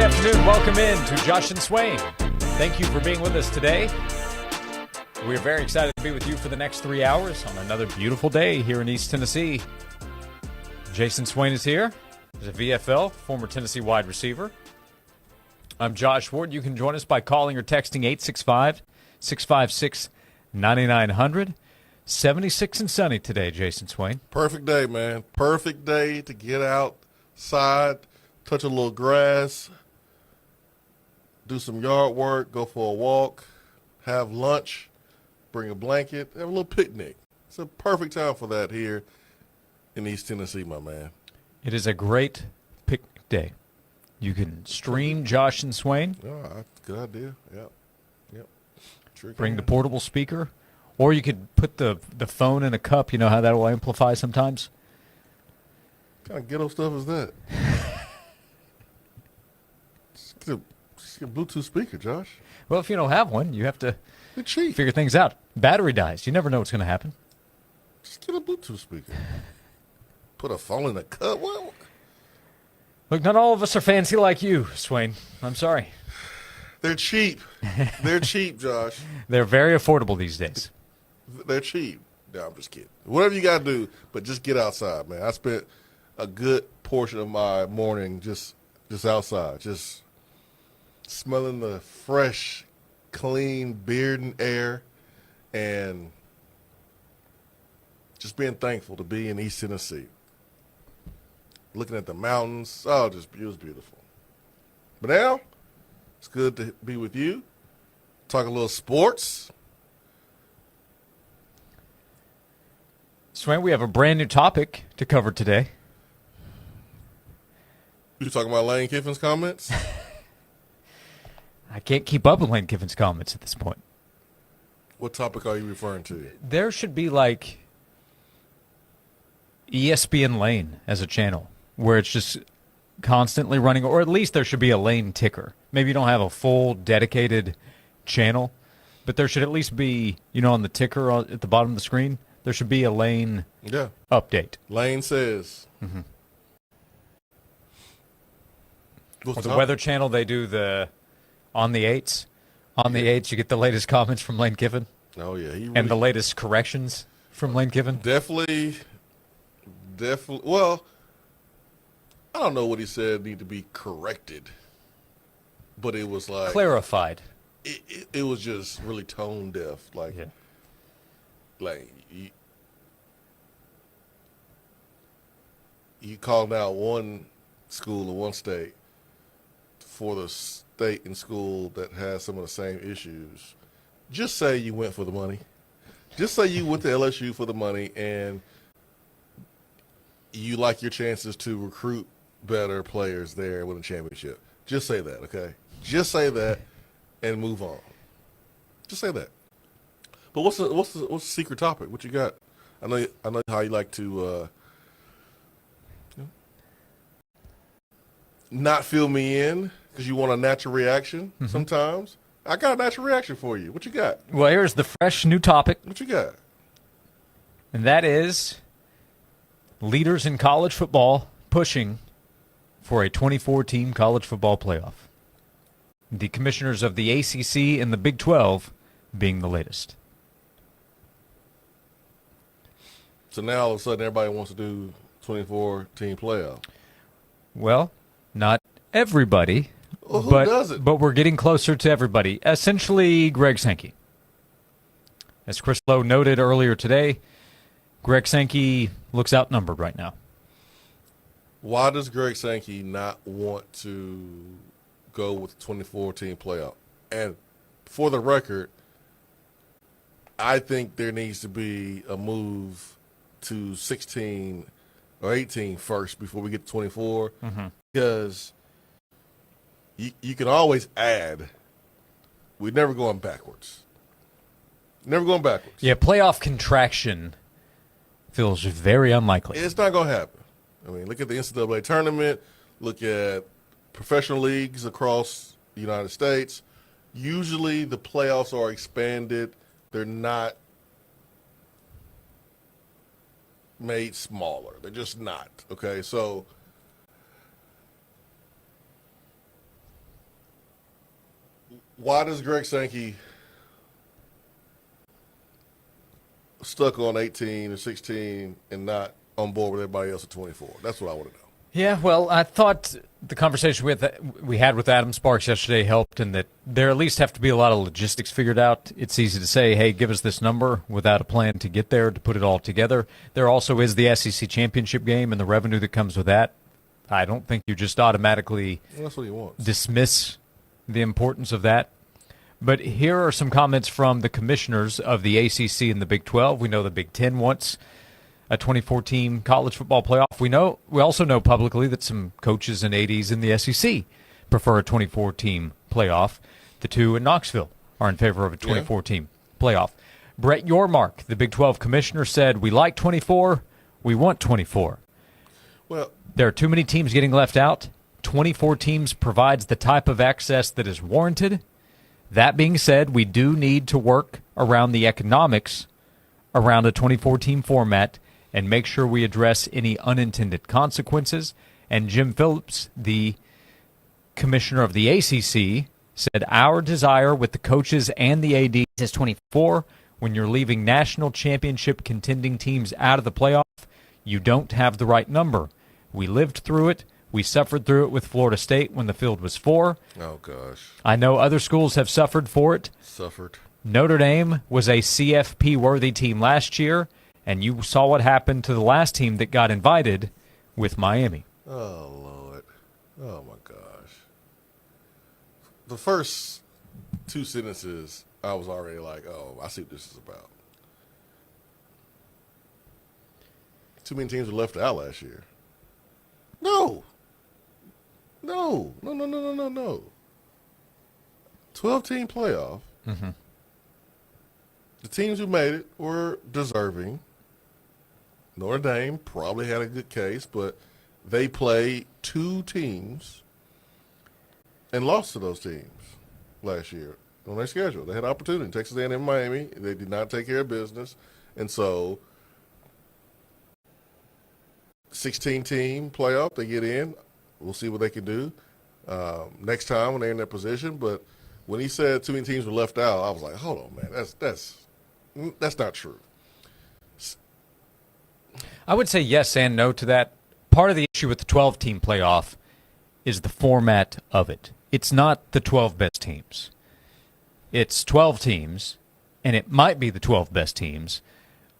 afternoon. Welcome in to Josh and Swain. Thank you for being with us today. We're very excited to be with you for the next 3 hours on another beautiful day here in East Tennessee. Jason Swain is here. He's a VFL, former Tennessee wide receiver. I'm Josh Ward. You can join us by calling or texting 865-656-9900. 76 and sunny today, Jason Swain. Perfect day, man. Perfect day to get outside, touch a little grass, do some yard work, go for a walk, have lunch, bring a blanket, have a little picnic. It's a perfect time for that here in East Tennessee, my man. It is a great picnic day. You can stream Josh and Swain. Oh, good idea. Yep. Sure Bring the can. portable speaker. Or you could put the phone in a cup. You know how that will amplify sometimes? What kind of ghetto stuff is that? Just get a Bluetooth speaker, Josh. Well, if you don't have one, you have to They're cheap. figure things out. Battery dies. You never know what's going to happen. Just get a Bluetooth speaker. Put a phone in a cup. What? Look, not all of us are fancy like you, Swain. I'm sorry. They're cheap. They're cheap, Josh. They're very affordable these days. They're cheap. No, I'm just kidding. Whatever you got to do, but just get outside, man. I spent a good portion of my morning just outside, just smelling the fresh, clean beard and air, and just being thankful to be in East Tennessee. Looking at the mountains. Oh, it was beautiful. But now, it's good to be with you. Talk a little sports. Swain, we have a brand new topic to cover today. You talking about Lane Kiffin's comments? I can't keep up with Lane Kiffin's comments at this point. What topic are you referring to? There should be like ESPN Lane as a channel where it's just constantly running, or at least there should be a Lane ticker. Maybe you don't have a full dedicated channel, but there should at least be, on the ticker at the bottom of the screen, there should be a Lane update. Lane says. Mm-hmm. What's Or the topic? Weather Channel, they do the On the 8s. On the 8s, you get the latest comments from Lane Kiffin. Oh, yeah. He really And the latest corrections from Lane Kiffin. Definitely. Well, I don't know what he said need to be corrected, but it was like Clarified. it was just really tone deaf. Like, Yeah. like you called out one school or one state for the state and school that has some of the same issues. Just say you went for the money. Just say you went to LSU for the money and you like your chances to recruit better players there with a championship. Just say that, okay? Just say that and move on. Just say that. But what's the secret topic? What you got? I know how you like to not fill me in because you want a natural reaction sometimes. I got a natural reaction for you. What you got? Well, here's the fresh new topic, What you got? and that is leaders in college football pushing for a 24-team college football playoff. The commissioners of the ACC and the Big 12 being the latest. So now all of a sudden everybody wants to do 24-team playoff. Well, not everybody, Well, who but, does it? but we're getting closer to everybody. Essentially, Greg Sankey. As Chris Lowe noted earlier today, Greg Sankey looks outnumbered right now. Why does Greg Sankey not want to go with the 24-team playoff? And for the record, I think there needs to be a move to 16 or 18 first before we get to 24 because you can always add. We're never going backwards. Never going backwards. Yeah, playoff contraction feels very unlikely. It's not going to happen. I mean, look at the NCAA tournament. Look at professional leagues across the United States. Usually the playoffs are expanded. They're not made smaller. They're just not. Okay, so Why does Greg Sankey stuck on 18 or 16 and not on board with everybody else at 24? That's what I want to know. Yeah, well, I thought the conversation we had with Adam Sparks yesterday helped in that there at least have to be a lot of logistics figured out. It's easy to say, hey, give us this number without a plan to get there, to put it all together. There also is the SEC championship game and the revenue that comes with that. I don't think you just automatically That's what he wants. Dismiss the importance of that. But here are some comments from the commissioners of the ACC and the Big 12. We know the Big 10 wants a 2014 college football playoff. We also know publicly that some coaches and ADs in the SEC prefer a 2014 playoff. The two in Knoxville are in favor of a 2014 playoff. Brett Yormark, the Big 12 commissioner, said, we like 24, we want 24. Well, there are too many teams getting left out. 24 teams provides the type of access that is warranted. That being said, we do need to work around the economics around a 2014 format and make sure we address any unintended consequences. And Jim Phillips, the commissioner of the ACC, said our desire with the coaches and the AD is 24. When you're leaving national championship contending teams out of the playoff, you don't have the right number. We lived through it. We suffered through it with Florida State when the field was 4. Oh, gosh. I know other schools have suffered for it. Notre Dame was a CFP-worthy team last year, and you saw what happened to the last team that got invited with Miami. Oh, Lord. Oh, my gosh. The first 2 sentences, I was already like, oh, I see what this is about. Too many teams were left out last year. No. 12-team playoff. Mm-hmm. The teams who made it were deserving. Notre Dame probably had a good case, but they played 2 teams and lost to those teams last year on their schedule. They had opportunity. Texas A&M and Miami, they did not take care of business. And so 16-team playoff, they get in. We'll see what they can do next time when they're in that position. But when he said too many teams were left out, I was like, hold on, man, that's not true. I would say yes and no to that. Part of the issue with the 12-team playoff is the format of it. It's not the 12 best teams. It's 12 teams, and it might be the 12 best teams,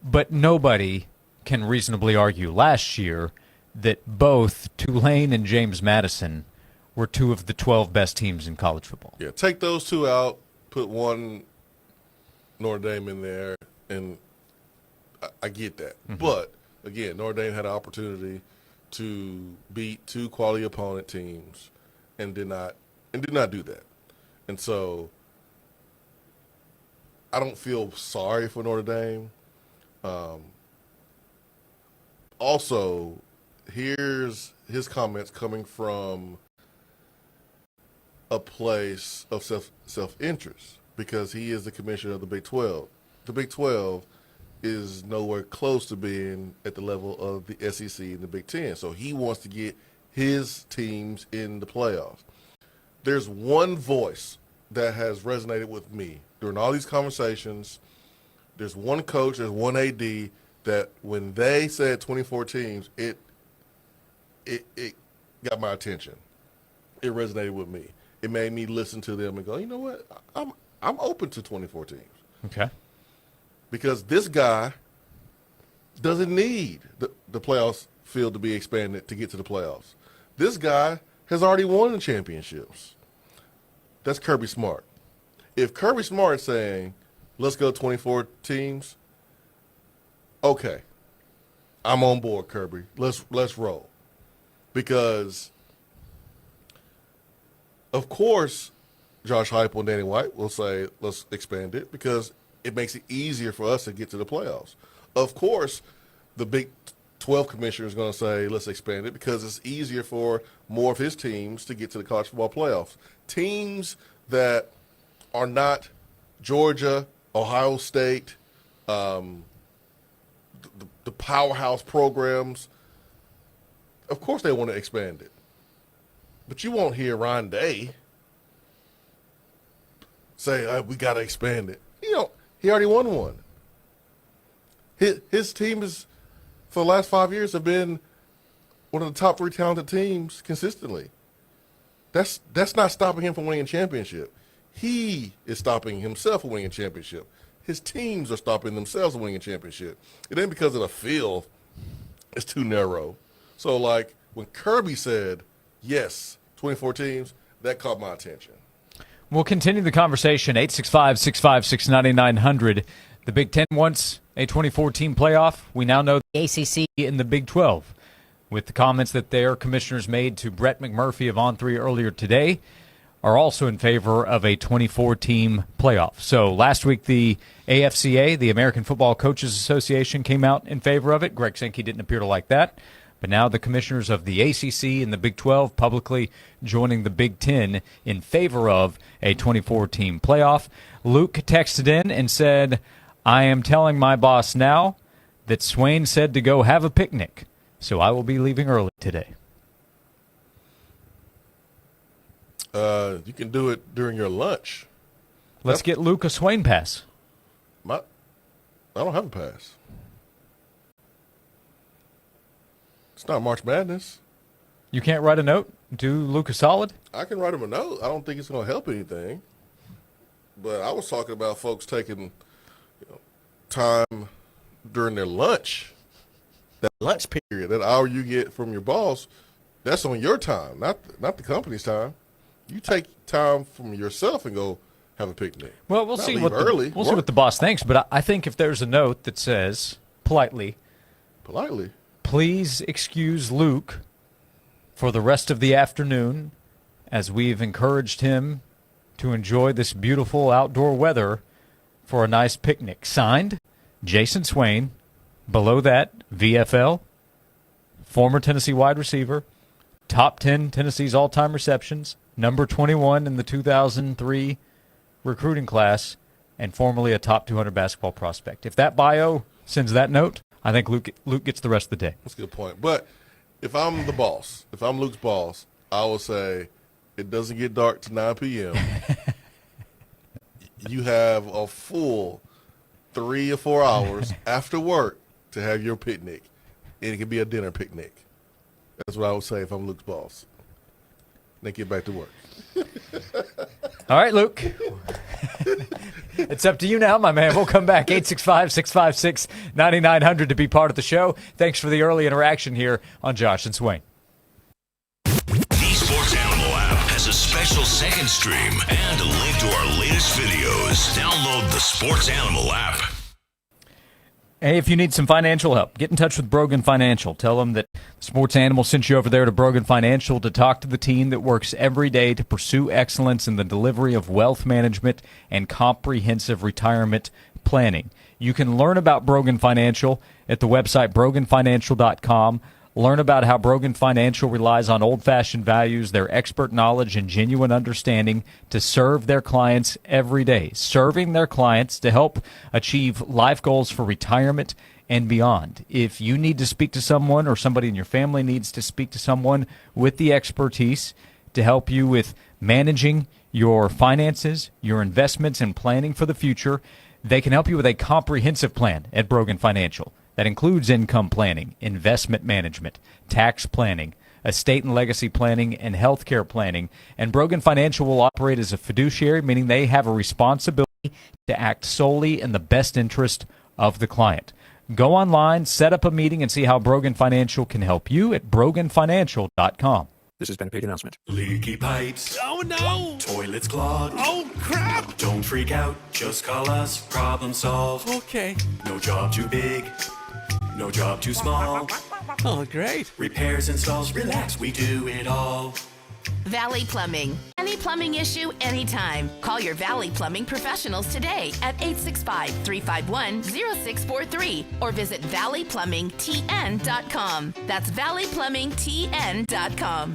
but nobody can reasonably argue last year that both Tulane and James Madison were 2 of the 12 best teams in college football. Yeah, take those 2 out, put one Notre Dame in there, and I get that. Mm-hmm. But, again, Notre Dame had an opportunity to beat 2 quality opponent teams and did not do that. And so I don't feel sorry for Notre Dame. Also, here's his comments coming from a place of self-interest because he is the commissioner of the Big 12. The Big 12 is nowhere close to being at the level of the SEC and the Big 10. So he wants to get his teams in the playoffs. There's one voice that has resonated with me during all these conversations. There's one coach, there's one AD that when they said 24 teams, it got my attention. It resonated with me. It made me listen to them and go, you know what? I'm open to 24 teams. Okay. Because this guy doesn't need the playoffs field to be expanded to get to the playoffs. This guy has already won the championships. That's Kirby Smart. If Kirby Smart's saying, let's go 24 teams, okay, I'm on board, Kirby. Let's roll. Because, of course, Josh Heupel and Danny White will say, let's expand it because it makes it easier for us to get to the playoffs. Of course, the Big 12 commissioner is going to say, let's expand it because it's easier for more of his teams to get to the college football playoffs. Teams that are not Georgia, Ohio State, the powerhouse programs, of course they want to expand it. But you won't hear Ryan Day say we got to expand it. He already won one. His team is, for the last 5 years, have been one of the top 3 talented teams consistently. That's not stopping him from winning a championship. He is stopping himself from winning a championship. His teams are stopping themselves from winning a championship. It ain't because of the field. It's too narrow. So, like, when Kirby said, yes, 24 teams, that caught my attention. We'll continue the conversation. 865-656-9900. The Big Ten wants a 24-team playoff. We now know the ACC in the Big 12. With the comments that their commissioners made to Brett McMurphy of On3 earlier today, are also in favor of a 24-team playoff. So last week, the AFCA, the American Football Coaches Association, came out in favor of it. Greg Sankey didn't appear to like that. But now the commissioners of the ACC and the Big 12 publicly joining the Big 10 in favor of a 24-team playoff. Luke texted in and said, I am telling my boss now that Swain said to go have a picnic, so I will be leaving early today. You can do it during your lunch. Let's get Luke a Swain pass. I don't have a pass. It's not March Madness. You can't write a note? Do Luke a solid? I can write him a note. I don't think it's going to help anything. But I was talking about folks taking time during their lunch. That lunch period, that hour you get from your boss, that's on your time, not the company's time. You take time from yourself and go have a picnic. Well, we'll see what the boss thinks. But I think if there's a note that says politely, please excuse Luke for the rest of the afternoon, as we've encouraged him to enjoy this beautiful outdoor weather for a nice picnic. Signed, Jason Swain. Below that, VFL, former Tennessee wide receiver, top 10 Tennessee's all-time receptions, number 21 in the 2003 recruiting class, and formerly a top 200 basketball prospect. If that bio sends that note, I think Luke gets the rest of the day. That's a good point. But if I'm the boss, if I'm Luke's boss, I will say it doesn't get dark to 9 p.m. You have a full 3 or 4 hours after work to have your picnic. And it can be a dinner picnic. That's what I would say if I'm Luke's boss. Then get back to work. All right, Luke. It's up to you now, my man. We'll come back. 865-656-9900 to be part of the show. Thanks for the early interaction here on Josh and Swain. The Sports Animal app has a special second stream and a link to our latest videos. Download the Sports Animal app. Hey, if you need some financial help, get in touch with Brogan Financial. Tell them that Sports Animal sent you over there to Brogan Financial to talk to the team that works every day to pursue excellence in the delivery of wealth management and comprehensive retirement planning. You can learn about Brogan Financial at the website broganfinancial.com. Learn about how Brogan Financial relies on old-fashioned values, their expert knowledge, and genuine understanding to serve their clients every day, serving their clients to help achieve life goals for retirement and beyond. If you need to speak to someone or somebody in your family needs to speak to someone with the expertise to help you with managing your finances, your investments, and planning for the future, they can help you with a comprehensive plan at Brogan Financial. That includes income planning, investment management, tax planning, estate and legacy planning, and healthcare planning. And Brogan Financial will operate as a fiduciary, meaning they have a responsibility to act solely in the best interest of the client. Go online, set up a meeting, and see how Brogan Financial can help you at broganfinancial.com. This has been a paid announcement. Leaky pipes. Oh no! Toilets clogged. Oh crap! Don't freak out, just call us. Problem solved. Okay. No job too big, no job too small. Oh great. Repairs, installs, relax, we do it all. Valley Plumbing. Any plumbing issue, anytime. Call your Valley Plumbing professionals today at 865-351-0643 or visit valleyplumbingtn.com. That's valleyplumbingtn.com.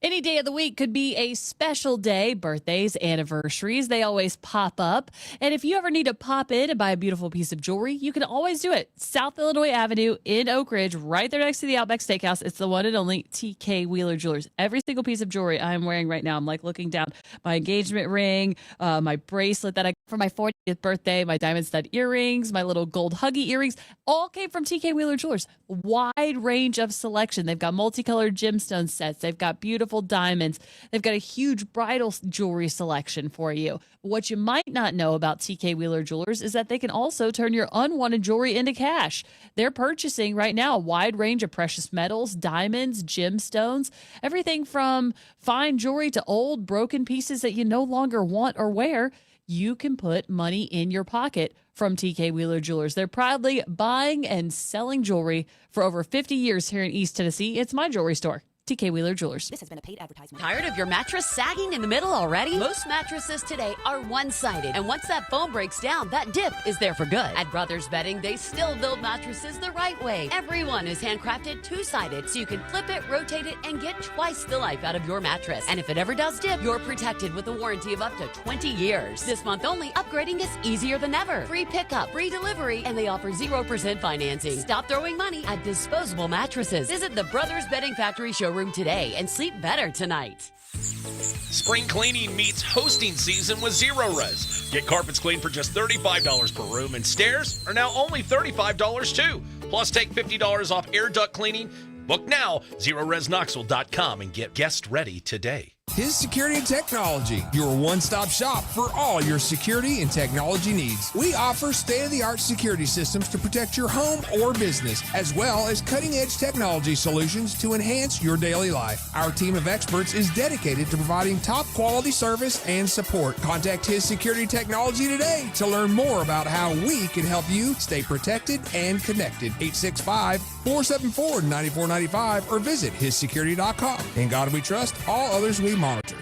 Any day of the week could be a special day. Birthdays, anniversaries, they always pop up. And if you ever need to pop in and buy a beautiful piece of jewelry, you can always do it. South Illinois Avenue in Oak Ridge, right there next to the Outback Steakhouse. It's the one and only TK Wheeler Jewelers. Every single piece of jewelry I'm wearing right now, I'm like looking down my engagement ring, my bracelet that I got for my 40th birthday, my diamond stud earrings, my little gold huggy earrings, all came from TK Wheeler Jewelers. Wide range of selection. They've got multicolored gemstone sets. They've got beautiful diamonds. They've got a huge bridal jewelry selection for you. What you might not know about TK Wheeler Jewelers is that they can also turn your unwanted jewelry into cash. They're purchasing right now a wide range of precious metals, diamonds, gemstones, everything from fine jewelry to old broken pieces that you no longer want or wear. You can put money in your pocket from TK Wheeler Jewelers. They're proudly buying and selling jewelry for over 50 years here in East Tennessee. It's my jewelry store. TK Wheeler Jewelers. This has been a paid advertisement. Tired of your mattress sagging in the middle already? Most mattresses today are one-sided, and once that foam breaks down, that dip is there for good. At Brothers Bedding, they still build mattresses the right way. Everyone is handcrafted two-sided, so you can flip it, rotate it, and get twice the life out of your mattress. And if it ever does dip, you're protected with a warranty of up to 20 years. This month only, upgrading is easier than ever. Free pickup, free delivery, and they offer 0% financing. Stop throwing money at disposable mattresses. Visit the Brothers Bedding Factory showroom today and sleep better tonight. Spring cleaning meets hosting season with Zero Res. Get carpets cleaned for just $35 per room, and stairs are now only $35 too. Plus, take $50 off air duct cleaning. Book now, ZeroResKnoxville.com, and get guest ready today. His Security and Technology, your one-stop shop for all your security and technology needs. We offer state-of-the-art security systems to protect your home or business, as well as cutting-edge technology solutions to enhance your daily life. Our team of experts is dedicated to providing top-quality service and support. Contact His Security Technology today to learn more about how we can help you stay protected and connected. 865-474-9495 or visit hissecurity.com. In God we trust, all others we monitor.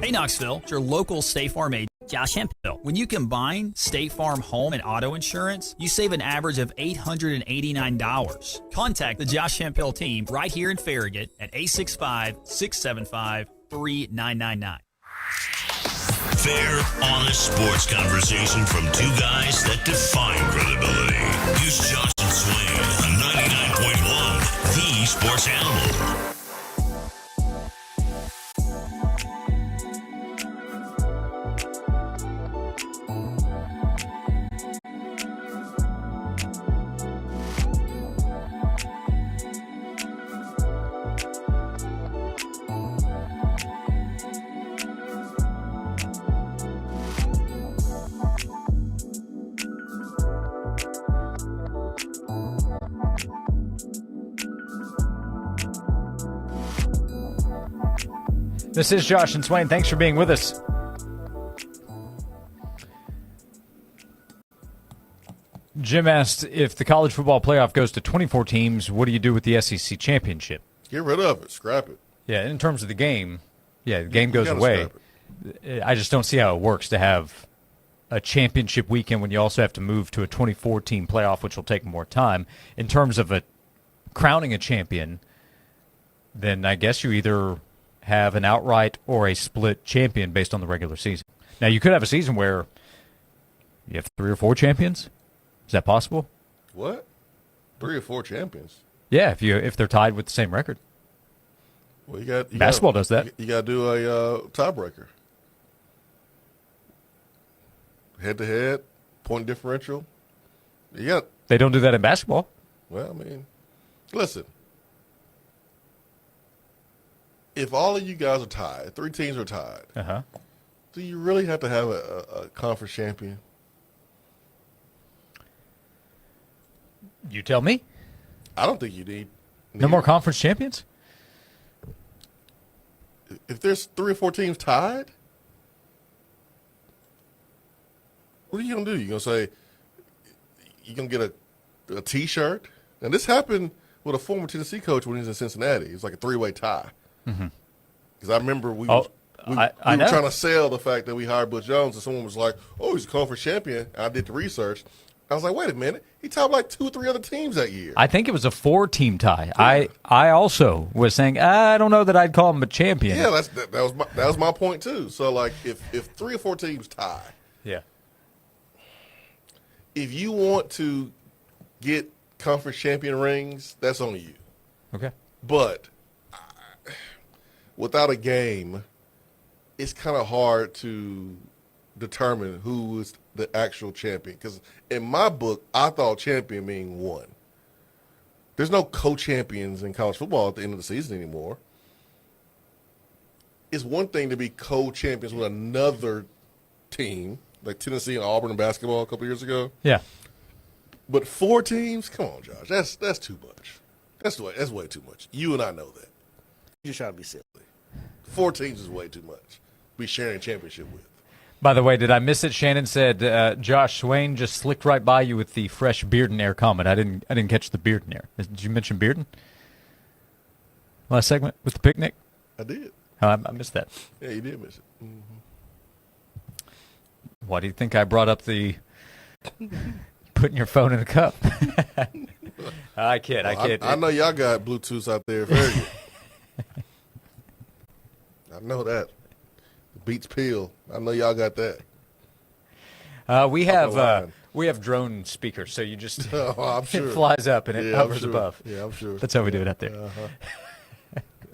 Hey Knoxville, it's your local State Farm agent, Josh Hemphill. When you combine State Farm home and auto insurance, you save an average of $889. Contact the Josh Hemphill team right here in Farragut at 865-675-3999. Fair, honest sports conversation from two guys that define credibility. Here's Josh and Swain on 99.1, the Sports Animal. This is Josh and Swain. Thanks for being with us. Jim asked, if the college football playoff goes to 24 teams, what do you do with the SEC championship? Get rid of it. Scrap it. Yeah, in terms of the game, the game goes away. I just don't see how it works to have a championship weekend when you also have to move to a 24-team playoff, which will take more time. In terms of crowning a champion, then I guess you either have an outright or a split champion based on the regular season. Now, you could have a season where you have 3 or 4 champions. Is that possible? What? 3 or 4 champions? Yeah, if they're tied with the same record. Well, basketball does that. You got to do a tiebreaker. Head-to-head, point differential. They don't do that in basketball. Well, I mean, listen. If all of you guys are tied, 3 teams are tied, do you really have to have a conference champion? You tell me. I don't think you need no more conference champions? If there's 3 or 4 teams tied, what are you going to do? You're going to say you're going to get a T-shirt? And this happened with a former Tennessee coach when he was in Cincinnati. It was like a 3-way tie. Because I remember we were trying to sell the fact that we hired Butch Jones, and someone was like, "Oh, he's a conference champion." And I did the research. I was like, wait a minute. He topped like 2 or 3 other teams that year. I think it was a 4-team tie. Yeah. I also was saying, I don't know that I'd call him a champion. Yeah, that was my point, too. So, like, if 3 or 4 teams tie, yeah, if you want to get conference champion rings, that's on you. Okay. But without a game, it's kind of hard to determine who is the actual champion. Because in my book, I thought champion mean one. There's no co-champions in college football at the end of the season anymore. It's one thing to be co-champions with another team, like Tennessee and Auburn in basketball a couple years ago. Yeah. But 4 teams? Come on, Josh. That's too much. That's way too much. You and I know that. You're trying to be silly. 4 teams is way too much to be sharing a championship with. By the way, did I miss it? Shannon said Josh Swain just slicked right by you with the fresh beard and air comment. I didn't catch the beard and air. Did you mention Bearden? Last segment with the picnic? I did. Oh, I missed that. Yeah, you did miss it. Mm-hmm. Why do you think I brought up the putting your phone in a cup? I kid. I know y'all got Bluetooth out there. Very good. I know that. Beats Peel. I know y'all got that. We have drone speakers, so you just I'm sure. it flies up and it hovers above. Yeah, I'm sure. That's how we do it out there.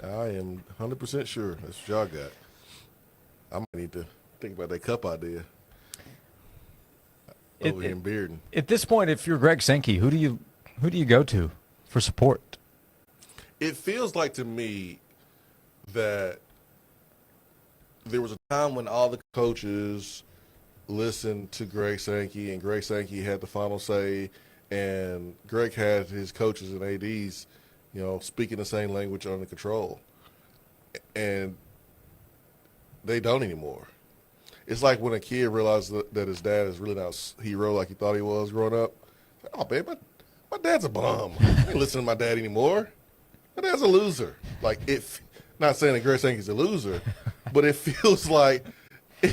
I am 100% sure that's what y'all got. I might need to think about that cup idea. Over here in Bearden. At this point, if you're Greg Sankey, who do you go to for support? It feels like to me that there was a time when all the coaches listened to Greg Sankey, and Greg Sankey had the final say, and Greg had his coaches and ADs, speaking the same language under control. And they don't anymore. It's like when a kid realizes that his dad is really not a hero like he thought he was growing up. Oh, man, my dad's a bum. I ain't listening to my dad anymore. My dad's a loser. Like, not saying that Greg Sankey's a loser, but it feels like the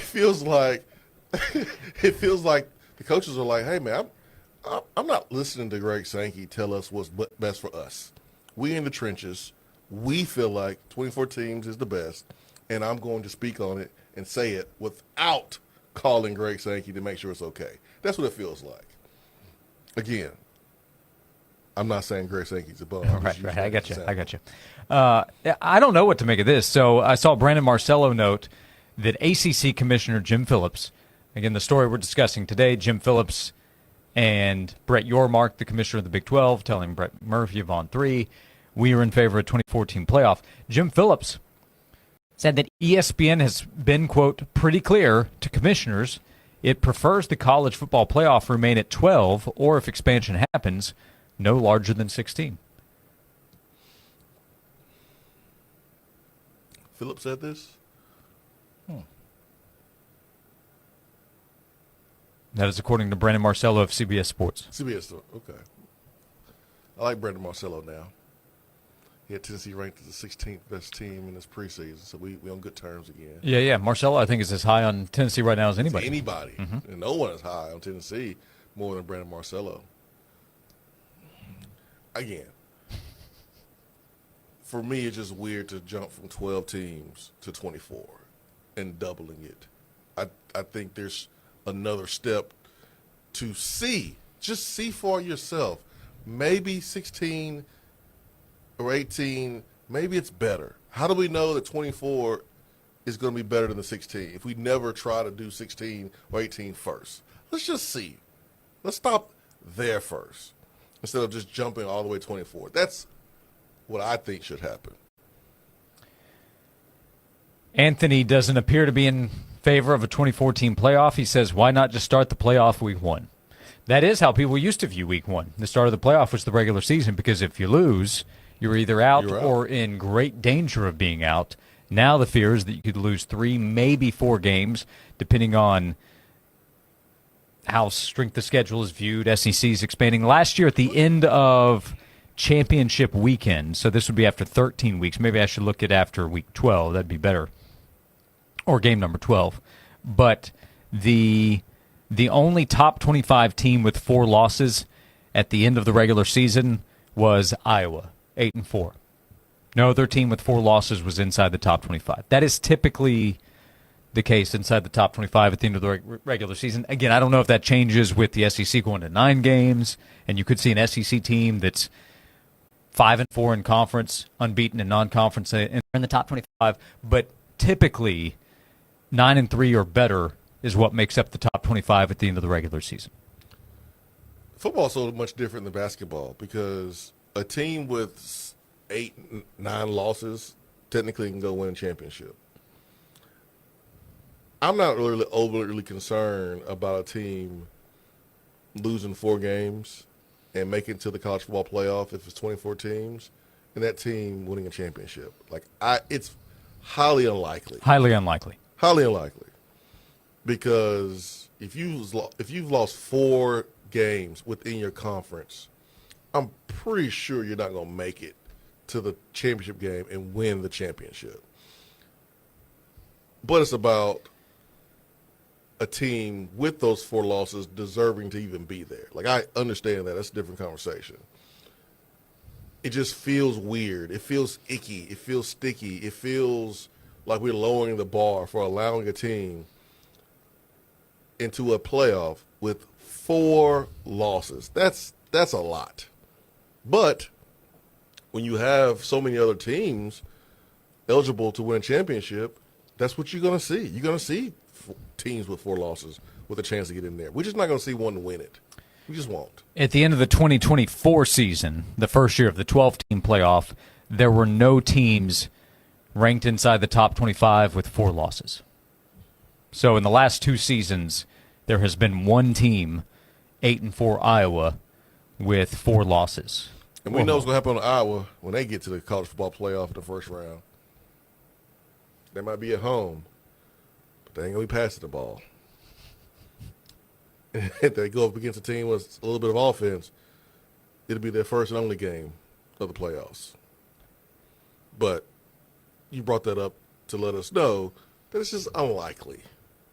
coaches are like, hey, man, I'm not listening to Greg Sankey tell us what's best for us. We in the trenches. We feel like 24 teams is the best, and I'm going to speak on it and say it without calling Greg Sankey to make sure it's okay. That's what it feels like. Again, I'm not saying Greg Sankey's a bum. Right. I got you. I don't know what to make of this. So I saw Brandon Marcello note that ACC Commissioner Jim Phillips, again, the story we're discussing today, Jim Phillips and Brett Yormark, the commissioner of the Big 12, telling Brett Murphy of On 3, we are in favor of 2014 playoff. Jim Phillips said that ESPN has been, quote, pretty clear to commissioners it prefers the college football playoff remain at 12 or, if expansion happens, no larger than 16. Phillips said this? That is according to Brandon Marcello of CBS Sports. CBS, okay. I like Brandon Marcello now. He had Tennessee ranked as the 16th best team in this preseason, so we on good terms again. Yeah. Marcello, I think, is as high on Tennessee right now as anybody. Mm-hmm. And no one is high on Tennessee more than Brandon Marcello. Again, for me, it's just weird to jump from 12 teams to 24 and doubling it. I think there's another step to see. Just see for yourself. Maybe 16 or 18, maybe it's better. How do we know that 24 is going to be better than the 16 if we never try to do 16 or 18 first? Let's just see. Let's stop there first instead of just jumping all the way to 24. That's what I think should happen. Anthony doesn't appear to be in favor of a 2014 playoff. He says, why not just start the playoff week 1? That is how people used to view week 1. The start of the playoff was the regular season, because if you lose, you're either out or in great danger of being out. Now the fear is that you could lose 3, maybe 4 games, depending on how strength of schedule is viewed. SEC's expanding. Last year at the end of championship weekend, so this would be after 13 weeks. Maybe I should look at after week 12. That'd be better. Or game number 12. But the The only top 25 team with 4 losses at the end of the regular season was Iowa, 8-4. No other team with 4 losses was inside the top 25. That is typically the case inside the top 25 at the end of the regular season. Again, I don't know if that changes with the SEC going to 9 games, and you could see an SEC team that's 5-4 in conference, unbeaten in non-conference, and in the top 25. But typically, 9-3 or better is what makes up the top 25 at the end of the regular season. Football is so much different than basketball because a team with 8, 9 losses technically can go win a championship. I'm not really overly concerned about a team losing 4 games and making it to the college football playoff if it's 24 teams, and that team winning a championship. It's highly unlikely. Highly unlikely. Highly unlikely. Because if you've lost 4 games within your conference, I'm pretty sure you're not going to make it to the championship game and win the championship. But it's about a team with those 4 losses deserving to even be there. I understand that. That's a different conversation. It just feels weird. It feels icky. It feels sticky. It feels like we're lowering the bar for allowing a team into a playoff with 4 losses. That's a lot. But when you have so many other teams eligible to win a championship, that's what you're going to see. You're going to see teams with 4 losses with a chance to get in there. We're just not going to see one win it. We just won't. At the end of the 2024 season, the first year of the 12-team playoff, there were no teams ranked inside the top 25 with 4 losses. So in the last 2 seasons, there has been one team, 8-4 Iowa, with 4 losses. And we know what's going to happen to Iowa when they get to the college football playoff in the first round. They might be at home, but they ain't going to be passing the ball. If they go up against a team with a little bit of offense, it'll be their first and only game of the playoffs. But you brought that up to let us know that it's just unlikely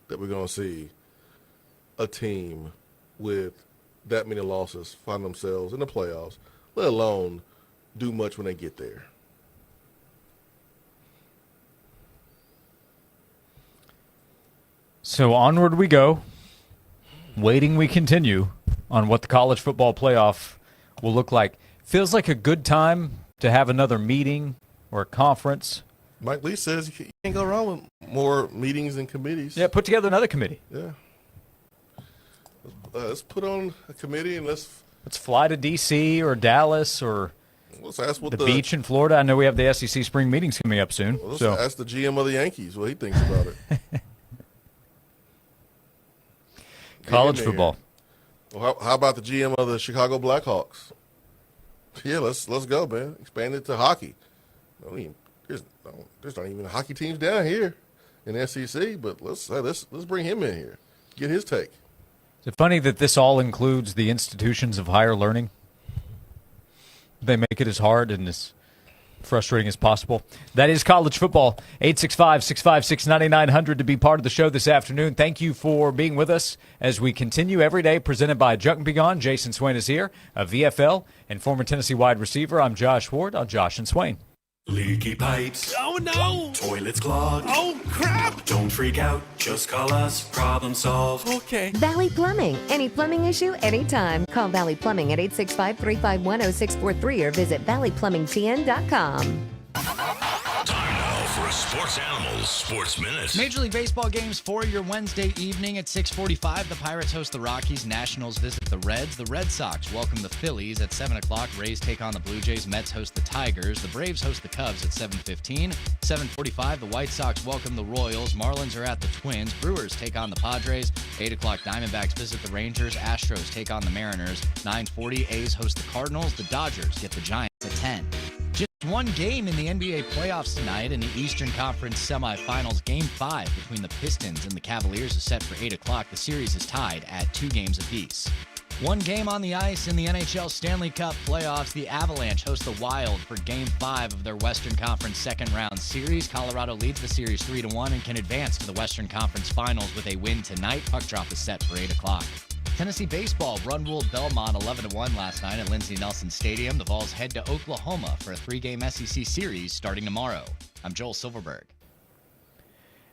that we're going to see a team with that many losses find themselves in the playoffs, let alone do much when they get there. So onward we go. Waiting we continue on what the college football playoff will look like. Feels like a good time to have another meeting or a conference. Mike Lee says you can't go wrong with more meetings and committees. Yeah, put together another committee. Yeah. Let's put on a committee and let's fly to D.C. or Dallas or let's ask what the beach in Florida. I know we have the SEC spring meetings coming up soon. Let's ask the GM of the Yankees what he thinks about it. College football. Well, how about the GM of the Chicago Blackhawks? Yeah, let's go, man. Expand it to hockey. I mean, there's not even hockey teams down here in the SEC, but let's bring him in here, get his take. Is it funny that this all includes the institutions of higher learning? They make it as hard and as frustrating as possible. That is college football. 865-656-9900 to be part of the show this afternoon. Thank you for being with us as we continue every day, presented by Junk and Begone. Jason Swain is here, a VFL and former Tennessee wide receiver. I'm Josh Ward on Josh and Swain. Leaky pipes. Oh, no. Toilets clogged. Oh, crap. Don't freak out. Just call us. Problem solved. Okay. Valley Plumbing. Any plumbing issue, anytime. Call Valley Plumbing at 865-351-0643 or visit valleyplumbingtn.com. Time now for a Sports Animals Sports Minute. Major League Baseball games for your Wednesday evening at 6:45. The Pirates host the Rockies. Nationals visit the Reds. The Red Sox welcome the Phillies at 7 o'clock. Rays take on the Blue Jays. Mets host the Tigers. The Braves host the Cubs at 7:15. 7:45. The White Sox welcome the Royals. Marlins are at the Twins. Brewers take on the Padres. 8 o'clock. Diamondbacks visit the Rangers. Astros take on the Mariners. 9:40. A's host the Cardinals. The Dodgers get the Giants at 10. Just one game in the NBA playoffs tonight in the Eastern Conference semifinals. Game 5 between the Pistons and the Cavaliers is set for 8 o'clock. The series is tied at 2 games apiece. One game on the ice in the NHL Stanley Cup playoffs. The Avalanche host the Wild for Game 5 of their Western Conference second-round series. Colorado leads the series 3-1 and can advance to the Western Conference Finals with a win tonight. Puck drop is set for 8 o'clock. Tennessee baseball run-ruled Belmont 11-1 last night at Lindsey Nelson Stadium. The Vols head to Oklahoma for a 3-game SEC series starting tomorrow. I'm Joel Silverberg.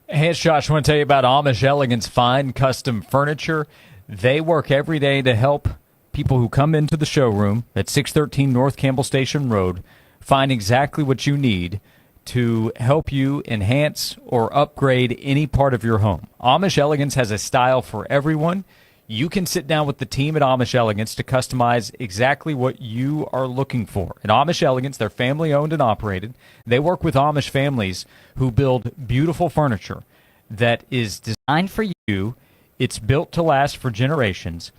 Hey, it's Josh. I want to tell you about Amish Elegance Fine Custom Furniture. They work every day to help people who come into the showroom at 613 North Campbell Station Road find exactly what you need to help you enhance or upgrade any part of your home. Amish Elegance has a style for everyone. You can sit down with the team at Amish Elegance to customize exactly what you are looking for. At Amish Elegance, they're family-owned and operated. They work with Amish families who build beautiful furniture that is designed for you. It's built to last for generations.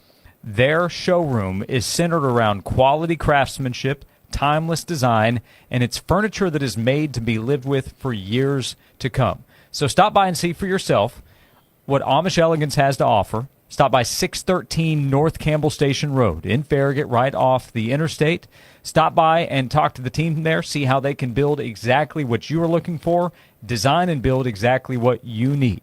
Their showroom is centered around quality craftsmanship, timeless design, and it's furniture that is made to be lived with for years to come. So stop by and see for yourself what Amish Elegance has to offer. Stop by 613 North Campbell Station Road in Farragut, right off the interstate. Stop by and talk to the team there, see how they can build exactly what you are looking for, design and build exactly what you need.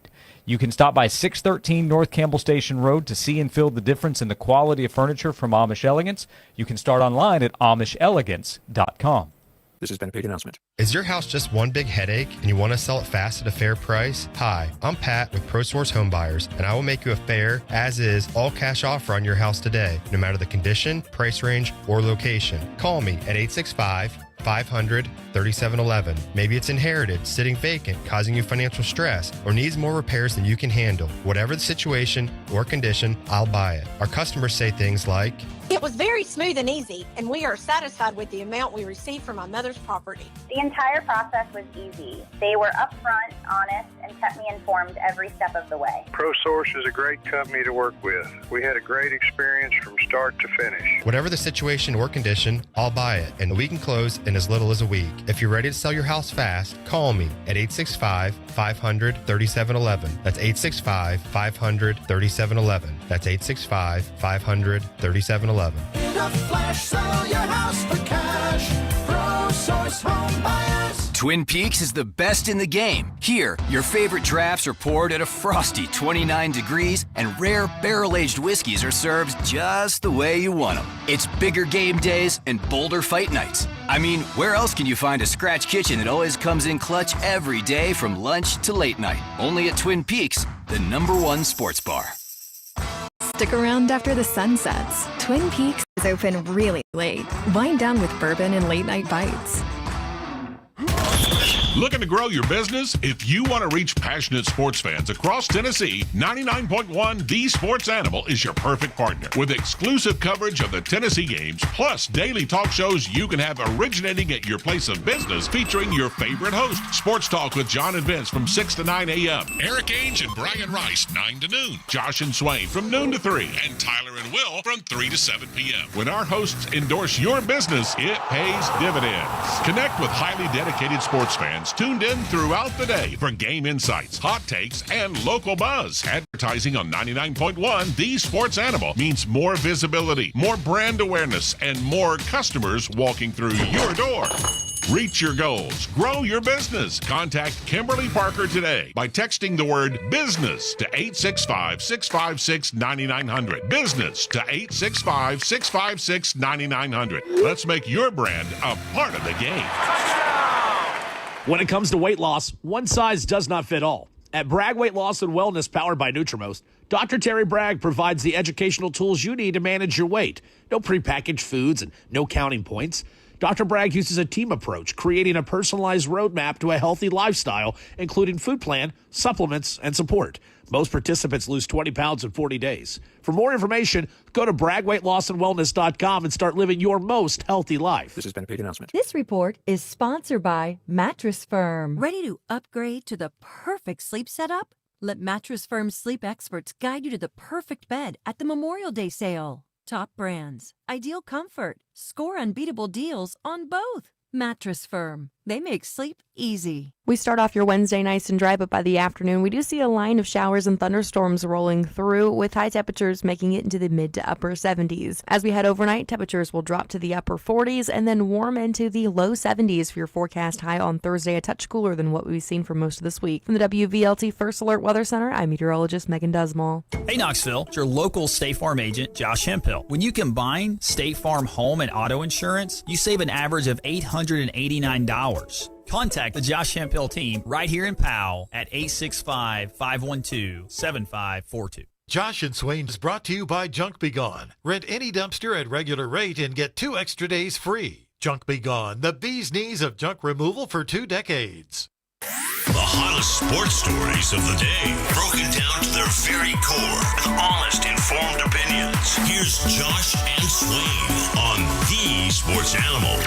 You can stop by 613 North Campbell Station Road to see and feel the difference in the quality of furniture from Amish Elegance. You can start online at AmishElegance.com. This has been a paid announcement. Is your house just one big headache and you want to sell it fast at a fair price? Hi, I'm Pat with ProSource Home Buyers, and I will make you a fair, as-is, all-cash offer on your house today, no matter the condition, price range, or location. Call me at 865-500-3711. Maybe it's inherited, sitting vacant, causing you financial stress, or needs more repairs than you can handle. Whatever the situation or condition, I'll buy it. Our customers say things like, "It was very smooth and easy, and we are satisfied with the amount we received from my mother's property." The entire process was easy. They were upfront, honest, and kept me informed every step of the way. ProSource is a great company to work with. We had a great experience from start to finish. Whatever the situation or condition, I'll buy it, and we can close in as little as a week. If you're ready to sell your house fast, call me at 865-500-3711. That's 865-500-3711. That's 865-500-3711. In a flash, sell your house for cash. ProSource Home Buyers. Twin Peaks is the best in the game. Here, your favorite drafts are poured at a frosty 29 degrees, and rare barrel-aged whiskeys are served just the way you want them. It's bigger game days and bolder fight nights. I mean, where else can you find a scratch kitchen that always comes in clutch every day from lunch to late night? Only at Twin Peaks, the #1 sports bar. Stick around after the sun sets. Twin Peaks is open really late. Wind down with bourbon and late night bites. Looking to grow your business? If you want to reach passionate sports fans across Tennessee, 99.1 The Sports Animal is your perfect partner. With exclusive coverage of the Tennessee games, plus daily talk shows you can have originating at your place of business featuring your favorite host. Sports Talk with John and Vince from 6 to 9 a.m. Eric Ainge and Brian Rice, 9 to noon. Josh and Swain from noon to 3. And Tyler and Will from 3 to 7 p.m. When our hosts endorse your business, it pays dividends. Connect with highly dedicated sports fans tuned in throughout the day for game insights, hot takes, and local buzz. Advertising on 99.1 The Sports Animal means more visibility, more brand awareness, and more customers walking through your door. Reach your goals. Grow your business. Contact Kimberly Parker today by texting the word business to 865-656-9900. Business to 865-656-9900. Let's make your brand a part of the game. When it comes to weight loss, one size does not fit all. At Bragg Weight Loss and Wellness, powered by Nutrimost, Dr. Terry Bragg provides the educational tools you need to manage your weight. No prepackaged foods and no counting points. Dr. Bragg uses a team approach, creating a personalized roadmap to a healthy lifestyle, including food plan, supplements, and support. Most participants lose 20 pounds in 40 days. For more information, go to BraggWeightLossAndWellness.com and start living your most healthy life. This has been a paid announcement. This report is sponsored by Mattress Firm. Ready to upgrade to the perfect sleep setup? Let Mattress Firm's sleep experts guide you to the perfect bed at the Memorial Day sale. Top brands, ideal comfort, score unbeatable deals on both. Mattress Firm, They make sleep easy. We start off your Wednesday nice and dry, but by the afternoon, we do see a line of showers and thunderstorms rolling through, with high temperatures making it into the mid to upper 70s. As we head overnight, temperatures will drop to the upper 40s and then warm into the low 70s for your forecast high on Thursday, a touch cooler than what we've seen for most of this week. From the WVLT First Alert Weather Center, I'm meteorologist Megan Dusmall. Hey Knoxville, it's your local State Farm agent, Josh Hemphill. When you combine State Farm home and auto insurance, you save an average of $889. Contact the Josh Hemphill team right here in Powell at 865-512-7542. Josh and Swain is brought to you by Junk Be Gone. Rent any dumpster at regular rate and get 2 extra days free. Junk Be Gone, the bee's knees of junk removal for 2 decades. The hottest sports stories of the day, broken down to their very core with honest, informed opinions. Here's Josh and Swain on The Sports Animal.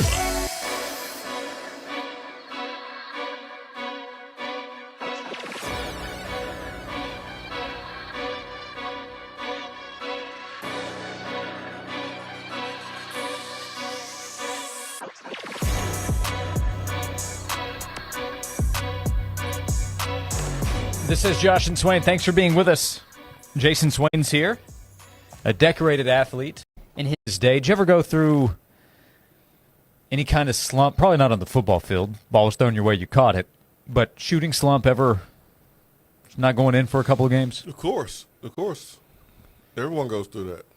This is Josh and Swain. Thanks for being with us. Jason Swain's here, a decorated athlete in his day. Did you ever go through any kind of slump? Probably not on the football field. Ball was thrown your way, you caught it. But shooting slump, ever not going in for a couple of games? Of course. Everyone goes through that.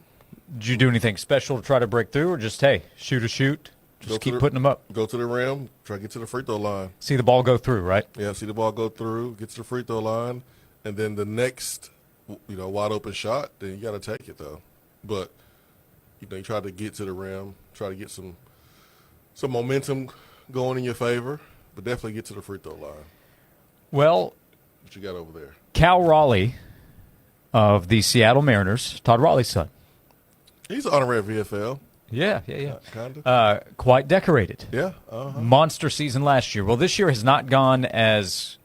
Did you do anything special to try to break through, or just, hey, shoot a shoot? Just keep putting them up. Go to the rim, try to get to the free throw line. See the ball go through, right? Yeah, see the ball go through, get to the free throw line, and then the next, wide open shot, then you got to take it though. But you try to get to the rim, try to get some momentum going in your favor, but definitely get to the free throw line. Well, what you got over there? Cal Raleigh of the Seattle Mariners, Todd Raleigh's son. He's an honorary VFL. Yeah. Kind of. Quite decorated. Yeah. Monster season last year. Well, this year has not gone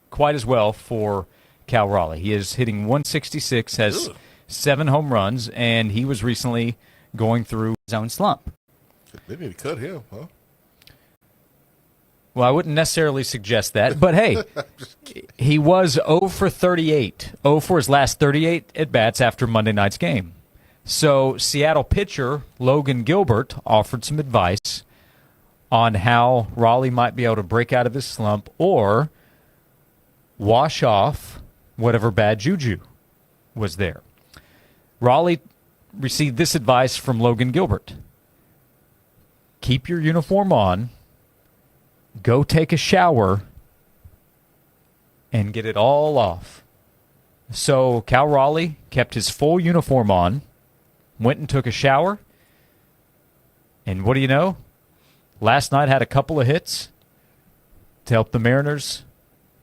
quite as well for Cal Raleigh. He is hitting 166, has 7 home runs, and he was recently going through his own slump. They need to cut him, huh? Well, I wouldn't necessarily suggest that, but hey, he was 0 for 38, 0 for his last 38 at-bats after Monday night's game. So Seattle pitcher Logan Gilbert offered some advice on how Raleigh might be able to break out of his slump or wash off whatever bad juju was there. Raleigh received this advice from Logan Gilbert. Keep your uniform on, go take a shower, and get it all off. So Cal Raleigh kept his full uniform on, went and took a shower, and what do you know? Last night had a couple of hits to help the Mariners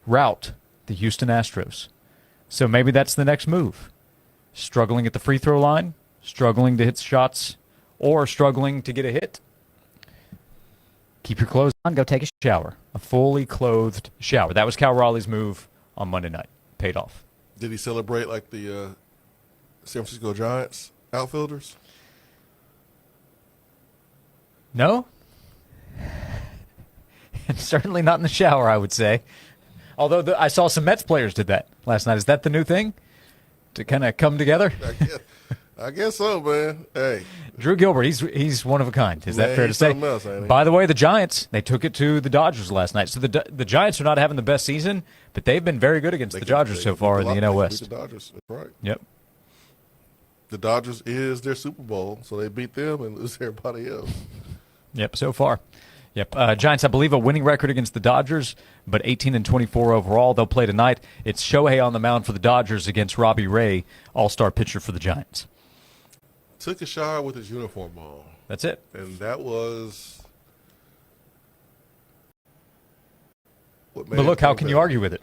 rout the Houston Astros. So maybe that's the next move. Struggling at the free throw line, struggling to hit shots, or struggling to get a hit. Keep your clothes on, go take a shower. A fully clothed shower. That was Cal Raleigh's move on Monday night. Paid off. Did he celebrate like the San Francisco Giants outfielders? No. And certainly not in the shower, I would say. Although I saw some Mets players did that last night. Is that the new thing? To kind of come together? I guess so, man. Hey. Drew Gilbert, he's one of a kind. Is that fair to say? Else, ain't he? By the way, the Giants, they took it to the Dodgers last night. So the Giants are not having the best season, but they've been very good against the Dodgers so far in the NL West. The Dodgers, that's right. Yep. The Dodgers is their Super Bowl, so they beat them and lose everybody else. Yep, so far. Yep. Giants, I believe, a winning record against the Dodgers, but 18-24 overall. They'll play tonight. It's Shohei on the mound for the Dodgers against Robbie Ray, all-star pitcher for the Giants. Took a shower with his uniform on. That's it. And that was what made But look, it how can you argue with it?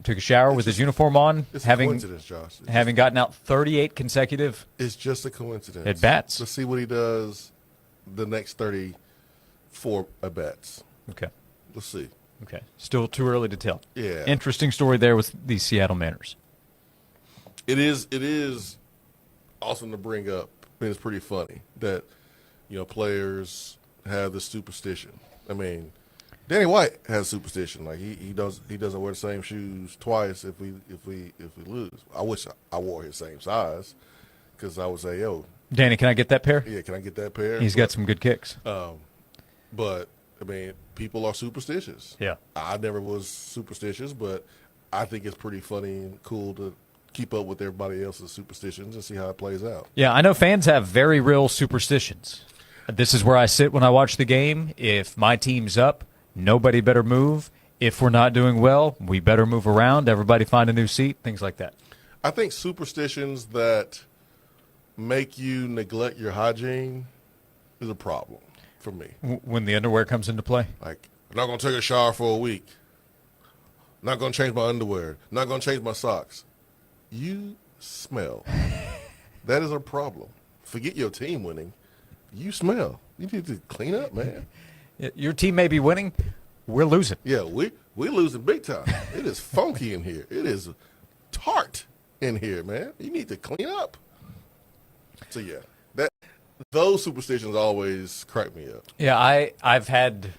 Took a shower with his uniform on, it's a coincidence, Josh. having gotten out 38 consecutive It's just a coincidence. at-bats. Let's see what he does the next 34 at-bats. Okay. Let's see. Okay. Still too early to tell. Yeah. Interesting story there with the Seattle Mariners. It is awesome to bring up. I mean, it's pretty funny that, players have this superstition. I mean, Danny White has superstition. Like he doesn't wear the same shoes twice if we lose. I wish I wore his same size because I would say, yo, Danny, can I get that pair? Yeah, can I get that pair? He's got some good kicks. But I mean, people are superstitious. Yeah. I never was superstitious, but I think it's pretty funny and cool to keep up with everybody else's superstitions and see how it plays out. Yeah, I know fans have very real superstitions. This is where I sit when I watch the game. If my team's up, nobody better move. If we're not doing well, we better move around. Everybody find a new seat, things like that. I think superstitions that make you neglect your hygiene is a problem for me. When the underwear comes into play? Like, I'm not going to take a shower for a week. I'm not going to change my underwear. I'm not going to change my socks. You smell. That is a problem. Forget your team winning. You smell. You need to clean up, man. Your team may be winning. We're losing. Yeah, we're losing big time. It is funky in here. It is tart in here, man. You need to clean up. So, yeah, those superstitions always crack me up. Yeah, I've had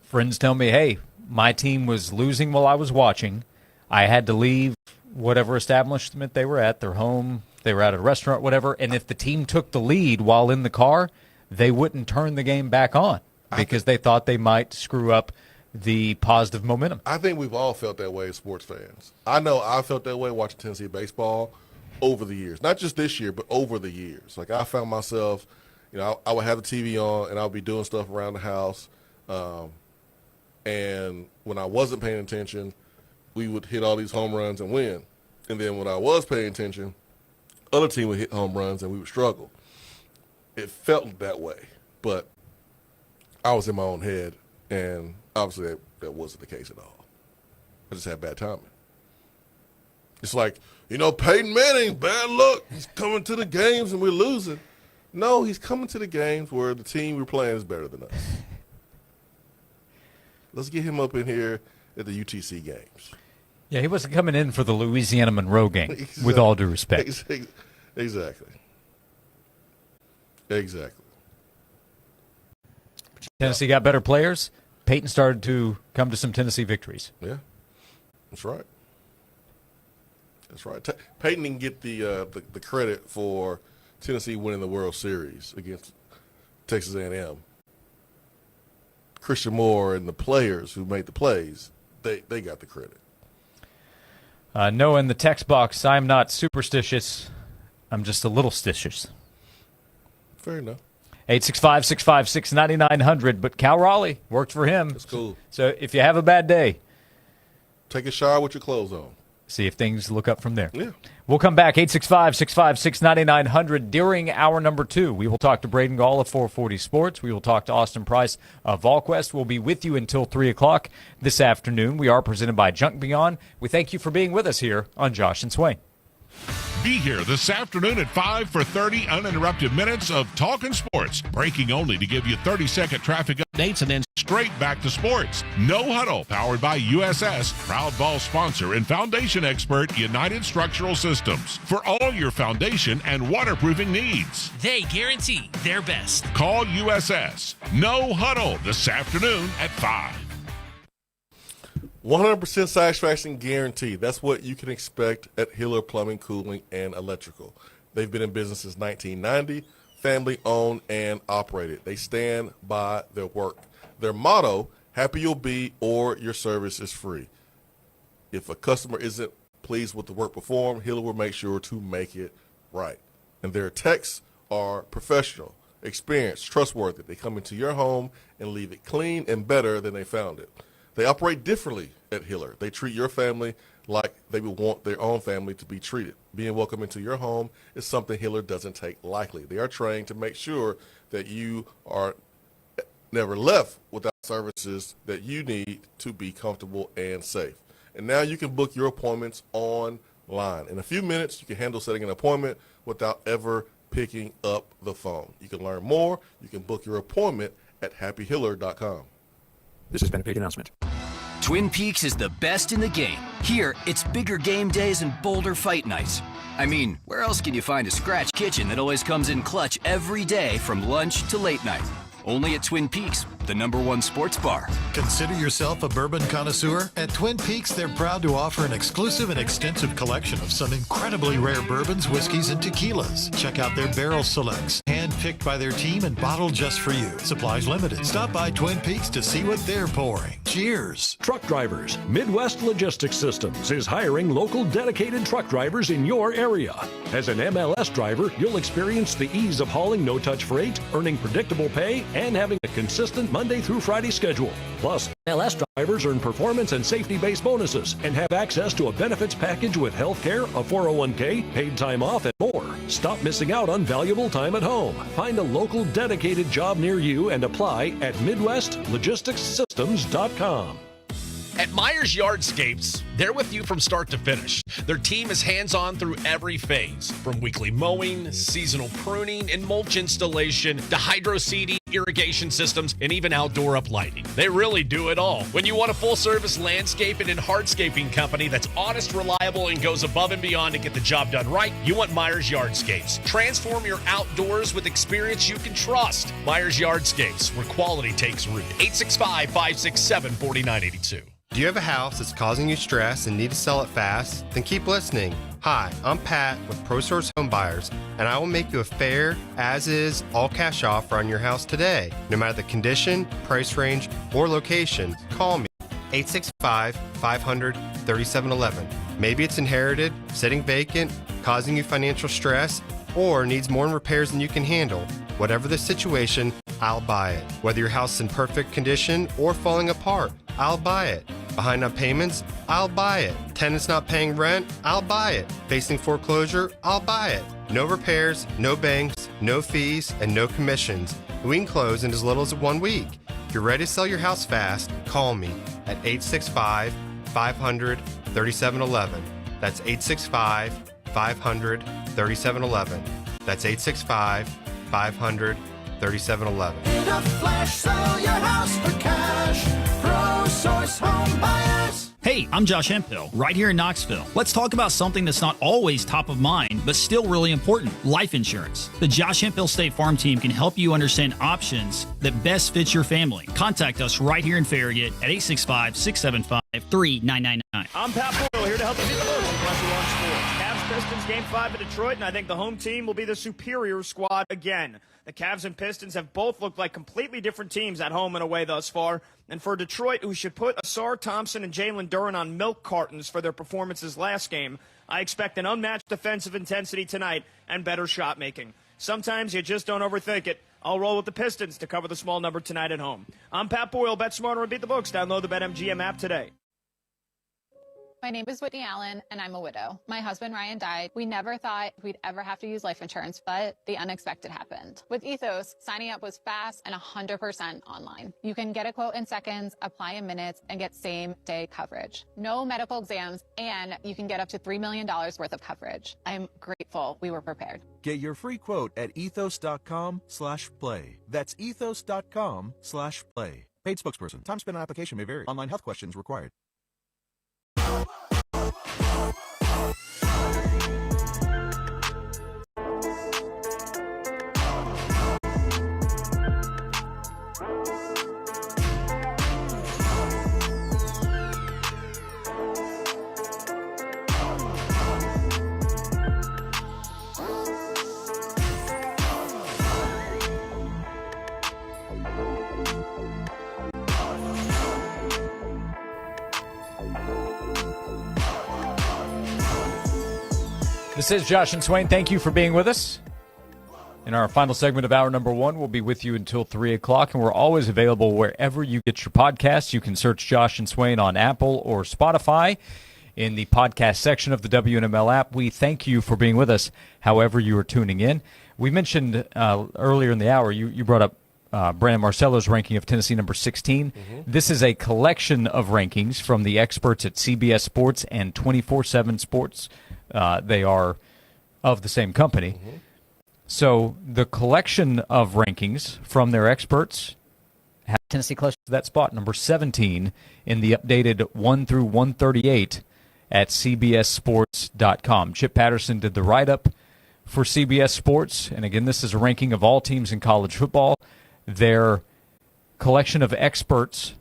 friends tell me, hey, my team was losing while I was watching. I had to leave whatever establishment they were at, their home, they were at a restaurant, whatever, and if the team took the lead while in the car, they wouldn't turn the game back on because they thought they might screw up the positive momentum. I think we've all felt that way as sports fans. I know I felt that way watching Tennessee baseball over the years. Not just this year, but over the years. Like, I found myself, I would have the TV on, and I would be doing stuff around the house, and when I wasn't paying attention, we would hit all these home runs and win. And then when I was paying attention, other team would hit home runs and we would struggle. It felt that way, but I was in my own head, and obviously that wasn't the case at all. I just had bad timing. It's like, Peyton Manning, bad luck. He's coming to the games and we're losing. No, he's coming to the games where the team we're playing is better than us. Let's get him up in here at the UTC games. Yeah, he wasn't coming in for the Louisiana Monroe game, with all due respect. Exactly. Tennessee got better players. Peyton started to come to some Tennessee victories. Yeah, that's right. Peyton didn't get the credit for Tennessee winning the World Series against Texas A&M. Christian Moore and the players who made the plays, they got the credit. Noah in the text box, I'm not superstitious. I'm just a little stitious. Fair enough. 865-656-9900, but Cal Raleigh worked for him. That's cool. So if you have a bad day, take a shower with your clothes on. See if things look up from there. Yeah. We'll come back, 865-656-9900. During hour number 2, we will talk to Braden Gall of 440 Sports. We will talk to Austin Price of VolQuest. We'll be with you until 3 o'clock this afternoon. We are presented by Junk Beyond. We thank you for being with us here on Josh and Swain. Be here this afternoon at 5 for 30 uninterrupted minutes of talking sports. Breaking only to give you 30-second traffic updates and then straight back to sports. No Huddle, powered by USS, proud ball sponsor and foundation expert United Structural Systems. For all your foundation and waterproofing needs. They guarantee their best. Call USS. No Huddle this afternoon at 5. 100% satisfaction guaranteed. That's what you can expect at Hiller Plumbing, Cooling, and Electrical. They've been in business since 1990, family-owned and operated. They stand by their work. Their motto, happy you'll be or your service is free. If a customer isn't pleased with the work performed, Hiller will make sure to make it right. And their techs are professional, experienced, trustworthy. They come into your home and leave it clean and better than they found it. They operate differently at Hiller. They treat your family like they would want their own family to be treated. Being welcome into your home is something Hiller doesn't take lightly. They are trained to make sure that you are never left without services that you need to be comfortable and safe. And now you can book your appointments online. In a few minutes, you can handle setting an appointment without ever picking up the phone. You can learn more. You can book your appointment at happyhiller.com. This has been a paid announcement. Twin Peaks is the best in the game. Here, it's bigger game days and bolder fight nights. I mean, where else can you find a scratch kitchen that always comes in clutch every day from lunch to late night? Only at Twin Peaks. the #1 sports bar. Consider yourself a bourbon connoisseur? At Twin Peaks, they're proud to offer an exclusive and extensive collection of some incredibly rare bourbons, whiskeys, and tequilas. Check out their barrel selects, hand-picked by their team and bottled just for you. Supplies limited. Stop by Twin Peaks to see what they're pouring. Cheers. Truck drivers. Midwest Logistics Systems is hiring local dedicated truck drivers in your area. As an MLS driver, you'll experience the ease of hauling no-touch freight, earning predictable pay, and having a consistent Monday through Friday schedule. Plus, MLS drivers earn performance and safety-based bonuses and have access to a benefits package with health care, a 401k, paid time off, and more. Stop missing out on valuable time at home. Find a local dedicated job near you and apply at MidwestLogisticsSystems.com. At Myers Yardscapes, they're with you from start to finish. Their team is hands-on through every phase, from weekly mowing, seasonal pruning, and mulch installation, to hydro seeding, irrigation systems, and even outdoor uplighting. They really do it all. When you want a full-service landscaping and hardscaping company that's honest, reliable, and goes above and beyond to get the job done right, you want Myers Yardscapes. Transform your outdoors with experience you can trust. Myers Yardscapes, where quality takes root. 865-567-4982. Do you have a house that's causing you stress and need to sell it fast? Then keep listening. Hi, I'm Pat with ProSource Home Buyers, and I will make you a fair, as-is, all-cash offer on your house today. No matter the condition, price range, or location, call me. 865-500-3711. Maybe it's inherited, sitting vacant, causing you financial stress, or needs more repairs than you can handle. Whatever the situation, I'll buy it. Whether your house is in perfect condition or falling apart, I'll buy it. Behind on payments, I'll buy it. Tenants not paying rent, I'll buy it. Facing foreclosure, I'll buy it. No repairs, no banks, no fees, and no commissions. We can close in as little as 1 week. If you're ready to sell your house fast, call me at 865-500-3711. That's 865-500-3711. That's 865-500-3711. In a flash, sell your house for cash. ProSource Home Buyers. Hey, I'm Josh Hemphill, right here in Knoxville. Let's talk about something that's not always top of mind, but still really important, life insurance. The Josh Hemphill State Farm team can help you understand options that best fit your family. Contact us right here in Farragut at 865-675-3999. I'm Pat Boyle, here to help you beat the most in Class 1 sports. Cavs Pistons Game 5 in Detroit, and I think the home team will be the superior squad again. The Cavs and Pistons have both looked like completely different teams at home and away thus far. And for Detroit, who should put Asar Thompson and Jalen Duren on milk cartons for their performances last game, I expect an unmatched defensive intensity tonight and better shot making. Sometimes you just don't overthink it. I'll roll with the Pistons to cover the small number tonight at home. I'm Pat Boyle. Bet smarter and beat the books. Download the BetMGM app today. My name is Whitney Allen, and I'm a widow. My husband, Ryan, died. We never thought we'd ever have to use life insurance, but the unexpected happened. With Ethos, signing up was fast and 100% online. You can get a quote in seconds, apply in minutes, and get same-day coverage. No medical exams, and you can get up to $3 million worth of coverage. I'm grateful we were prepared. Get your free quote at ethos.com/play. That's ethos.com/play. Paid spokesperson. Time spent on application may vary. Online health questions required. This is Josh and Swain. Thank you for being with us. In our final segment of hour number one, we'll be with you until 3 o'clock, and we're always available wherever you get your podcasts. You can search Josh and Swain on Apple or Spotify in the podcast section of the WNML app. We thank you for being with us, however you are tuning in. We mentioned earlier in the hour, you brought up Brandon Marcello's ranking of Tennessee number 16. Mm-hmm. This is a collection of rankings from the experts at CBS Sports and 24/7 Sports. They are of the same company. Mm-hmm. So the collection of rankings from their experts have Tennessee close to that spot, number 17 in the updated 1 through 138 at CBSSports.com. Chip Patterson did the write-up for CBS Sports, and again, this is a ranking of all teams in college football. Their collection of experts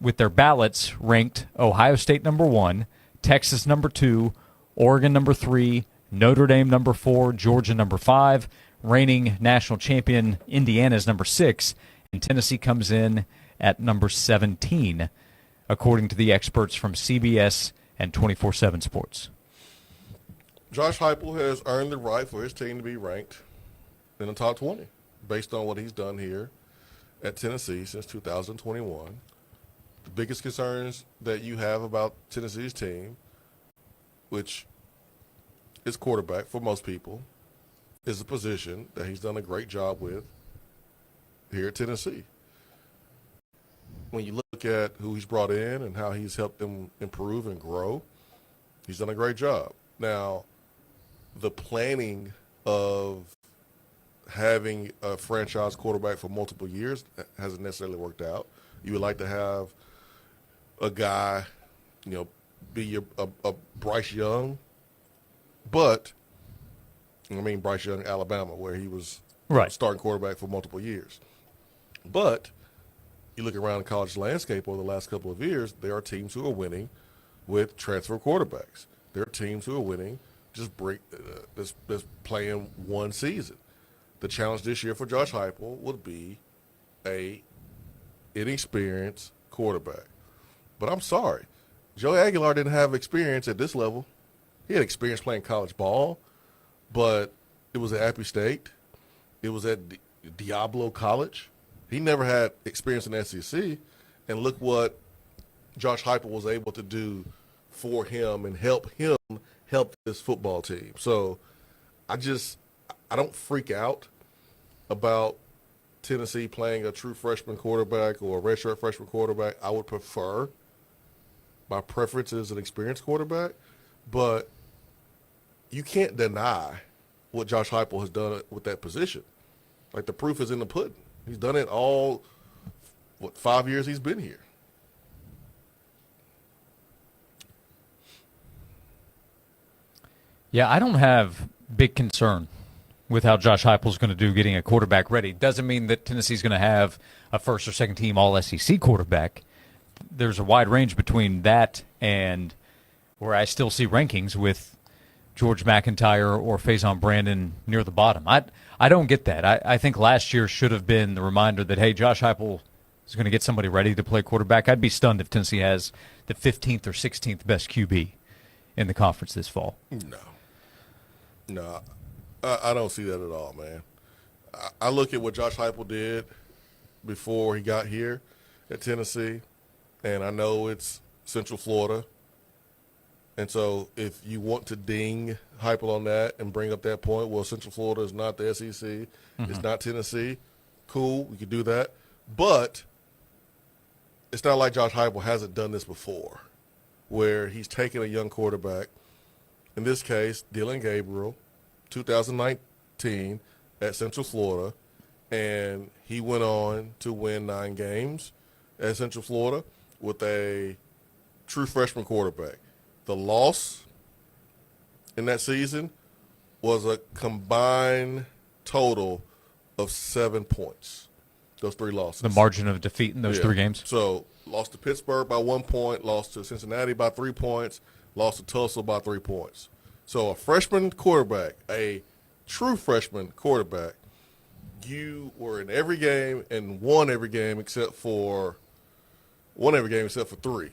with their ballots ranked Ohio State number 1, Texas number 2, Oregon number 3, Notre Dame number 4, Georgia number 5, reigning national champion Indiana is number 6, and Tennessee comes in at number 17, according to the experts from CBS and 24/7 Sports. Josh Heupel has earned the right for his team to be ranked in the top 20 based on what he's done here at Tennessee since 2021. The biggest concerns that you have about Tennessee's team, which is quarterback for most people, is a position that he's done a great job with here at Tennessee. When you look at who he's brought in and how he's helped them improve and grow, he's done a great job. Now, the planning of having a franchise quarterback for multiple years hasn't necessarily worked out. You would like to have a guy, be a Bryce Young, but Bryce Young, Alabama, where he was starting quarterback for multiple years. But you look around the college landscape over the last couple of years, there are teams who are winning with transfer quarterbacks. There are teams who are winning just playing one season. The challenge this year for Josh Heupel would be a inexperienced quarterback. But I'm sorry, Joey Aguilar didn't have experience at this level. He had experience playing college ball, but it was at Appy State. It was at Diablo College. He never had experience in the SEC. And look what Josh Heupel was able to do for him and help this football team. So I don't freak out about Tennessee playing a true freshman quarterback or a redshirt freshman quarterback. I would prefer, my preference is an experienced quarterback, but you can't deny what Josh Heupel has done with that position. Like, the proof is in the pudding. He's done it all, 5 years he's been here. Yeah, I don't have big concern with how Josh Heupel's going to do getting a quarterback ready. Doesn't mean that Tennessee's going to have a first or second team all-SEC quarterback. There's a wide range between that and where I still see rankings with George McIntyre or Faison Brandon near the bottom. I don't get that. I think last year should have been the reminder that, hey, Josh Heupel is going to get somebody ready to play quarterback. I'd be stunned if Tennessee has the 15th or 16th best QB in the conference this fall. No, I don't see that at all, man. I look at what Josh Heupel did before he got here at Tennessee, and I know it's Central Florida. And so if you want to ding Heupel on that and bring up that point, well, Central Florida is not the SEC. It's not Tennessee. Cool, we could do that. But it's not like Josh Heupel hasn't done this before, where he's taken a young quarterback, in this case, Dylan Gabriel, 2019 at Central Florida, and he went on to win 9 games at Central Florida with a true freshman quarterback. The loss in that season was a combined total of 7 points, those 3 losses. The margin of defeat in those 3 games? So lost to Pittsburgh by 1 point, lost to Cincinnati by 3 points, lost to Tulsa by 3 points. So a freshman quarterback, a true freshman quarterback, you were in every game and won every game except for 3.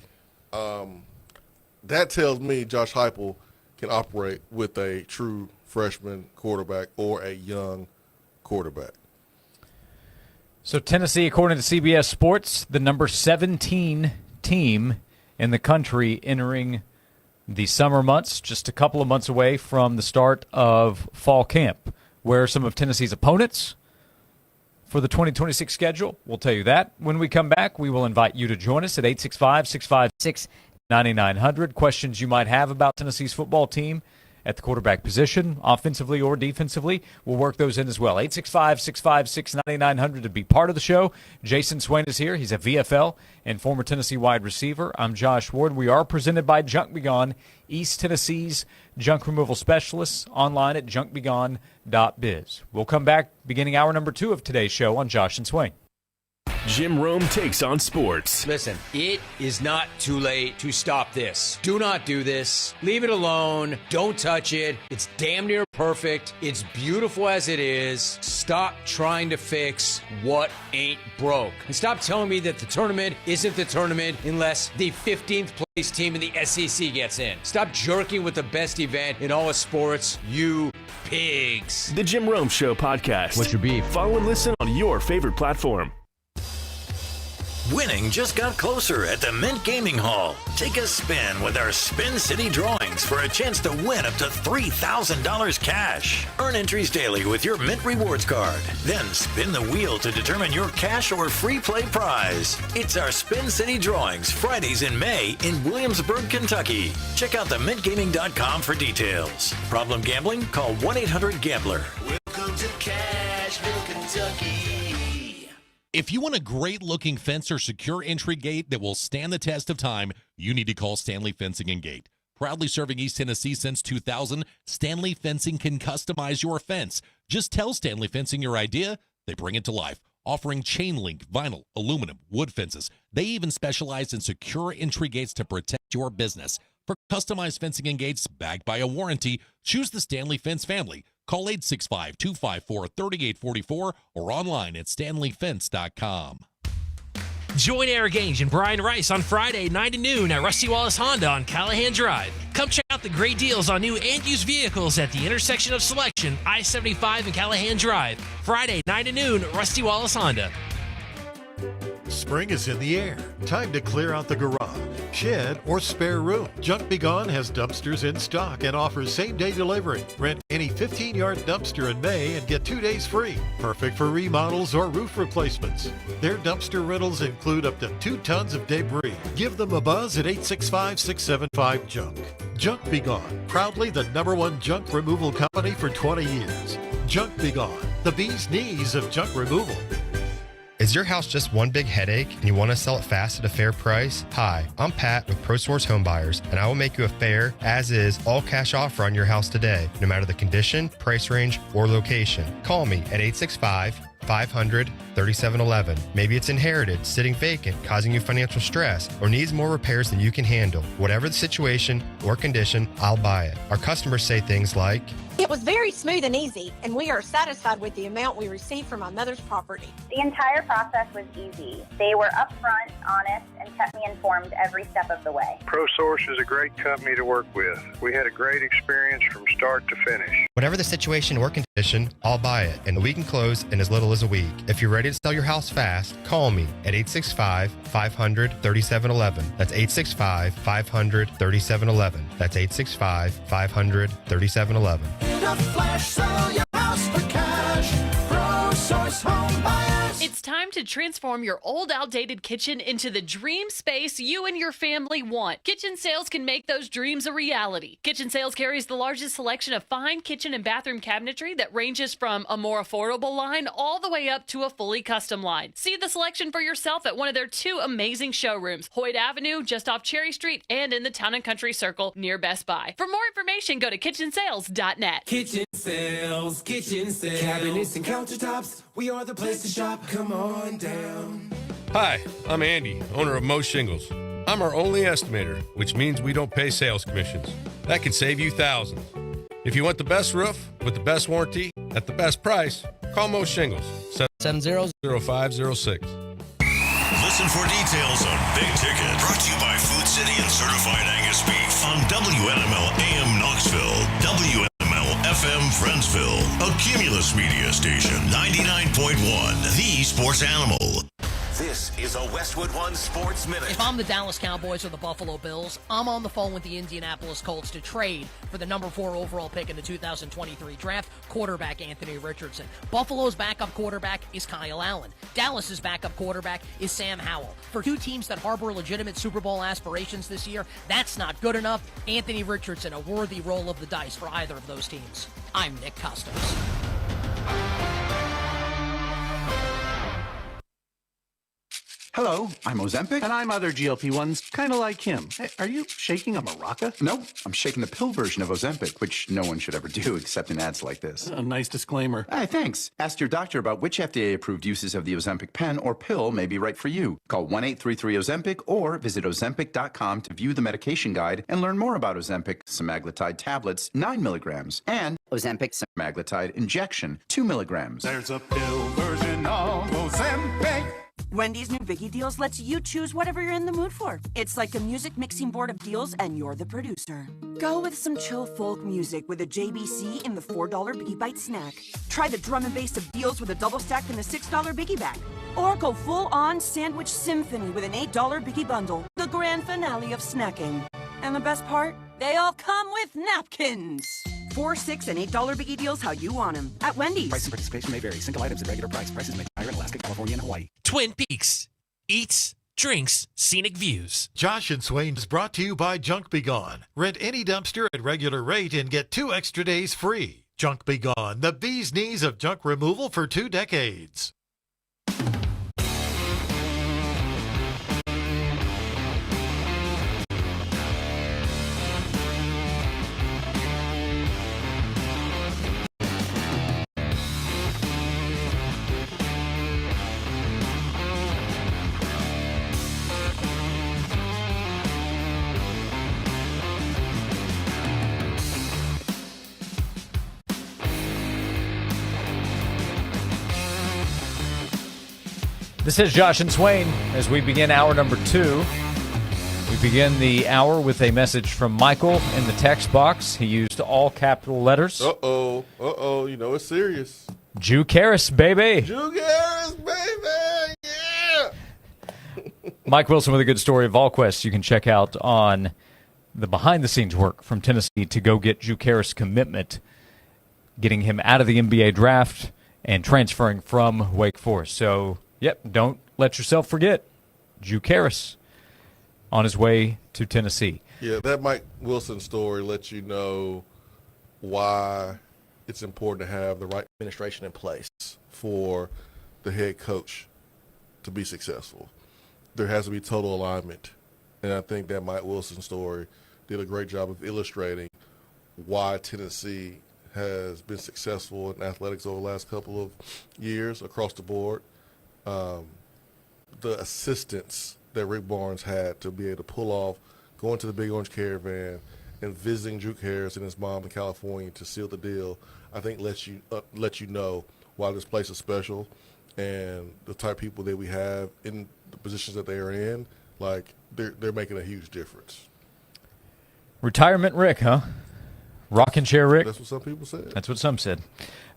That tells me Josh Heupel can operate with a true freshman quarterback or a young quarterback. So Tennessee, according to CBS Sports, the number 17 team in the country entering the summer months, just a couple of months away from the start of fall camp. Where are some of Tennessee's opponents for the 2026 schedule? We'll tell you that. When we come back, we will invite you to join us at 865-656-9900. Questions you might have about Tennessee's football team at the quarterback position, offensively or defensively, we'll work those in as well. 865-656-9900 to be part of the show. Jason Swain is here. He's a VFL and former Tennessee wide receiver. I'm Josh Ward. We are presented by Junk Be Gone, East Tennessee's junk removal specialists, online at junkbegone.biz. We'll come back beginning hour number 2 of today's show on Josh and Swain. Jim Rome takes on sports. Listen, it is not too late to stop this. Do not do this. Leave it alone. Don't touch it. It's damn near perfect. It's beautiful as it is. Stop trying to fix what ain't broke. And stop telling me that the tournament isn't the tournament unless the 15th place team in the SEC gets in. Stop jerking with the best event in all of sports, you pigs. The Jim Rome Show podcast. What's your beef? Follow and listen on your favorite platform. Winning just got closer at the Mint Gaming Hall. Take a spin with our Spin City drawings for a chance to win up to $3,000 cash. Earn entries daily with your Mint Rewards card. Then spin the wheel to determine your cash or free play prize. It's our Spin City drawings Fridays in May in Williamsburg, Kentucky. Check out themintgaming.com for details. Problem gambling? Call 1-800-GAMBLER. Welcome to Cashville, Kentucky. If you want a great-looking fence or secure entry gate that will stand the test of time, you need to call Stanley Fencing and Gate. Proudly serving East Tennessee since 2000, Stanley Fencing can customize your fence. Just tell Stanley Fencing your idea, they bring it to life. Offering chain link, vinyl, aluminum, wood fences. They even specialize in secure entry gates to protect your business. For customized fencing and gates backed by a warranty, choose the Stanley Fence family. Call 865-254-3844 or online at stanleyfence.com. Join Eric Ainge and Brian Rice on Friday, 9 to noon at Rusty Wallace Honda on Callahan Drive. Come check out the great deals on new and used vehicles at the intersection of Selection, I-75 and Callahan Drive. Friday, 9 to noon, Rusty Wallace Honda. Spring is in the air. Time to clear out the garage, shed, or spare room. Junk Be Gone has dumpsters in stock and offers same-day delivery. Rent any 15-yard dumpster in May and get 2 days free. Perfect for remodels or roof replacements. Their dumpster rentals include up to 2 tons of debris. Give them a buzz at 865-675-JUNK. Junk Be Gone, proudly the #1 junk removal company for 20 years. Junk Be Gone, the bee's knees of junk removal. Is your house just one big headache and you want to sell it fast at a fair price? Hi, I'm Pat with ProSource Home Buyers, and I will make you a fair, as-is, all-cash offer on your house today, no matter the condition, price range, or location. Call me at 865-500-3711. Maybe it's inherited, sitting vacant, causing you financial stress, or needs more repairs than you can handle. Whatever the situation or condition, I'll buy it. Our customers say things like, "It was very smooth and easy, and we are satisfied with the amount we received from my mother's property." The entire process was easy. They were upfront, honest, and kept me informed every step of the way. ProSource is a great company to work with. We had a great experience from start to finish. whatever the situation or condition, I'll buy it, and we can close in as little as a week. If you're ready to sell your house fast, call me at 865-500-3711. That's 865-500-3711. That's 865-500-3711. In a flash, sell your house for cash. ProSource Home Buyers. It's time to transform your old, outdated kitchen into the dream space you and your family want. Kitchen Sales can make those dreams a reality. Kitchen Sales carries the largest selection of fine kitchen and bathroom cabinetry that ranges from a more affordable line all the way up to a fully custom line. See the selection for yourself at one of their two amazing showrooms, Hoyt Avenue, just off Cherry Street, and in the Town and Country Circle near Best Buy. For more information, go to kitchensales.net. Kitchen Sales, cabinets and countertops. We are the place to shop. Come on down. Hi, I'm Andy, owner of Mo Shingles. I'm our only estimator, which means we don't pay sales commissions. That can save you thousands. If you want the best roof with the best warranty at the best price, call Mo Shingles, 770-0506. Listen for details on Big Ticket. Brought to you by Food City and Certified Angus Beef on WNML AM Knoxville, WNML FM Friendsville, a Cumulus media station, 99.1, the sports animal. This is a Westwood One Sports Minute. If I'm the Dallas Cowboys or the Buffalo Bills, I'm on the phone with the Indianapolis Colts to trade for the number 4 overall pick in the 2023 draft, quarterback Anthony Richardson. Buffalo's backup quarterback is Kyle Allen. Dallas's backup quarterback is Sam Howell. For two teams that harbor legitimate Super Bowl aspirations this year, that's not good enough. Anthony Richardson, a worthy roll of the dice for either of those teams. I'm Nick Custos. Hello, I'm Ozempic. And I'm other GLP-1s, kind of like him. Hey, are you shaking a maraca? No, I'm shaking the pill version of Ozempic, which no one should ever do except in ads like this. A nice disclaimer. Hey, thanks. Ask your doctor about which FDA-approved uses of the Ozempic pen or pill may be right for you. Call 1-833-OZEMPIC or visit Ozempic.com to view the medication guide and learn more about Ozempic semaglutide tablets, 9 milligrams, and Ozempic semaglutide injection, 2 milligrams. There's a pill version of Ozempic. Wendy's new Biggie Deals lets you choose whatever you're in the mood for. It's like a music mixing board of deals, and you're the producer. Go with some chill folk music with a JBC in the $4 Biggie Bite snack. Try the drum and bass of deals with a double stack in the $6 Biggie Bag. Or go full-on sandwich symphony with an $8 Biggie Bundle. The grand finale of snacking. And the best part? They all come with napkins. $4, $6, and $8 Biggie Deals how you want them. At Wendy's. Price and participation may vary. Single items at regular price. Prices may vary in Alaska, California, and Hawaii. Twin Peaks. Eats, drinks, scenic views. Josh and Swain is brought to you by Junk Be Gone. Rent any dumpster at regular rate and get 2 extra days free. Junk Be Gone, the bee's knees of junk removal for 2 decades. This is Josh and Swain as we begin hour number 2. We begin the hour with a message from Michael in the text box. He used all capital letters. Uh-oh. You know it's serious. Drew Karras, baby. Drew Karras, baby. Yeah. Mike Wilson with a good story of VolQuest you can check out on the behind-the-scenes work from Tennessee to go get Drew Karras' commitment, getting him out of the NBA draft and transferring from Wake Forest. So, yep, don't let yourself forget Drew Karras on his way to Tennessee. Yeah, that Mike Wilson story lets you know why it's important to have the right administration in place for the head coach to be successful. There has to be total alignment. And I think that Mike Wilson story did a great job of illustrating why Tennessee has been successful in athletics over the last couple of years across the board. The assistance that Rick Barnes had to be able to pull off going to the Big Orange Caravan and visiting Drew Karras and his mom in California to seal the deal, I think lets you know why this place is special and the type of people that we have in the positions that they are in. Like they're making a huge difference. Retirement Rick, huh? Rocking chair Rick. That's what some people said. That's what some said.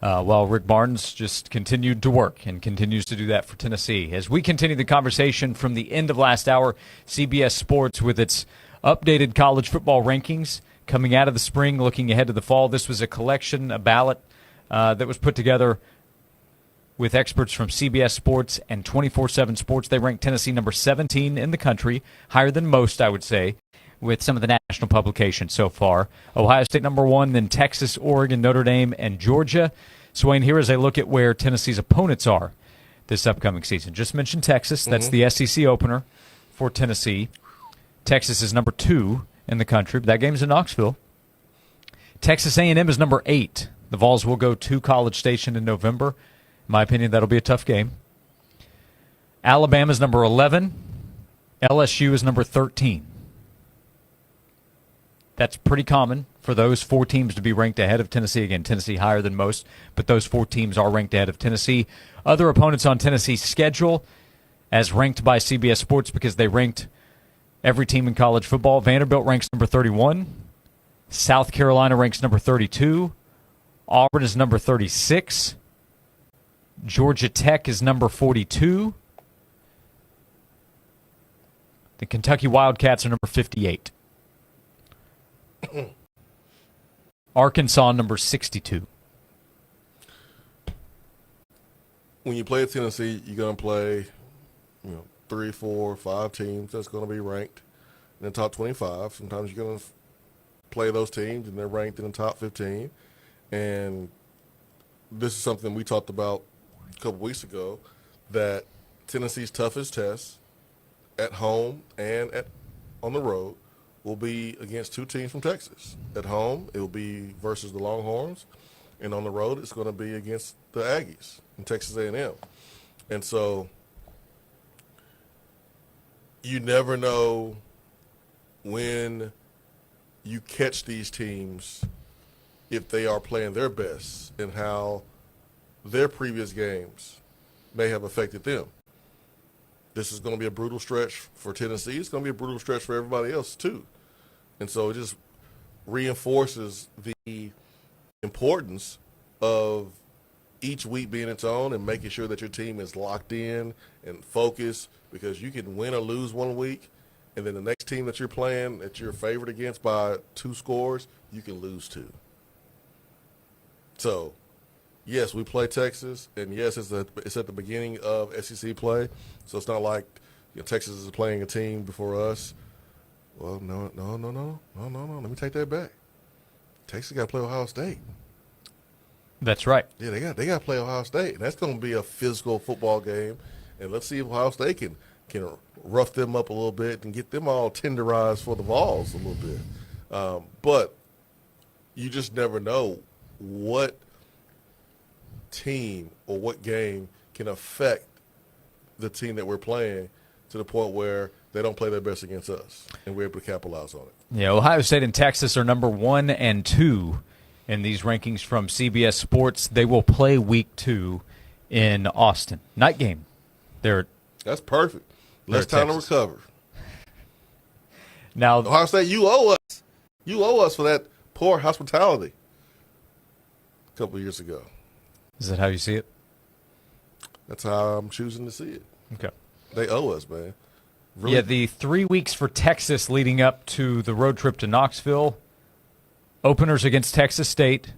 While Rick Barnes just continued to work and continues to do that for Tennessee. As we continue the conversation from the end of last hour, CBS Sports with its updated college football rankings coming out of the spring, looking ahead to the fall. This was a collection, a ballot that was put together with experts from CBS Sports and 24/7 Sports. They ranked Tennessee number 17 in the country, higher than most, I would say, with some of the national publications so far. Ohio State number 1, then Texas, Oregon, Notre Dame, and Georgia. Swain, here as I look at where Tennessee's opponents are this upcoming season. Just mentioned Texas. That's the SEC opener for Tennessee. Texas is number 2 in the country, but that game's in Knoxville. Texas A&M is number 8. The Vols will go to College Station in November. In my opinion, that'll be a tough game. Alabama's number 11. LSU is number 13. That's pretty common for those 4 teams to be ranked ahead of Tennessee. Again, Tennessee higher than most, but those 4 teams are ranked ahead of Tennessee. Other opponents on Tennessee's schedule, as ranked by CBS Sports because they ranked every team in college football. Vanderbilt ranks number 31. South Carolina ranks number 32. Auburn is number 36. Georgia Tech is number 42. The Kentucky Wildcats are number 58. Arkansas number 62. When you play at Tennessee, you're going to play 3, 4, 5 teams that's going to be ranked in the top 25. Sometimes you're going to play those teams and they're ranked in the top 15. And this is something we talked about a couple weeks ago, that Tennessee's toughest test at home and on the road will be against two teams from Texas. At home, it will be versus the Longhorns, and on the road, it's going to be against the Aggies in Texas A&M. And so you never know when you catch these teams if they are playing their best and how their previous games may have affected them. This is going to be a brutal stretch for Tennessee. It's going to be a brutal stretch for everybody else too. And so it just reinforces the importance of each week being its own and making sure that your team is locked in and focused, because you can win or lose one week, and then the next team that you're playing that you're favored against by 2 scores, you can lose 2. So, yes, we play Texas, and yes, it's at the beginning of SEC play, so it's not like Texas is playing a team before us. Well, no. Let me take that back. Texas got to play Ohio State. That's right. Yeah, they got to play Ohio State, and that's going to be a physical football game. And let's see if Ohio State can rough them up a little bit and get them all tenderized for the Vols a little bit. But you just never know what team or what game can affect the team that we're playing to the point where they don't play their best against us, and we're able to capitalize on it. Yeah, Ohio State and Texas are number 1 and 2 in these rankings from CBS Sports. They will play week 2 in Austin. Night game. That's perfect. Less time to recover. Now, Ohio State, you owe us. You owe us for that poor hospitality a couple of years ago. Is that how you see it? That's how I'm choosing to see it. Okay. They owe us, man. Really? Yeah, the 3 weeks for Texas leading up to the road trip to Knoxville. Openers against Texas State.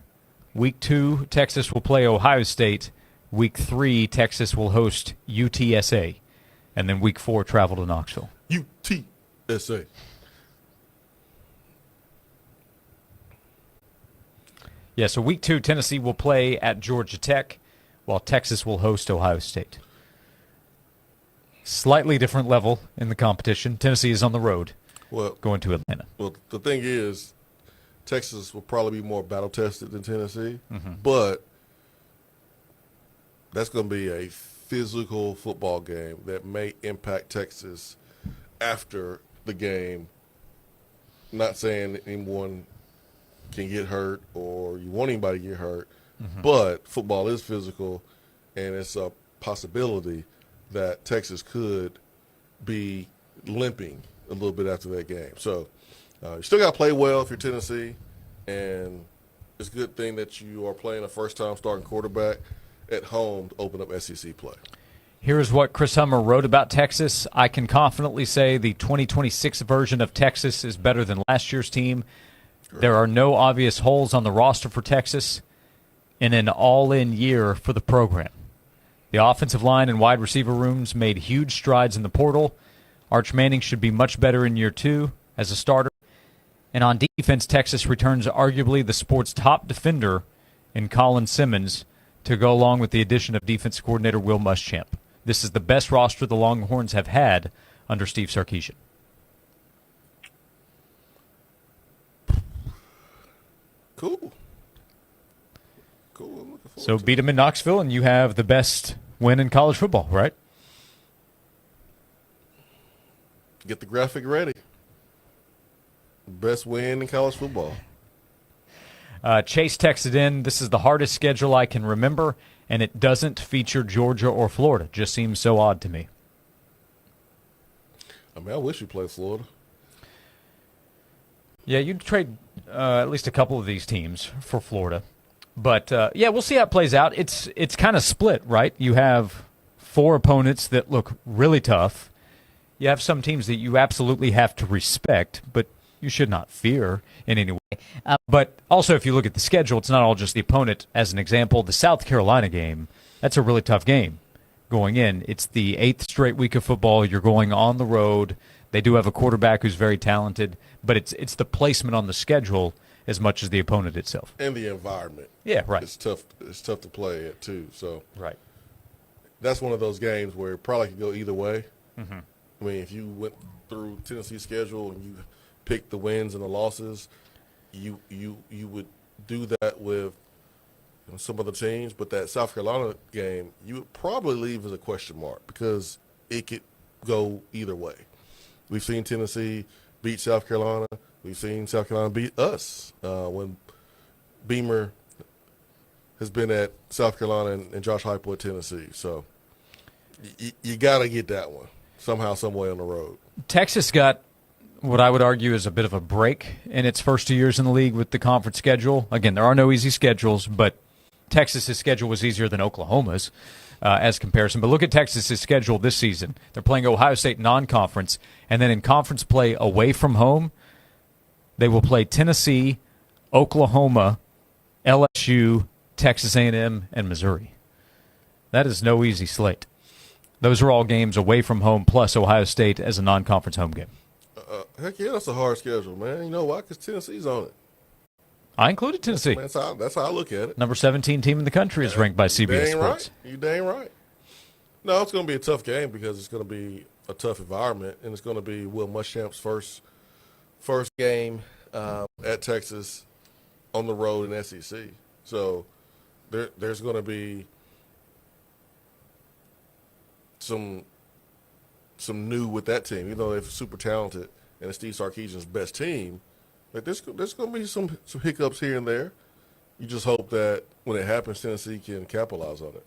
Week 2, Texas will play Ohio State. Week 3, Texas will host UTSA. And then week 4, travel to Knoxville. UTSA. Yeah, so week 2, Tennessee will play at Georgia Tech, while Texas will host Ohio State. Slightly different level in the competition. Tennessee is on the road, going to Atlanta. Well, the thing is, Texas will probably be more battle-tested than Tennessee, but that's going to be a physical football game that may impact Texas after the game. Not saying that anyone can get hurt or you want anybody to get hurt, but football is physical, and it's a possibility that Texas could be limping a little bit after that game. So you still got to play well if you're Tennessee, and it's a good thing that you are playing a first-time starting quarterback at home to open up SEC play. Here's what Chris Hummer wrote about Texas. I can confidently say the 2026 version of Texas is better than last year's team. Correct. There are no obvious holes on the roster for Texas in an all-in year for the program. The offensive line and wide receiver rooms made huge strides in the portal. Arch Manning should be much better in year 2 as a starter. And on defense, Texas returns arguably the sport's top defender in Colin Simmons to go along with the addition of defense coordinator Will Muschamp. This is the best roster the Longhorns have had under Steve Sarkisian. Cool. So beat them in Knoxville, and you have the best win in college football, right? Get the graphic ready. Best win in college football. Chase texted in, this is the hardest schedule I can remember, and it doesn't feature Georgia or Florida. Just seems so odd to me. I mean, I wish you played Florida. Yeah, you'd trade at least a couple of these teams for Florida. But, yeah, we'll see how it plays out. It's kind of split, right? You have 4 opponents that look really tough. You have some teams that you absolutely have to respect, but you should not fear in any way. But also, if you look at the schedule, it's not all just the opponent. As an example, the South Carolina game, that's a really tough game going in. It's the 8th straight week of football. You're going on the road. They do have a quarterback who's very talented, but it's the placement on the schedule as much as the opponent itself. And the environment. Yeah, right. It's tough to play at, too. So right. That's one of those games where it probably could go either way. I mean, if you went through Tennessee's schedule and you picked the wins and the losses, you would do that with some of the teams. But that South Carolina game, you would probably leave as a question mark because it could go either way. We've seen Tennessee beat South Carolina. We've seen South Carolina beat us when Beamer has been at South Carolina and Josh Heupel at Tennessee. So you got to get that one somehow, some way on the road. Texas got what I would argue is a bit of a break in its first 2 years in the league with the conference schedule. Again, there are no easy schedules, but Texas's schedule was easier than Oklahoma's as comparison. But look at Texas's schedule this season. They're playing Ohio State non-conference, and then in conference play away from home, they will play Tennessee, Oklahoma, LSU, Texas A&M, and Missouri. That is no easy slate. Those are all games away from home plus Ohio State as a non-conference home game. Heck yeah, that's a hard schedule, man. You know why? Because Tennessee's on it. I included Tennessee. That's how I look at it. Number 17 team in the country is ranked by CBS Sports. Right. You dang right. No, it's going to be a tough game because it's going to be a tough environment, and it's going to be Will Muschamp's first game at Texas on the road in SEC. So there's going to be some new with that team. You know, they're super talented, and it's Steve Sarkisian's best team. Like there's going to be some hiccups here and there. You just hope that when it happens, Tennessee can capitalize on it.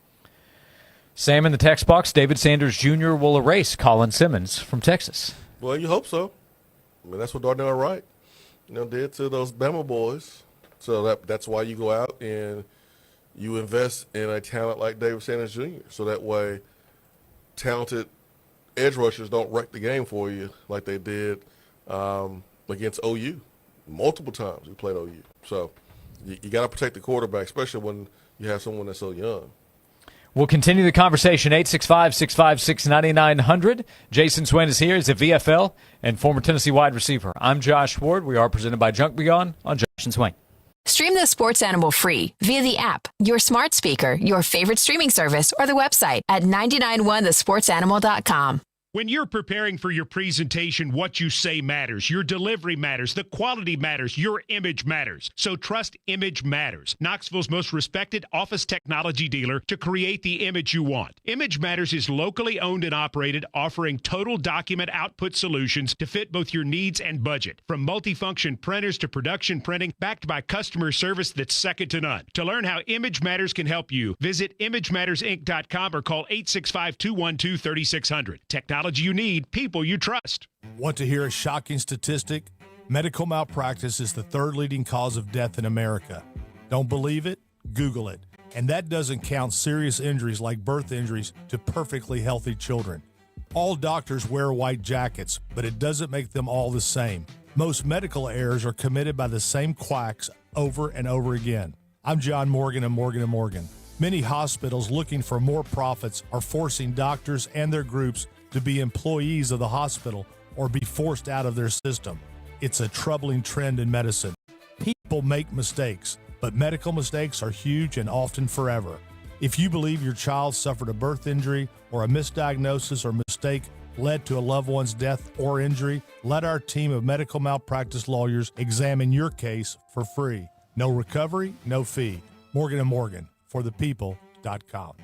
Sam in the text box, David Sanders Jr. will erase Colin Simmons from Texas. Well, you hope so. I mean, that's what Darnell Wright, did to those Bama boys. So that's why you go out and you invest in a talent like David Sanders Jr. So that way talented edge rushers don't wreck the game for you like they did against OU. Multiple times we played OU. So you got to protect the quarterback, especially when you have someone that's so young. We'll continue the conversation, 865-656-9900. Jason Swain is here. He's a VFL and former Tennessee wide receiver. I'm Josh Ward. We are presented by Junk Beyond on Josh and Swain. Stream the Sports Animal free via the app, your smart speaker, your favorite streaming service, or the website at 991thesportsanimal.com. When you're preparing for your presentation, what you say matters. Your delivery matters. The quality matters. Your image matters. So trust Image Matters, Knoxville's most respected office technology dealer, to create the image you want. Image Matters is locally owned and operated, offering total document output solutions to fit both your needs and budget. From multifunction printers to production printing, backed by customer service that's second to none. To learn how Image Matters can help you, visit ImageMattersInc.com or call 865-212-3600. Technology you need, people you trust. Want to hear a shocking statistic? Medical malpractice is the third leading cause of death in America. Don't believe it? Google it. And that doesn't count serious injuries like birth injuries to perfectly healthy children. All doctors wear white jackets, but it doesn't make them all the same. Most medical errors are committed by the same quacks over and over again. I'm John Morgan of Morgan & Morgan. Many hospitals looking for more profits are forcing doctors and their groups to be employees of the hospital or be forced out of their system. It's a troubling trend in medicine. People make mistakes, but medical mistakes are huge and often forever. If you believe your child suffered a birth injury or a misdiagnosis or mistake led to a loved one's death or injury, let our team of medical malpractice lawyers examine your case for free. No recovery, no fee. Morgan & Morgan, for the people.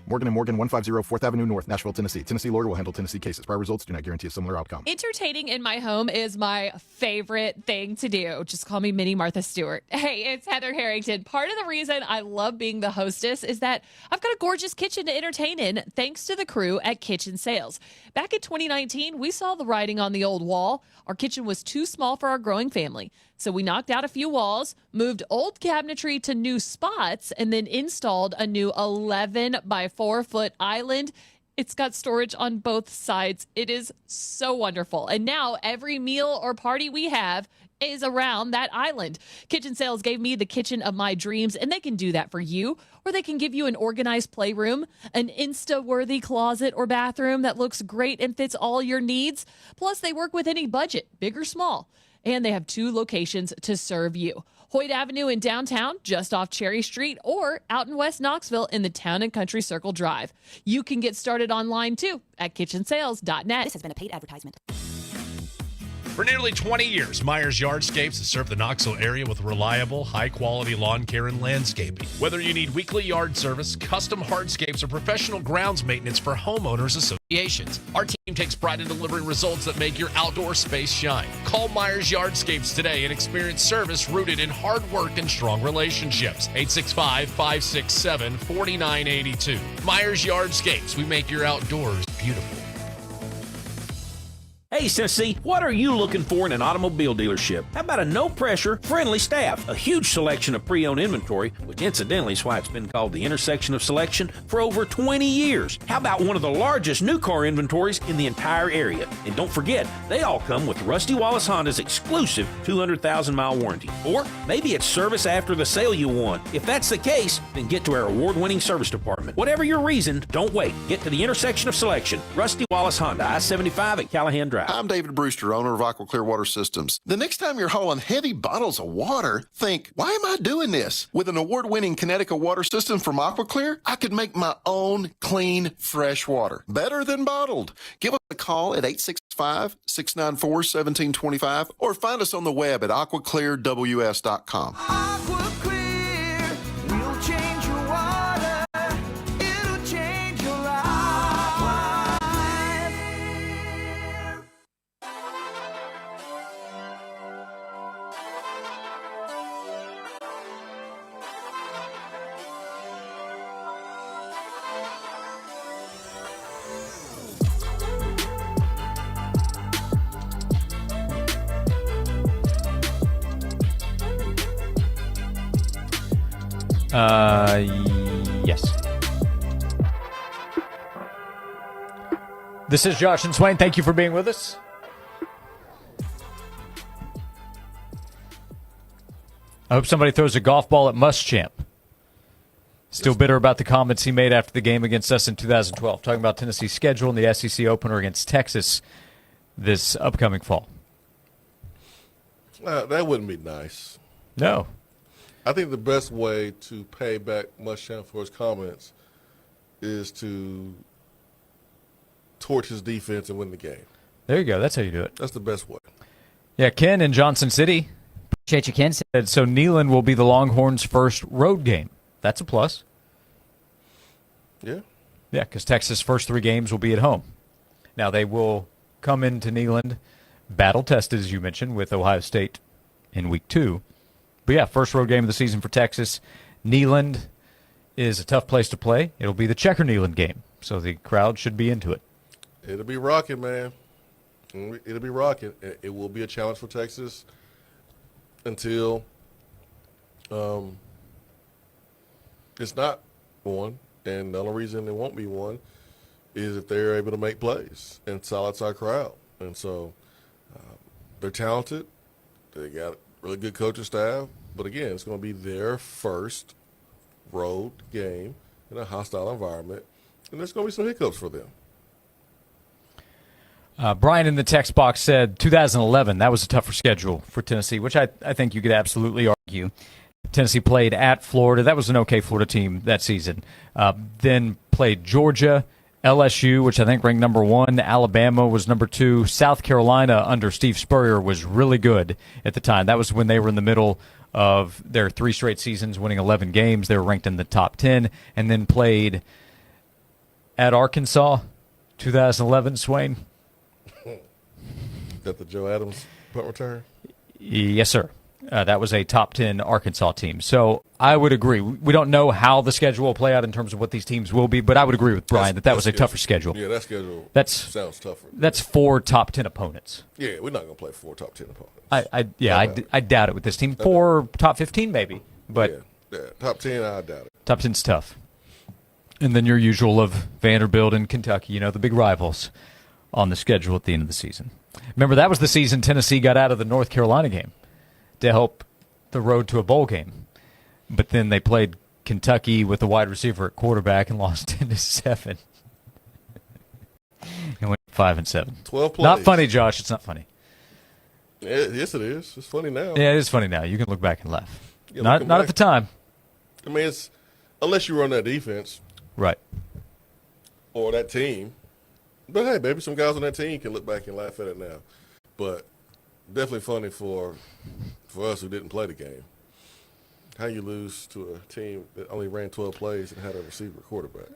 Morgan & Morgan, 150 4th Avenue North, Nashville, Tennessee. Tennessee lawyer will handle Tennessee cases. Prior results do not guarantee a similar outcome. Entertaining in my home is my favorite thing to do. Just call me Mini Martha Stewart. Hey, it's Heather Harrington. Part of the reason I love being the hostess is that I've got a gorgeous kitchen to entertain in thanks to the crew at Kitchen Sales. Back in 2019, we saw the writing on the old wall. Our kitchen was too small for our growing family. So we knocked out a few walls, moved old cabinetry to new spots, and then installed a new 11 by 4 foot island. It's got storage on both sides. It is so wonderful. And now every meal or party we have is around that island. Kitchen Sales gave me the kitchen of my dreams, and they can do that for you. Or they can give you an organized playroom, an Insta-worthy closet or bathroom that looks great and fits all your needs. Plus, they work with any budget, big or small. And they have 2 locations to serve you. Hoyt Avenue in downtown, just off Cherry Street, or out in West Knoxville in the Town and Country Circle Drive. You can get started online too at kitchensales.net. This has been a paid advertisement. For nearly 20 years, Myers Yardscapes has served the Knoxville area with reliable, high-quality lawn care and landscaping. Whether you need weekly yard service, custom hardscapes, or professional grounds maintenance for homeowners associations, our team takes pride in delivering results that make your outdoor space shine. Call Myers Yardscapes today and experience service rooted in hard work and strong relationships. 865-567-4982. Myers Yardscapes, we make your outdoors beautiful. Hey, Tennessee, what are you looking for in an automobile dealership? How about a no-pressure, friendly staff, a huge selection of pre-owned inventory, which incidentally is why it's been called the intersection of selection for over 20 years. How about one of the largest new car inventories in the entire area? And don't forget, they all come with Rusty Wallace Honda's exclusive 200,000-mile warranty. Or maybe it's service after the sale you want. If that's the case, then get to our award-winning service department. Whatever your reason, don't wait. Get to the intersection of selection. Rusty Wallace Honda, I-75 at Callahan Drive. I'm David Brewster, owner of Aqua Clear Water Systems. The next time you're hauling heavy bottles of water, think, why am I doing this? With an award-winning Connecticut water system from Aqua Clear, I could make my own clean, fresh water. Better than bottled. Give us a call at 865-694-1725 or find us on the web at aquaclearws.com. Aqua Clear will change your water. It'll change your life. Yes. This is Josh and Swain. Thank you for being with us. I hope somebody throws a golf ball at Muschamp. Still bitter about the comments he made after the game against us in 2012, talking about Tennessee's schedule and the SEC opener against Texas this upcoming fall. That wouldn't be nice. No. I think the best way to pay back Muschamp for his comments is to torch his defense and win the game. There you go. That's how you do it. That's the best way. Yeah, Ken in Johnson City. Appreciate you, Ken. Said, so Neyland will be the Longhorns' first road game. That's a plus. Yeah. Yeah, because Texas' first 3 games will be at home. Now, they will come into Neyland, battle-tested, as you mentioned, with Ohio State in week 2. But, yeah, first road game of the season for Texas. Neyland is a tough place to play. It'll be the Checker Neyland game, so the crowd should be into it. It'll be rocking, man. It'll be rocking. It will be a challenge for Texas until it's not one. And the only reason it won't be one is if they're able to make plays and silence our crowd. And so they're talented. They got really good coaching staff. But, again, it's going to be their first road game in a hostile environment. And there's going to be some hiccups for them. Brian in the text box said 2011, that was a tougher schedule for Tennessee, which I think you could absolutely argue. Tennessee played at Florida. That was an okay Florida team that season. Then played Georgia, LSU, which I think ranked number 1. Alabama was number 2. South Carolina under Steve Spurrier was really good at the time. That was when they were in the middle of their 3 straight seasons, winning 11 games. They were ranked in the top 10. And then played at Arkansas, 2011, Swain. Is that the Joe Adams punt return? Yes, sir. That was a top 10 Arkansas team. So I would agree. We don't know how the schedule will play out in terms of what these teams will be, but I would agree with Brian that was a tougher schedule. Yeah, that schedule sounds tougher. That's 4 top 10 opponents. Yeah, we're not going to play 4 top 10 opponents. I doubt it with this team. 4 top 15 maybe, but yeah, top 10, I doubt it. Top 10's tough. And then your usual of Vanderbilt and Kentucky, the big rivals on the schedule at the end of the season. Remember, that was the season Tennessee got out of the North Carolina game to help the road to a bowl game. But then they played Kentucky with the wide receiver at quarterback and lost 10-7. And went 5-7. 12 plays. Not funny, Josh. It's not funny. Yes, it is. It's funny now. Yeah, it is funny now. You can look back and laugh. Yeah, Not looking back. at the time. I mean, it's unless you run that defense. Right. Or that team. But, hey, maybe some guys on that team can look back and laugh at it now. But definitely funny for us who didn't play the game. How you lose to a team that only ran 12 plays and had a receiver quarterback?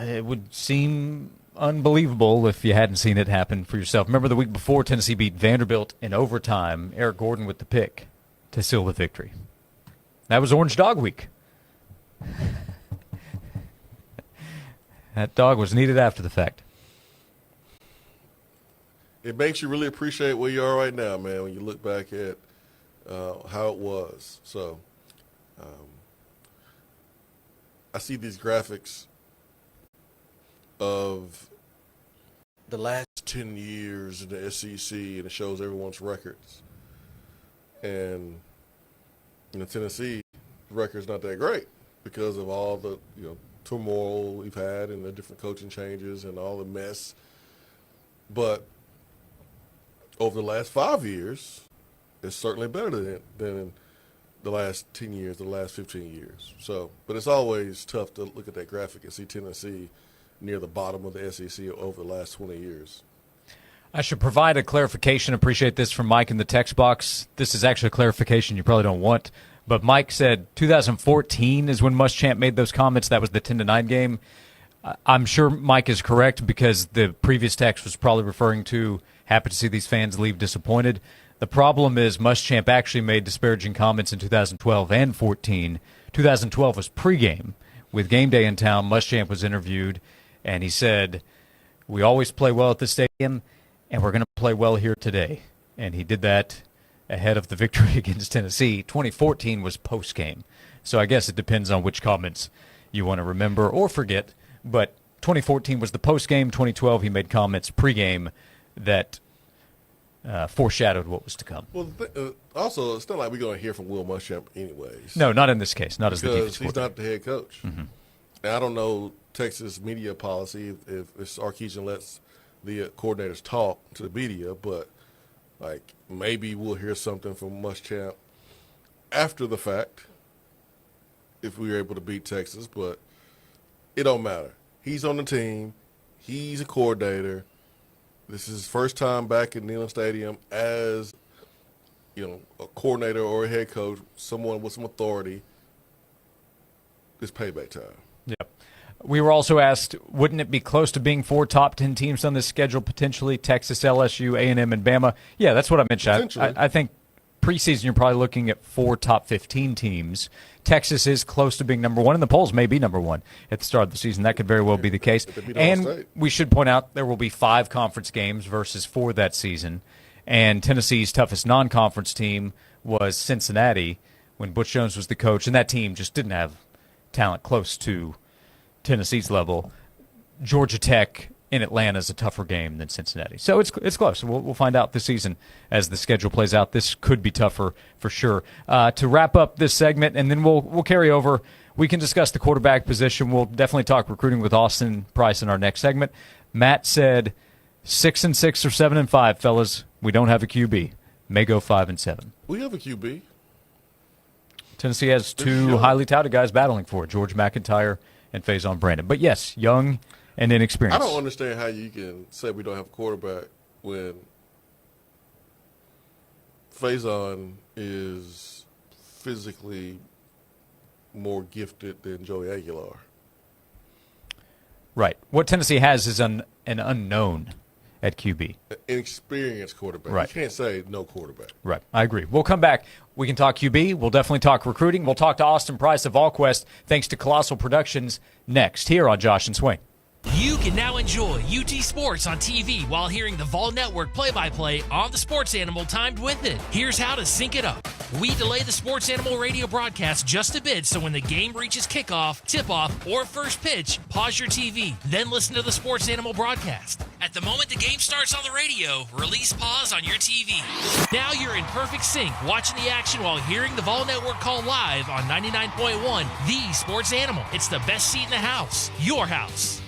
It would seem unbelievable if you hadn't seen it happen for yourself. Remember the week before, Tennessee beat Vanderbilt in overtime, Eric Gordon with the pick to seal the victory. That was Orange Dog Week. That dog was needed after the fact. It makes you really appreciate where you are right now, man, when you look back at how it was. So I see these graphics of the last 10 years in the SEC, and it shows everyone's records. And in Tennessee, the record's not that great because of all the turmoil we've had and the different coaching changes and all the mess. But over the last 5 years, it's certainly better than in the last 10 years, the last 15 years. So, but it's always tough to look at that graphic and see Tennessee near the bottom of the SEC over the last 20 years. I should provide a clarification. Appreciate this from Mike in the text box. This is actually a clarification you probably don't want. But Mike said 2014 is when Muschamp made those comments. That was the 10-9 game. I'm sure Mike is correct because the previous text was probably referring to happy to see these fans leave disappointed. The problem is Muschamp actually made disparaging comments in 2012 and 14. 2012 was pregame. With game day in town, Muschamp was interviewed, and he said, "We always play well at the stadium, and we're going to play well here today." And he did that ahead of the victory against Tennessee. 2014 was postgame. So I guess it depends on which comments you want to remember or forget. But 2014 was the postgame. 2012, he made comments pregame that foreshadowed what was to come. Well, also, it's not like we're going to hear from Will Muschamp anyways. No, not in this case. Not as the defense because he's not the head coach. Mm-hmm. And I don't know Texas media policy if Sarkisian lets the coordinators talk to the media, but like maybe we'll hear something from Muschamp after the fact if we were able to beat Texas, but it don't matter. He's on the team. He's a coordinator. This is his first time back at Neyland Stadium as, a coordinator or a head coach, someone with some authority. It's payback time. Yep. We were also asked, wouldn't it be close to being 4 top 10 teams on this schedule, potentially Texas, LSU, A&M, and Bama? Yeah, that's what I mentioned. I think preseason you're probably looking at 4 top 15 teams. Texas is close to being number 1, and the polls may be number 1 at the start of the season. That could very well be the case. And we should point out there will be 5 conference games versus 4 that season. And Tennessee's toughest non-conference team was Cincinnati when Butch Jones was the coach, and that team just didn't have talent close to Tennessee's level. Georgia Tech in Atlanta is a tougher game than Cincinnati. So it's close. We'll find out this season as the schedule plays out. This could be tougher for sure. To wrap up this segment, and then we'll carry over. We can discuss the quarterback position. We'll definitely talk recruiting with Austin Price in our next segment. Matt said 6-6 or 7-5, fellas. We don't have a QB. May go 5-7. We have a QB. Tennessee has 2 highly touted guys battling for it, George McIntyre and Faison Brandon. But yes, young and inexperienced. I don't understand how you can say we don't have a quarterback when Faison is physically more gifted than Joey Aguilar. Right. What Tennessee has is an unknown at QB. An inexperienced quarterback. Right. You can't say no quarterback. Right. I agree. We'll come back. We can talk QB. We'll definitely talk recruiting. We'll talk to Austin Price of VolQuest, thanks to Colossal Productions, next here on Josh and Swain. You can now enjoy UT Sports on TV while hearing the Vol Network play-by-play on the Sports Animal timed with it. Here's how to sync it up. We delay the Sports Animal radio broadcast just a bit, so when the game reaches kickoff, tip-off, or first pitch, pause your TV, then listen to the Sports Animal broadcast. At the moment the game starts on the radio, release pause on your TV. Now you're in perfect sync, watching the action while hearing the Vol Network call live on 99.1, the Sports Animal. It's the best seat in the house. Your house.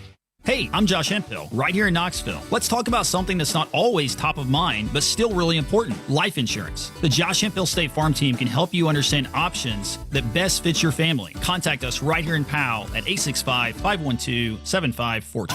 Hey, I'm Josh Hemphill, right here in Knoxville. Let's talk about something that's not always top of mind, but still really important, life insurance. The Josh Hemphill State Farm team can help you understand options that best fit your family. Contact us right here in Powell at 865-512-7542.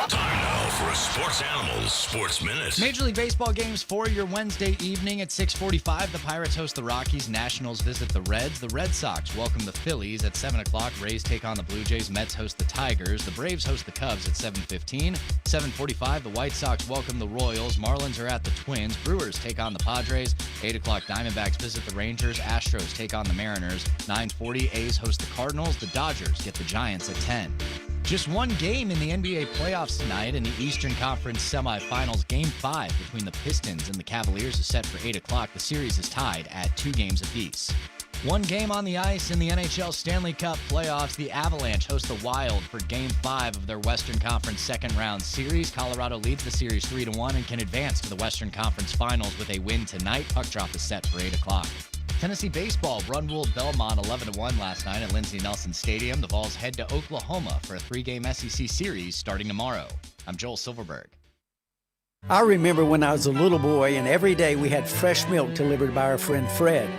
Time now for a Sports Animals Sports Minute. Major League Baseball games for your Wednesday evening at 6:45. The Pirates host the Rockies. Nationals visit the Reds. The Red Sox welcome the Phillies at 7 o'clock. Rays take on the Blue Jays. Mets host the Tigers. The Braves host the Cubs at 7:15. 7:45, the White Sox welcome the Royals. Marlins are at the Twins. Brewers take on the Padres. 8 o'clock, Diamondbacks visit the Rangers. Astros take on the Mariners. 9:40, A's host the Cardinals. The Dodgers get the Giants at 10. Just one game in the NBA playoffs tonight. In the Eastern Conference semifinals, Game 5 between the Pistons and the Cavaliers is set for 8 o'clock. The series is tied at 2 games apiece. One game on the ice in the NHL Stanley Cup playoffs. The Avalanche host the Wild for Game 5 of their Western Conference second round series. Colorado leads the series 3-1 and can advance to the Western Conference Finals with a win tonight. Puck drop is set for 8 o'clock. Tennessee baseball run-ruled Belmont 11-1 last night at Lindsey Nelson Stadium. The Vols head to Oklahoma for a 3-game SEC series starting tomorrow. I'm Joel Silverberg. I remember when I was a little boy and every day we had fresh milk delivered by our friend Fred.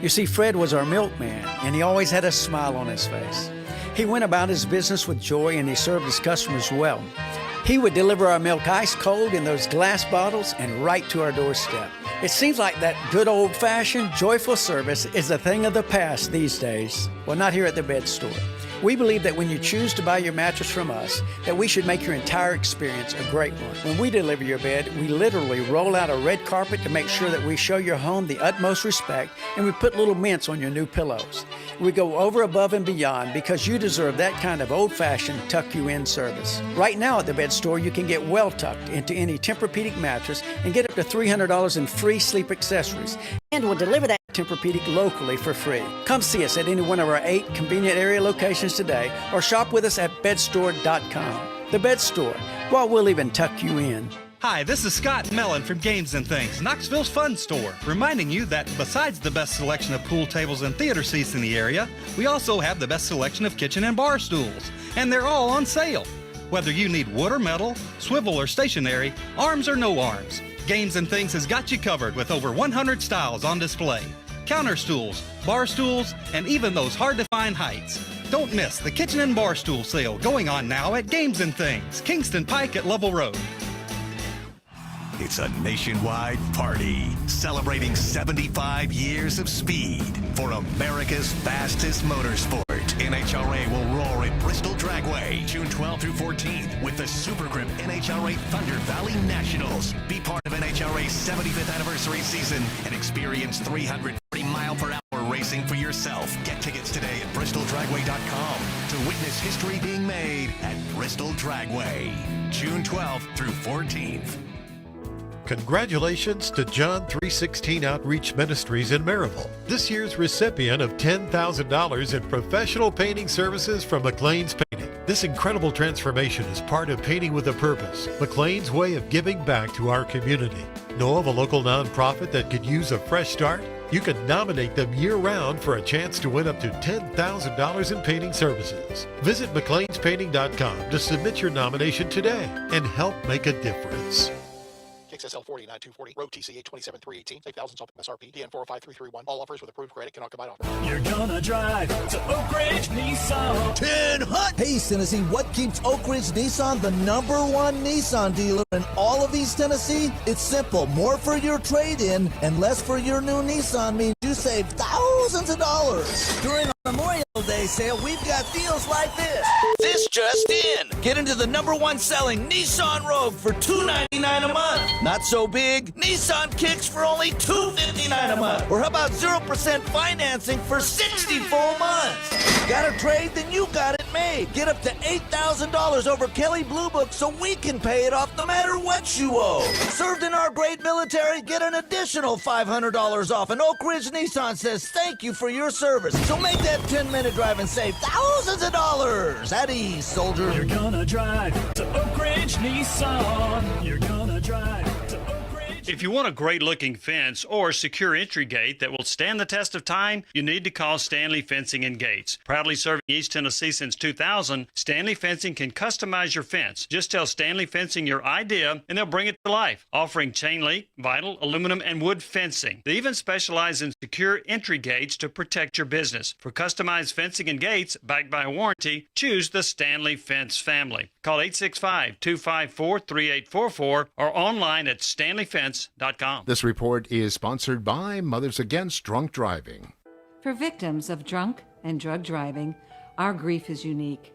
You see, Fred was our milkman, and he always had a smile on his face. He went about his business with joy, and he served his customers well. He would deliver our milk ice cold in those glass bottles and right to our doorstep. It seems like that good old-fashioned, joyful service is a thing of the past these days. Well, not here at the Bed Store. We believe that when you choose to buy your mattress from us, that we should make your entire experience a great one. When we deliver your bed, we literally roll out a red carpet to make sure that we show your home the utmost respect, and we put little mints on your new pillows. We go over, above, and beyond because you deserve that kind of old-fashioned tuck-you-in service. Right now at the Bed Store, you can get well tucked into any Tempur-Pedic mattress and get up to $300 in free sleep accessories. And we'll deliver that Tempur-Pedic locally for free. Come see us at any one of our 8 convenient area locations today or shop with us at bedstore.com. The Bed Store. Well, we'll even tuck you in. Hi, this is Scott Mellon from Games and Things, Knoxville's fun store, reminding you that besides the best selection of pool tables and theater seats in the area, we also have the best selection of kitchen and bar stools, and they're all on sale. Whether you need wood or metal, swivel or stationary, arms or no arms, Games and Things has got you covered with over 100 styles on display. Counter stools, bar stools, and even those hard-to-find heights. Don't miss the kitchen and bar stool sale going on now at Games and Things, Kingston Pike at Lovell Road. It's a nationwide party celebrating 75 years of speed for America's fastest motorsport. NHRA will roar at Bristol Dragway June 12th through 14th with the Super Grip NHRA Thunder Valley Nationals. Be part of NHRA's 75th anniversary season and experience 340 mile-per-hour racing for yourself. Get tickets today at bristoldragway.com to witness history being made at Bristol Dragway June 12th through 14th. Congratulations to John 316 Outreach Ministries in Maryville, this year's recipient of $10,000 in professional painting services from McLean's Painting. This incredible transformation is part of Painting with a Purpose, McLean's way of giving back to our community. Know of a local nonprofit that could use a fresh start? You can nominate them year-round for a chance to win up to $10,000 in painting services. Visit McLeansPainting.com to submit your nomination today and help make a difference. XSL 49240, road TCA 27318, 8,000 off MSRP, DN 405331. All offers with approved credit cannot combine offers. You're gonna drive to Oak Ridge Nissan. 10 hot. Hey, Tennessee, what keeps Oak Ridge Nissan the #1 Nissan dealer in all of East Tennessee? It's simple. More for your trade-in and less for your new Nissan means you save thousands of dollars. During our Memorial Day sale, we've got deals like this. This just in. Get into the #1 selling Nissan Rogue for $299 a month. Not so big. Nissan Kicks for only $259 a month. Or how about 0% financing for 60 full months? Got a trade? Then you got it made. Get up to $8,000 over Kelly Blue Book so we can pay it off no matter what you owe. Served in our great military? Get an additional $500 off. And Oak Ridge Nissan says thank you for your service. So make that 10-minute drive and save thousands of dollars. At ease, soldier. You're gonna drive to Oak Ridge Nissan. You're gonna drive to Oak Ridge If you want a great-looking fence or secure entry gate that will stand the test of time, you need to call Stanley Fencing and Gates. Proudly serving East Tennessee since 2000, Stanley Fencing can customize your fence. Just tell Stanley Fencing your idea, and they'll bring it to life, offering chain link, vinyl, aluminum, and wood fencing. They even specialize in secure entry gates to protect your business. For customized fencing and gates backed by a warranty, choose the Stanley Fence family. Call 865-254-3844 or online at stanleyfence.com. This report is sponsored by Mothers Against Drunk Driving. For victims of drunk and drug driving, our grief is unique.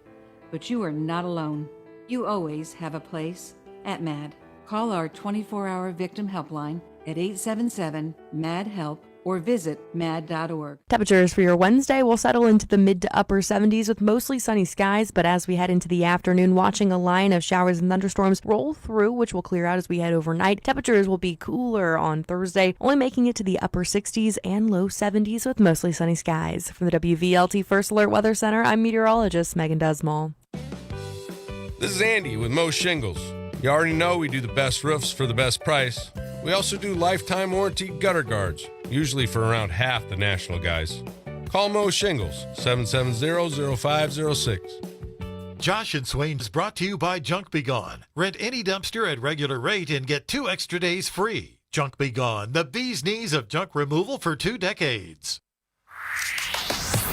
But you are not alone. You always have a place at MAD. Call our 24-hour victim helpline at 877-MAD-HELP or visit mad.org. Temperatures for your Wednesday will settle into the mid to upper 70s with mostly sunny skies, but as we head into the afternoon, watching a line of showers and thunderstorms roll through, which will clear out as we head overnight. Temperatures will be cooler on Thursday, only making it to the upper 60s and low 70s with mostly sunny skies. From the WVLT First Alert Weather Center, I'm meteorologist Megan Desmall. This is Andy with Mo Shingles. You already know we do the best roofs for the best price. We also do lifetime warranty gutter guards, usually for around half the national guys. Call Mo Shingles, 770-0506. Josh and Swain is brought to you by Junk Be Gone. Rent any dumpster at regular rate and get 2 extra days free. Junk Be Gone, the bee's knees of junk removal for 2 decades.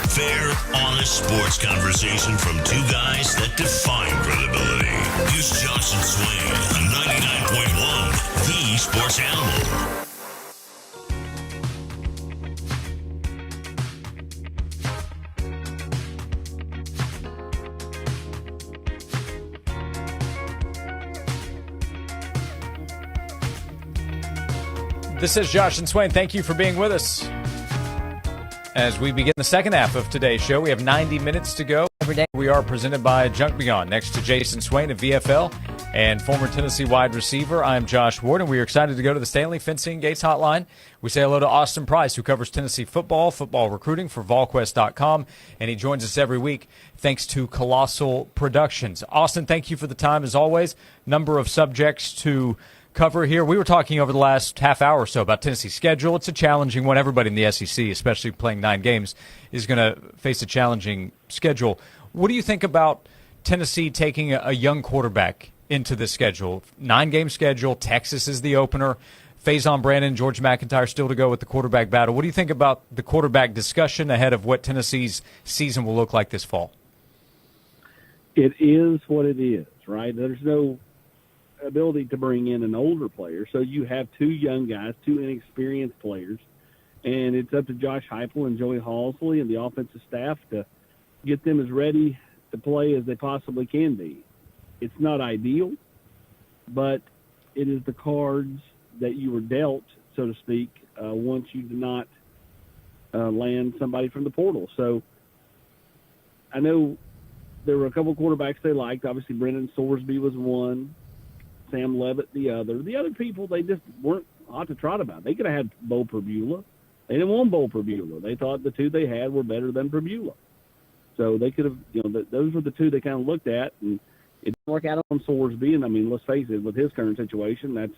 Fair, honest sports conversation from 2 guys that define credibility. Here's Josh and Swain on 99.1, The Sports Animal. This is Josh and Swain. Thank you for being with us. As we begin the second half of today's show, we have 90 minutes to go. Every day we are presented by Junk Beyond. Next to Jason Swain of VFL and former Tennessee wide receiver, I'm Josh Ward, and we are excited to go to the Stanley Fencing Gates hotline. We say hello to Austin Price, who covers Tennessee football recruiting for VolQuest.com, and he joins us every week thanks to Colossal Productions. Austin, thank you for the time as always. Number of subjects to cover here. We were talking over the last half hour or so about Tennessee's schedule. It's a challenging one. Everybody in the SEC, especially playing 9 games, is going to face a challenging schedule. What do you think about Tennessee taking a young quarterback into the schedule? 9-game schedule. Texas is the opener. Faison Brandon, George McIntyre still to go with the quarterback battle. What do you think about the quarterback discussion ahead of what Tennessee's season will look like this fall? It is what it is, right? There's no ability to bring in an older player, so you have 2 young guys, 2 inexperienced players, and it's up to Josh Heupel and Joey Halsley and the offensive staff to get them as ready to play as they possibly can be. It's not ideal, but it is the cards that you were dealt, so to speak, once you did not land somebody from the portal. So I know there were a couple quarterbacks they liked. Obviously, Brendan Sorsby was one, Sam Levitt the other. The other people, they just weren't hot to trot about. They could have had Bo Perbula. They didn't want Bo Perbula. They thought the 2 they had were better than Perbula. So they could have, those were the 2 they kind of looked at, and it didn't work out on Sorsby. And I mean, let's face it, with his current situation, that's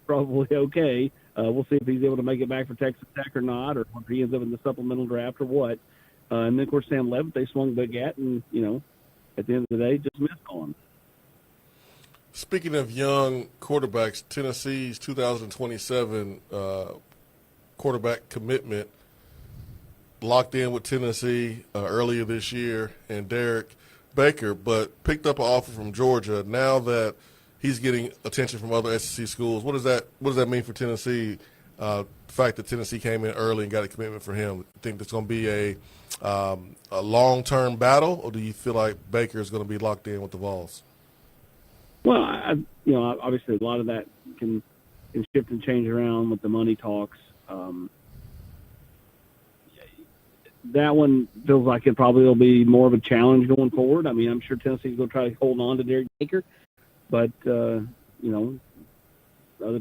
probably okay. We'll see if he's able to make it back for Texas Tech or not, or if he ends up in the supplemental draft or what. And then, of course, Sam Levitt, they swung big at, and, at the end of the day, just missed on. Speaking of young quarterbacks, Tennessee's 2027 quarterback commitment locked in with Tennessee earlier this year, and Derek Baker, but picked up an offer from Georgia. Now that he's getting attention from other SEC schools, what does that mean for Tennessee? The fact that Tennessee came in early and got a commitment for him. Think it's going to be a long-term battle, or do you feel like Baker is going to be locked in with the Vols? Well, obviously a lot of that can shift and change around with the money talks. That one feels like it probably will be more of a challenge going forward. I mean, I'm sure Tennessee's going to try to hold on to Derek Baker, but other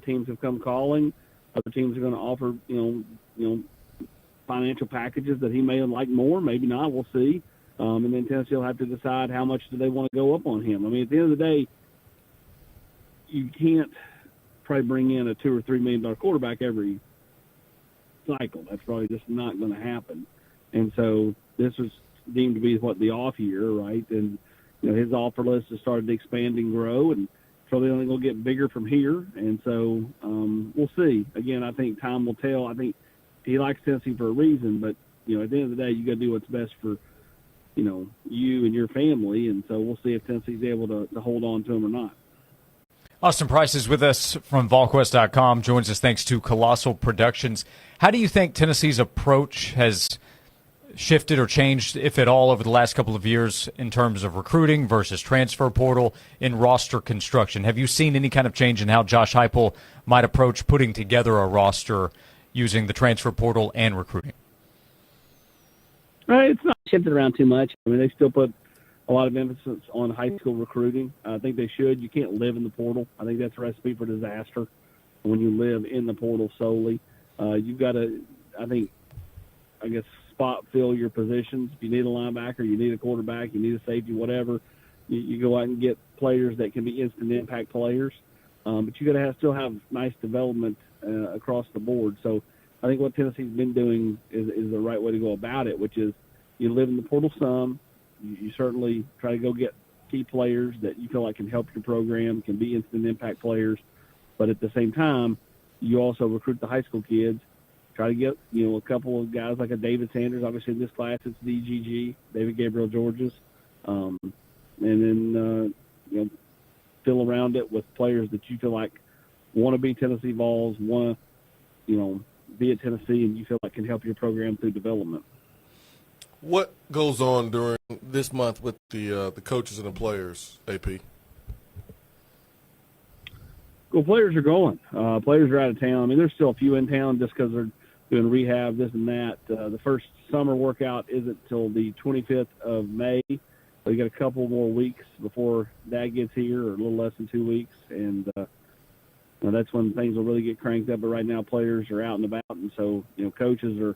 teams have come calling. Other teams are going to offer, financial packages that he may like more, maybe not. We'll see. And then Tennessee will have to decide how much do they want to go up on him. I mean, at the end of the day, you can't probably bring in a $2 or $3 million quarterback every cycle. That's probably just not going to happen. And so this was deemed to be the off year, right? And his offer list has started to expand and grow, and probably only going to get bigger from here. And so we'll see. Again, I think time will tell. I think he likes Tennessee for a reason, but at the end of the day, you got to do what's best for you and your family. And so we'll see if Tennessee's able to hold on to him or not. Austin Price is with us from VolQuest.com, joins us thanks to Colossal Productions. How do you think Tennessee's approach has shifted or changed, if at all, over the last couple of years in terms of recruiting versus transfer portal in roster construction? Have you seen any kind of change in how Josh Heupel might approach putting together a roster using the transfer portal and recruiting? It's not shifted around too much. I mean, they still put a lot of emphasis on high school recruiting. I think they should. You can't live in the portal. I think that's a recipe for disaster when you live in the portal solely. You've got to, I guess, spot fill your positions. If you need a linebacker, you need a quarterback, you need a safety, whatever, you go out and get players that can be instant impact players. But you got to still have nice development across the board. So I think what Tennessee's been doing is the right way to go about it, which is you live in the portal some. You certainly try to go get key players that you feel like can help your program, can be instant impact players. But at the same time, you also recruit the high school kids. Try to get, a couple of guys like a David Sanders. Obviously, in this class, it's DGG, David Gabriel Georges. And then, fill around it with players that you feel like want to be Tennessee Vols, want to, be at Tennessee, and you feel like can help your program through development. What goes on during this month with the coaches and the players, AP? Well, players are going. Players are out of town. I mean, there's still a few in town just because they're doing rehab, this and that. The first summer workout isn't till the 25th of May. So you got a couple more weeks before that gets here, or a little less than 2 weeks. And that's when things will really get cranked up. But right now, players are out and about. And so, coaches are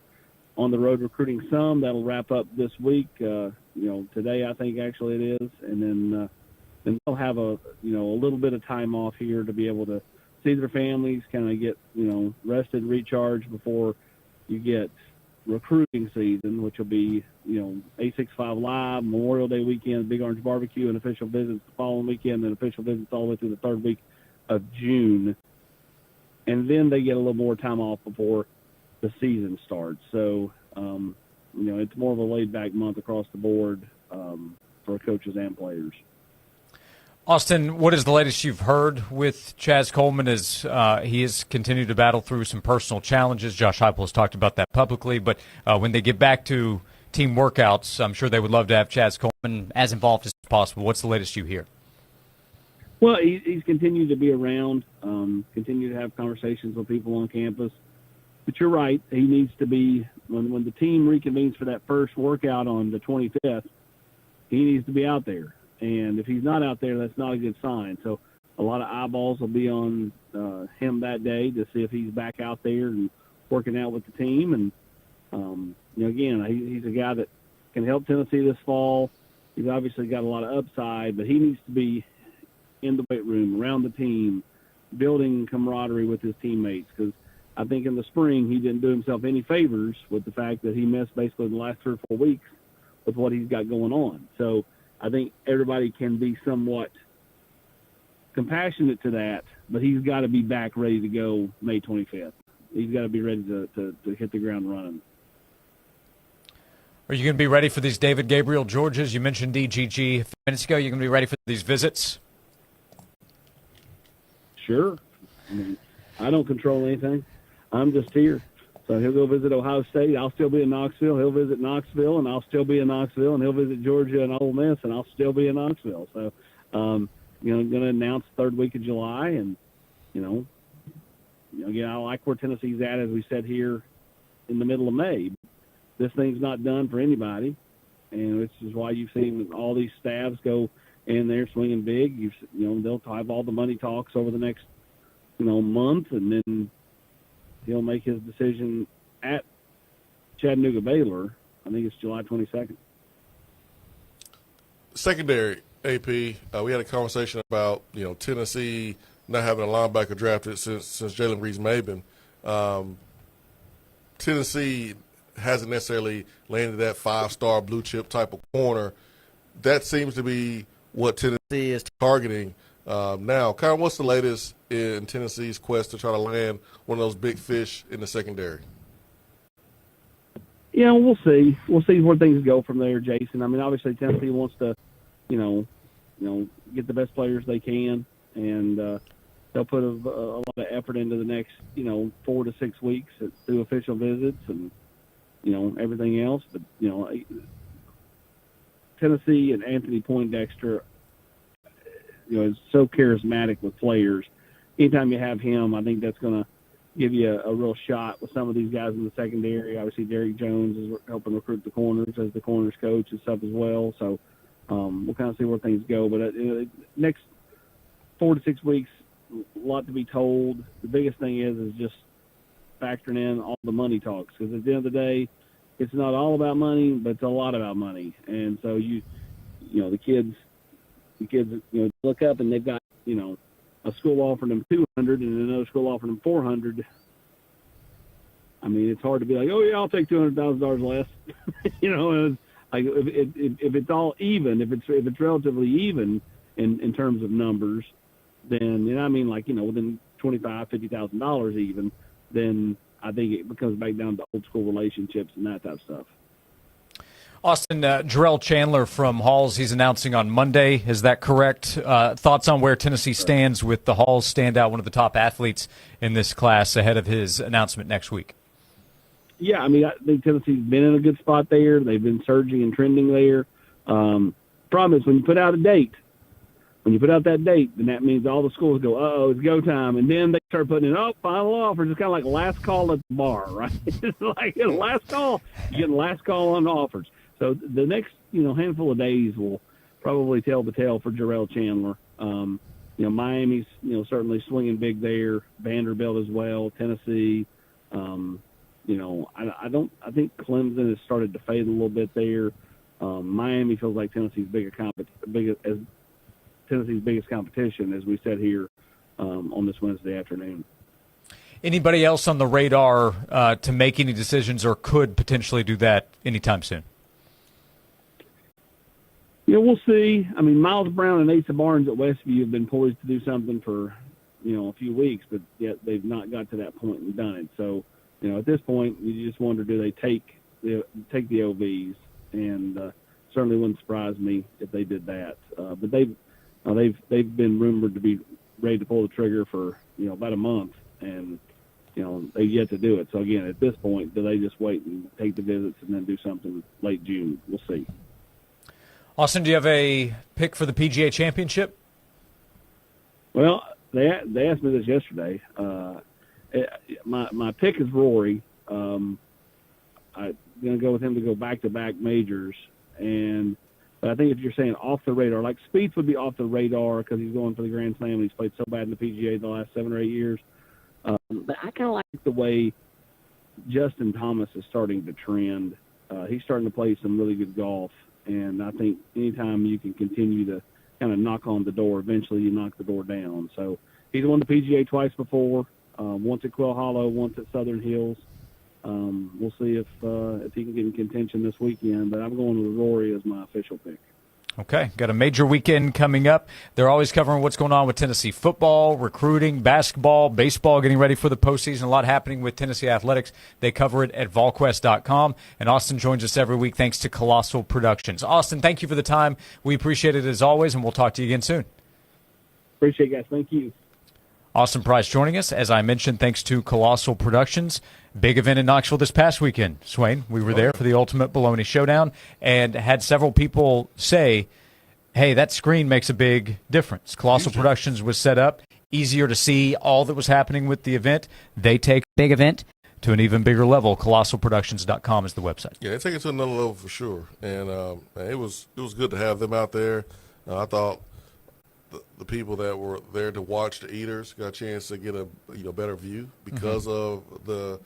on the road recruiting some. That'll wrap up this week. Today I think actually it is. And then they'll have a little bit of time off here to be able to see their families, kind of get, rested, recharged before you get recruiting season, which will be, A65 Live, Memorial Day weekend, Big Orange Barbecue, and official visits the following weekend, and official visits all the way through the third week of June. And then they get a little more time off before the season starts. So, it's more of a laid-back month across the board for coaches and players. Austin, what is the latest you've heard with Chaz Coleman as he has continued to battle through some personal challenges? Josh Heupel has talked about that publicly, but when they get back to team workouts, I'm sure they would love to have Chaz Coleman as involved as possible. What's the latest you hear? Well, he's continued to be around, continue to have conversations with people on campus. But you're right, he needs to be, when the team reconvenes for that first workout on the 25th, he needs to be out there. And if he's not out there, that's not a good sign. So a lot of eyeballs will be on him that day to see if he's back out there and working out with the team. And, again, he's a guy that can help Tennessee this fall. He's obviously got a lot of upside, but he needs to be in the weight room, around the team, building camaraderie with his teammates. Because I think in the spring he didn't do himself any favors with the fact that he missed basically the last 3 or 4 weeks with what he's got going on. So I think everybody can be somewhat compassionate to that, but he's got to be back ready to go May 25th. He's got to be ready to hit the ground running. Are you going to be ready for these David Gabriel Georges? You mentioned DGG a few minutes ago. You're going to be ready for these visits? Sure. I mean, I don't control anything. I'm just here. So he'll go visit Ohio State. I'll still be in Knoxville. He'll visit Knoxville, and I'll still be in Knoxville. And he'll visit Georgia and Ole Miss, and I'll still be in Knoxville. So, going to announce third week of July. And, again, I like where Tennessee's at, as we said here, in the middle of May. This thing's not done for anybody, and which is why you've seen all these staffs go in there swinging big. They'll have all the money talks over the next, month, and then he'll make his decision at Chattanooga Baylor. I think it's July 22nd. Secondary, AP, we had a conversation about, Tennessee not having a linebacker drafted since Jalen Reeves-Maben. Tennessee hasn't necessarily landed that 5-star blue chip type of corner. That seems to be what Tennessee is targeting now. Kind of what's the latest in Tennessee's quest to try to land one of those big fish in the secondary? Yeah, we'll see. We'll see where things go from there, Jason. I mean, obviously Tennessee wants to, get the best players they can, and they'll put a lot of effort into the next, 4 to 6 weeks through official visits and, everything else. But, Tennessee and Anthony Poindexter, is so charismatic with players. Anytime you have him, I think that's going to give you a real shot with some of these guys in the secondary. Obviously, Derrick Jones is helping recruit the corners as the corners coach and stuff as well. So we'll kind of see where things go. But next 4 to 6 weeks, a lot to be told. The biggest thing is just factoring in all the money talks, because at the end of the day, it's not all about money, but it's a lot about money. And so the kids look up and they've got a school offering them $200 and another school offering them $400. I mean, it's hard to be like, oh yeah, I'll take $200,000 less. And if it's all even, if it's relatively even in terms of numbers, then within $25,000-$50,000 even, then I think it comes back down to old school relationships and that type of stuff. Austin, Jarrell Chandler from Halls, he's announcing on Monday. Is that correct? Thoughts on where Tennessee stands with the Halls standout, one of the top athletes in this class, ahead of his announcement next week? Yeah, I think Tennessee's been in a good spot there. They've been surging and trending there. Problem is, when you put out that date, then that means all the schools go, uh-oh, it's go time. And then they start putting in, final offers. It's kind of like last call at the bar, right? It's like last call. You're getting last call on offers. So the next, handful of days will probably tell the tale for Jarrell Chandler. Miami's, certainly swinging big there. Vanderbilt as well. Tennessee. I think Clemson has started to fade a little bit there. Miami feels like Tennessee's biggest competition, as we said here on this Wednesday afternoon. Anybody else on the radar to make any decisions or could potentially do that anytime soon? We'll see. I mean, Miles Brown and Asa Barnes at Westview have been poised to do something for, a few weeks, but yet they've not got to that point and done it. So, at this point, you just wonder, do they take the OVs? And certainly wouldn't surprise me if they did that. But they've been rumored to be ready to pull the trigger for, about a month, and, they've yet to do it. So, again, at this point, do they just wait and take the visits and then do something late June? We'll see. Austin, do you have a pick for the PGA Championship? Well, they asked me this yesterday. My pick is Rory. I'm going to go with him to go back-to-back majors. But I think if you're saying off the radar, like Spieth would be off the radar because he's going for the Grand Slam and he's played so bad in the PGA the last 7 or 8 years. But I kind of like the way Justin Thomas is starting to trend. He's starting to play some really good golf. And I think anytime you can continue to kind of knock on the door, eventually you knock the door down. So he's won the PGA twice before, once at Quail Hollow, once at Southern Hills. We'll see if he can get in contention this weekend. But I'm going with Rory as my official pick. Okay, got a major weekend coming up. They're always covering what's going on with Tennessee football, recruiting, basketball, baseball, getting ready for the postseason. A lot happening with Tennessee athletics. They cover it at volquest.com. And Austin joins us every week thanks to Colossal Productions. Austin, thank you for the time. We appreciate it as always, and we'll talk to you again soon. Appreciate it, guys. Thank you. Austin Price joining us, as I mentioned, thanks to Colossal Productions. Big event in Knoxville this past weekend. Swain, we were there for the Ultimate Bologna Showdown and had several people say, hey, that screen makes a big difference. Colossal Productions was set up, easier to see all that was happening with the event. They take a big event to an even bigger level. ColossalProductions.com is the website. Yeah, they take it to another level for sure. And it was good to have them out there. I thought the people that were there to watch the eaters got a chance to get a better view because of the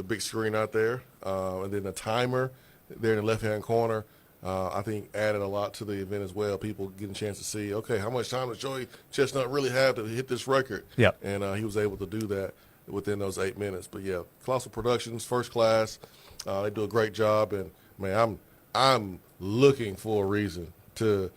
big screen out there, and then the timer there in the left hand corner. I think added a lot to the event as well. People getting a chance to see, okay, how much time does Joey Chestnut really have to hit this record? Yep. And he was able to do that within those 8 minutes. But yeah, Colossal Productions, first class. They do a great job, and man, I'm looking for a reason to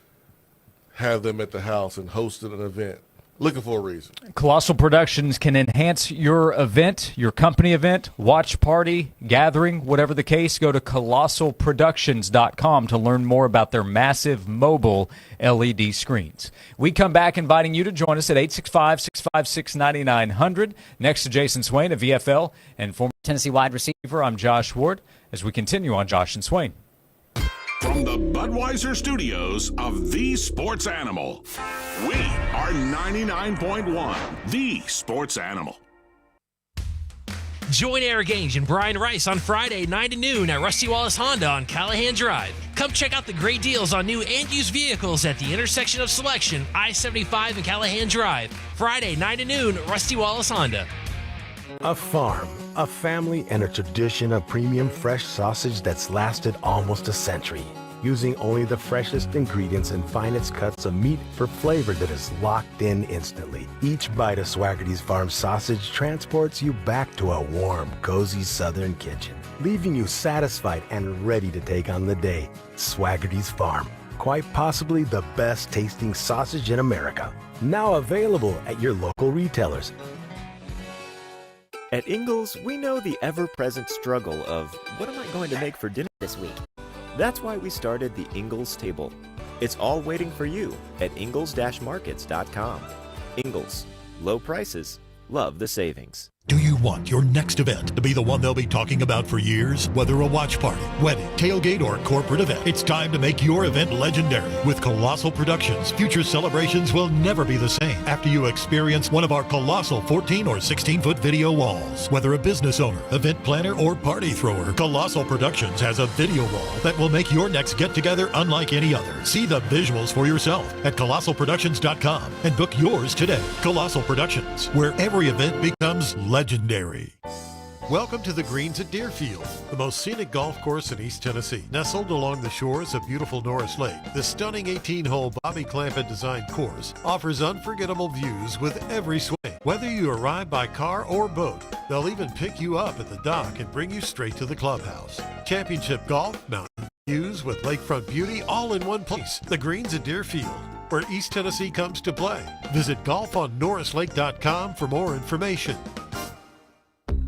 have them at the house and hosting an event. Looking for a reason. Colossal Productions can enhance your event, your company event, watch party, gathering, whatever the case. Go to colossalproductions.com to learn more about their massive mobile LED screens. We come back inviting you to join us at 865-656-9900. Next to Jason Swain of VFL and former Tennessee wide receiver, I'm Josh Ward, as we continue on Josh and Swain. From the Budweiser studios of The Sports Animal, we are 99.1 The Sports Animal. Join Eric Ainge and Brian Rice on Friday, 9 to noon at Rusty Wallace Honda on Callahan Drive. Come check out the great deals on new and used vehicles at the intersection of Selection, I-75 and Callahan Drive. Friday, 9 to noon, Rusty Wallace Honda. A farm, a family, and a tradition of premium fresh sausage that's lasted almost a century. Using only the freshest ingredients and finest cuts of meat for flavor that is locked in instantly. Each bite of Swaggerty's Farm sausage transports you back to a warm, cozy southern kitchen, leaving you satisfied and ready to take on the day. Swaggerty's Farm, quite possibly the best tasting sausage in America. Now available at your local retailers. At Ingles, we know the ever-present struggle of, what am I going to make for dinner this week? That's why we started the Ingles table. It's all waiting for you at ingles-markets.com. Ingles, low prices, love the savings. Do you want your next event to be the one they'll be talking about for years? Whether a watch party, wedding, tailgate, or corporate event, it's time to make your event legendary. With Colossal Productions, future celebrations will never be the same after you experience one of our colossal 14 or 16-foot video walls. Whether a business owner, event planner, or party thrower, Colossal Productions has a video wall that will make your next get-together unlike any other. See the visuals for yourself at colossalproductions.com and book yours today. Colossal Productions, where every event becomes legendary. Welcome to the Greens at Deerfield, the most scenic golf course in East Tennessee. Nestled along the shores of beautiful Norris Lake, the stunning 18-hole Bobby Clampett designed course offers unforgettable views with every swing. Whether you arrive by car or boat, they'll even pick you up at the dock and bring you straight to the clubhouse. Championship golf, mountain views with lakefront beauty all in one place. The Greens at Deerfield, where East Tennessee comes to play. Visit golfonnorrislake.com for more information.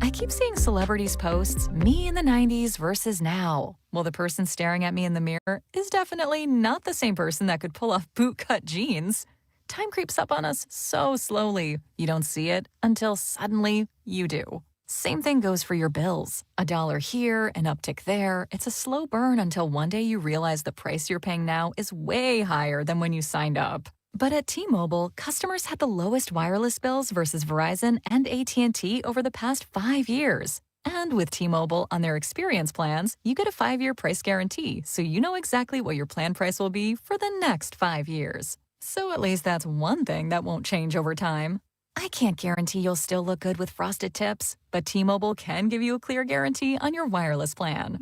I keep seeing celebrities posts, me in the 90s versus now. Well, the person staring at me in the mirror is definitely not the same person that could pull off bootcut jeans. Time creeps up on us so slowly. You don't see it until suddenly you do. Same thing goes for your bills. $1 here, an uptick there. It's a slow burn until one day you realize the price you're paying now is way higher than when you signed up. But at T-Mobile, customers had the lowest wireless bills versus Verizon and AT&T over the past 5 years. And with T-Mobile on their experience plans, you get a 5-year price guarantee, so you know exactly what your plan price will be for the next 5 years. So at least that's one thing that won't change over time. I can't guarantee you'll still look good with frosted tips, but T-Mobile can give you a clear guarantee on your wireless plan.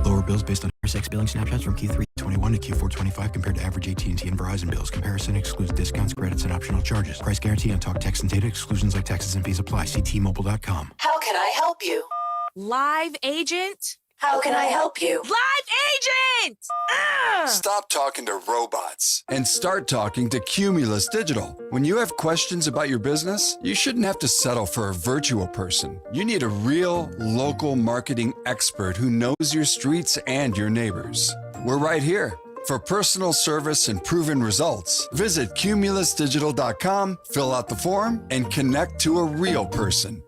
Lower bills based on RSX billing snapshots from Q3 21 to Q4 25 compared to average AT&T and Verizon bills. Comparison excludes discounts, credits, and optional charges. Price guarantee on talk, text, and data. Exclusions like taxes and fees apply. See T-Mobile.com. How can I help you? Live agent? How can I help you? Live agent! Stop talking to robots and start talking to Cumulus Digital. When you have questions about your business, you shouldn't have to settle for a virtual person. You need a real local marketing expert who knows your streets and your neighbors. We're right here. For personal service and proven results, visit cumulusdigital.com, fill out the form, and connect to a real person.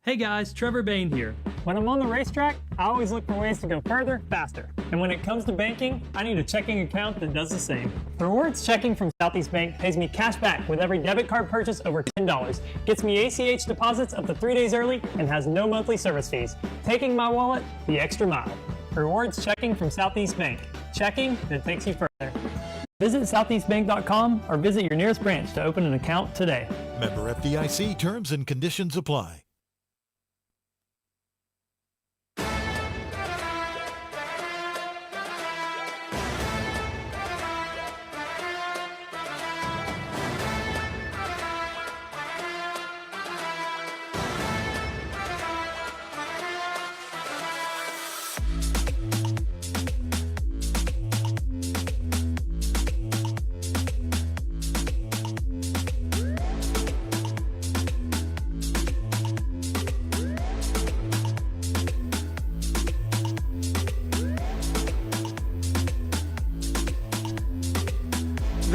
Hey guys, Trevor Bain here. When I'm on the racetrack, I always look for ways to go further, faster. And when it comes to banking, I need a checking account that does the same. Rewards Checking from Southeast Bank pays me cash back with every debit card purchase over $10, gets me ACH deposits up to 3 days early, and has no monthly service fees, taking my wallet the extra mile. Rewards Checking from Southeast Bank. Checking that takes you further. Visit southeastbank.com or visit your nearest branch to open an account today. Member FDIC, terms and conditions apply.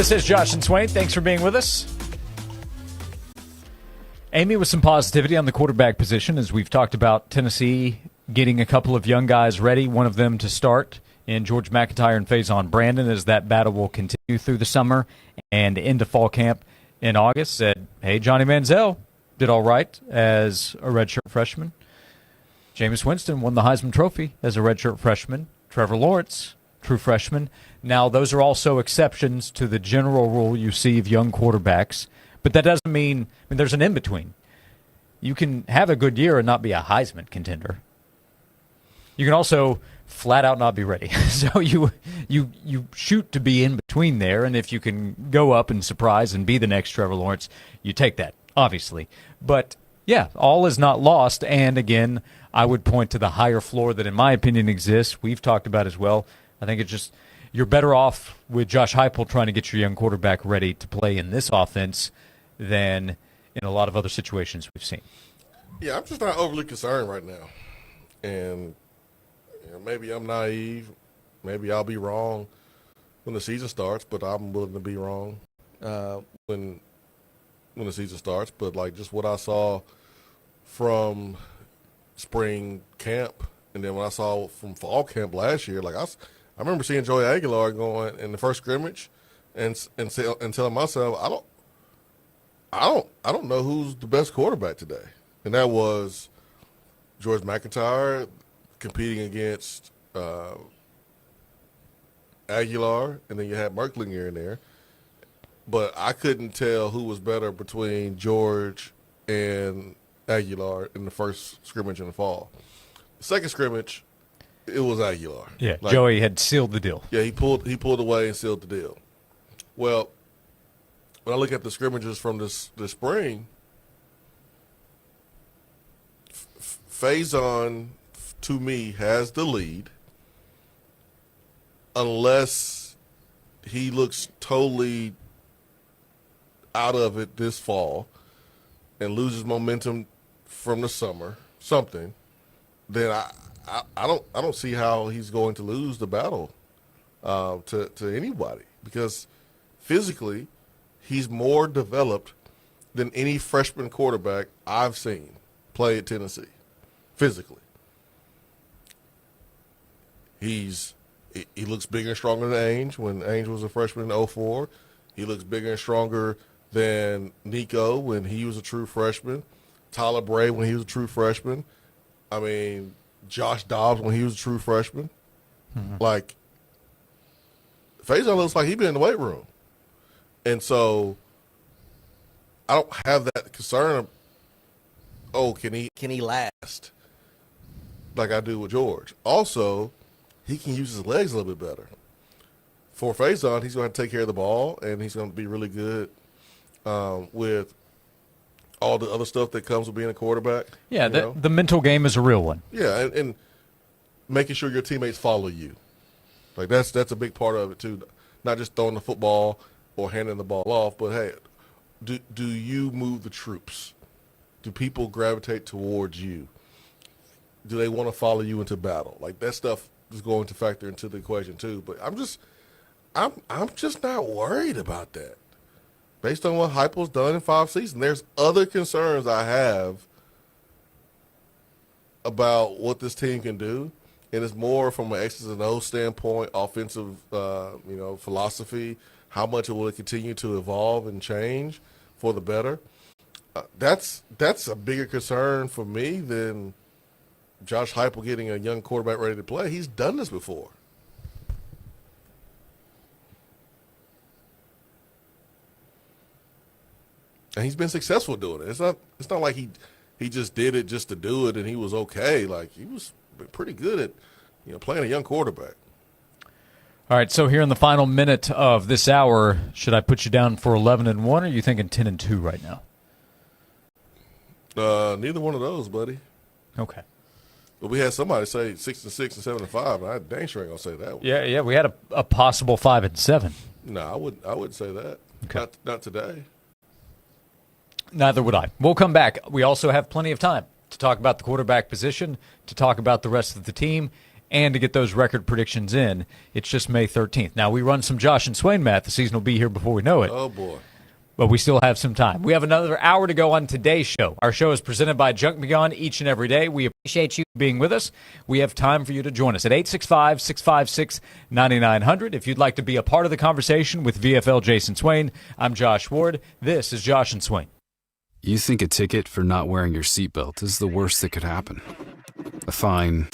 This is Josh and Swain. Thanks for being with us. Amy, with some positivity on the quarterback position, as we've talked about Tennessee getting a couple of young guys ready, one of them to start in George McIntyre and Faison Brandon, as that battle will continue through the summer and into fall camp in August. Said, hey, Johnny Manziel did all right as a redshirt freshman. Jameis Winston won the Heisman Trophy as a redshirt freshman. Trevor Lawrence, true freshman. Now, those are also exceptions to the general rule you see of young quarterbacks, but that doesn't mean there's an in-between. You can have a good year and not be a Heisman contender. You can also flat out not be ready. So you shoot to be in between there, and if you can go up and surprise and be the next Trevor Lawrence, you take that, obviously. But, yeah, all is not lost, and again, I would point to the higher floor that, in my opinion, exists. We've talked about as well. I think it's just you're better off with Josh Heupel trying to get your young quarterback ready to play in this offense than in a lot of other situations we've seen. Yeah, I'm just not overly concerned right now. And maybe I'm naive. Maybe I'll be wrong when the season starts, but I'm willing to be wrong when the season starts. But, like, just what I saw from – spring camp, and then when I saw from fall camp last year, like I remember seeing Joey Aguilar going in the first scrimmage, and telling myself, I don't know who's the best quarterback today, and that was George McIntyre competing against Aguilar, and then you had Merklinger in there, but I couldn't tell who was better between George and Aguilar in the first scrimmage in the fall. The second scrimmage, it was Aguilar. Yeah, like, Joey had sealed the deal. Yeah, he pulled away and sealed the deal. Well, when I look at the scrimmages from this spring, Faison, to me, has the lead unless he looks totally out of it this fall and loses momentum from the summer, then I don't see how he's going to lose the battle to anybody, because physically he's more developed than any freshman quarterback I've seen play at Tennessee. Physically, he looks bigger and stronger than Ainge when Ainge was a freshman in 2004. He looks bigger and stronger than Nico when he was a true freshman. Tyler Bray when he was a true freshman. I mean, Josh Dobbs when he was a true freshman. Mm-hmm. Like, Faison looks like he's been in the weight room. And so I don't have that concern of, can he last like I do with George? Also, he can use his legs a little bit better. For Faison, he's going to take care of the ball, and he's going to be really good with all the other stuff that comes with being a quarterback. Yeah, the mental game is a real one. Yeah, and making sure your teammates follow you. Like, that's a big part of it, too. Not just throwing the football or handing the ball off, but, hey, do you move the troops? Do people gravitate towards you? Do they want to follow you into battle? Like, that stuff is going to factor into the equation, too. But I'm just not worried about that. Based on what Heupel's done in 5 seasons, there's other concerns I have about what this team can do, and it's more from an X's and O's standpoint, offensive, philosophy. How much will it continue to evolve and change for the better? That's a bigger concern for me than Josh Heupel getting a young quarterback ready to play. He's done this before. And he's been successful doing it. It's not like he just did it just to do it and he was okay. Like, he was pretty good at playing a young quarterback. All right, so here in the final minute of this hour, should I put you down for 11-1, or are you thinking 10-2 right now? Neither one of those, buddy. Okay. But we had somebody say 6-6 and 7-5, and I dang sure ain't gonna say that one. Yeah, we had a possible 5-7. No, I wouldn't say that. Okay. Not today. Neither would I. We'll come back. We also have plenty of time to talk about the quarterback position, to talk about the rest of the team, and to get those record predictions in. It's just May 13th. Now, we run some Josh and Swain math. The season will be here before we know it. Oh, boy. But we still have some time. We have another hour to go on today's show. Our show is presented by Junk Beyond each and every day. We appreciate you being with us. We have time for you to join us at 865-656-9900. If you'd like to be a part of the conversation with VFL Jason Swain, I'm Josh Ward. This is Josh and Swain. You think a ticket for not wearing your seatbelt is the worst that could happen. A fine,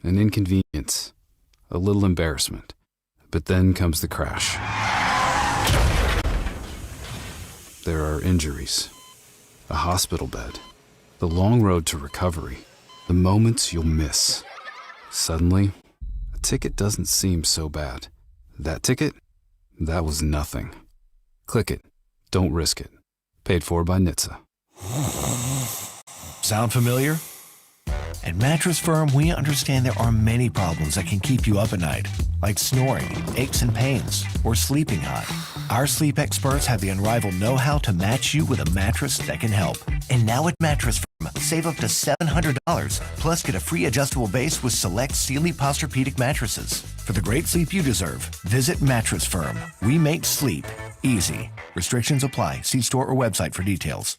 an inconvenience, a little embarrassment. But then comes the crash. There are injuries, a hospital bed, the long road to recovery, the moments you'll miss. Suddenly, a ticket doesn't seem so bad. That ticket? That was nothing. Click it. Don't risk it. Paid for by NHTSA. Sound familiar? At Mattress Firm, we understand there are many problems that can keep you up at night, like snoring, aches and pains, or sleeping hot. Our sleep experts have the unrivaled know-how to match you with a mattress that can help. And now at Mattress Firm, save up to $700, plus get a free adjustable base with select Sealy Posturepedic mattresses. For the great sleep you deserve, visit Mattress Firm. We make sleep easy. Restrictions apply. See store or website for details.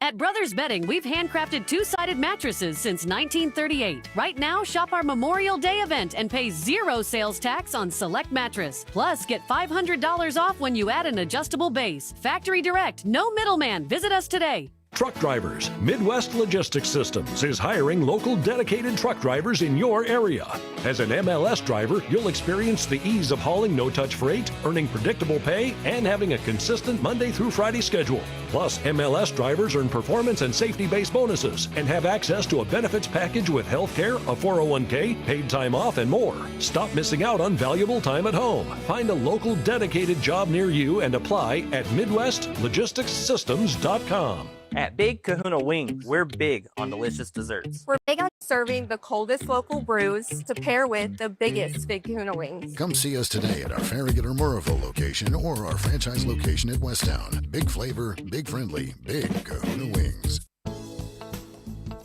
At Brothers Bedding, we've handcrafted two-sided mattresses since 1938. Right now, shop our Memorial Day event and pay 0 sales tax on select mattress. Plus, get $500 off when you add an adjustable base. Factory direct, no middleman. Visit us today. Truck drivers. Midwest Logistics Systems is hiring local dedicated truck drivers in your area. As an MLS driver, you'll experience the ease of hauling no-touch freight, earning predictable pay, and having a consistent Monday through Friday schedule. Plus, MLS drivers earn performance and safety-based bonuses and have access to a benefits package with health care, a 401k, paid time off, and more. Stop missing out on valuable time at home. Find a local dedicated job near you and apply at MidwestLogisticsSystems.com. At Big Kahuna Wings, we're big on delicious desserts. We're big on serving the coldest local brews to pair with the biggest Big Kahuna Wings. Come see us today at our Farragut or Murrayville location or our franchise location at Westtown. Big flavor, big friendly, Big Kahuna Wings.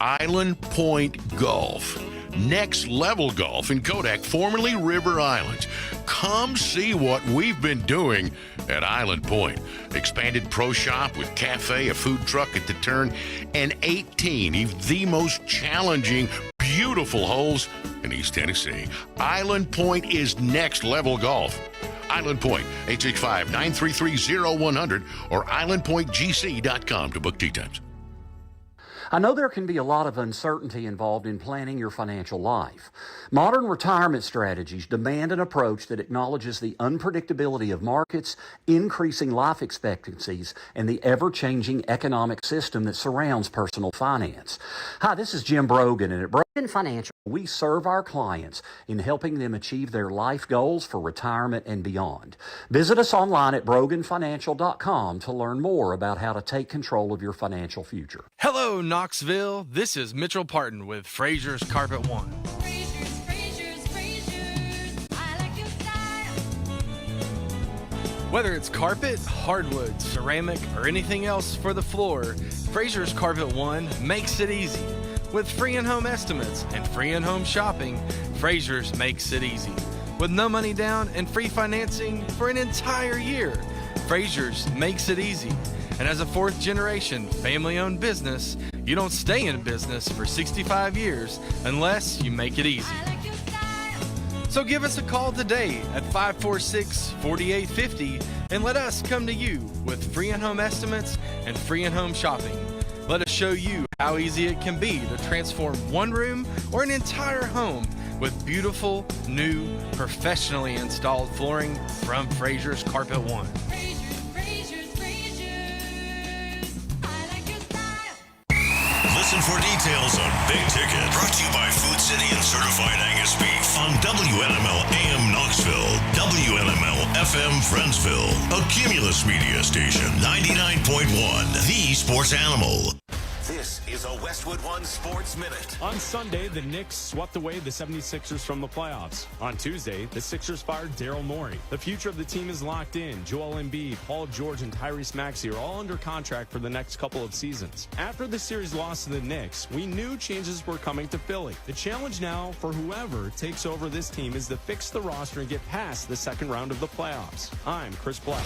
Island Point Golf. Next Level Golf in Kodak, formerly River Islands. Come see what we've been doing at Island Point. Expanded pro shop with cafe, a food truck at the turn, and 18 of the most challenging, beautiful holes in East Tennessee. Island Point is Next Level Golf. Island Point, 865-933-0100 or islandpointgc.com to book tee times. I know there can be a lot of uncertainty involved in planning your financial life. Modern retirement strategies demand an approach that acknowledges the unpredictability of markets, increasing life expectancies, and the ever-changing economic system that surrounds personal finance. Hi, this is Jim Brogan, and at Brogan Financial, we serve our clients in helping them achieve their life goals for retirement and beyond. Visit us online at broganfinancial.com to learn more about how to take control of your financial future. Hello, Knoxville. This is Mitchell Parton with Frazier's Carpet One. Whether it's carpet, hardwood, ceramic, or anything else for the floor, Frazier's Carpet One makes it easy. With free in-home estimates and free in-home shopping, Frazier's makes it easy. With no money down and free financing for an entire year, Frazier's makes it easy. And as a fourth-generation family-owned business, you don't stay in business for 65 years unless you make it easy. So give us a call today at 546-4850 and let us come to you with free in-home estimates and free in-home shopping. Let us show you how easy it can be to transform one room or an entire home with beautiful, new, professionally installed flooring from Frazier's Carpet One. Listen for details on Big Ticket. Brought to you by Food City and Certified Angus Beef on WLML AM Knoxville, WLML FM Friendsville, a Cumulus media station, 99.1, the sports animal. This is a Westwood One Sports Minute. On Sunday, the Knicks swept away the 76ers from the playoffs. On Tuesday, the Sixers fired Daryl Morey. The future of the team is locked in. Joel Embiid, Paul George, and Tyrese Maxey are all under contract for the next couple of seasons. After the series loss to the Knicks, we knew changes were coming to Philly. The challenge now for whoever takes over this team is to fix the roster and get past the second round of the playoffs. I'm Chris Black.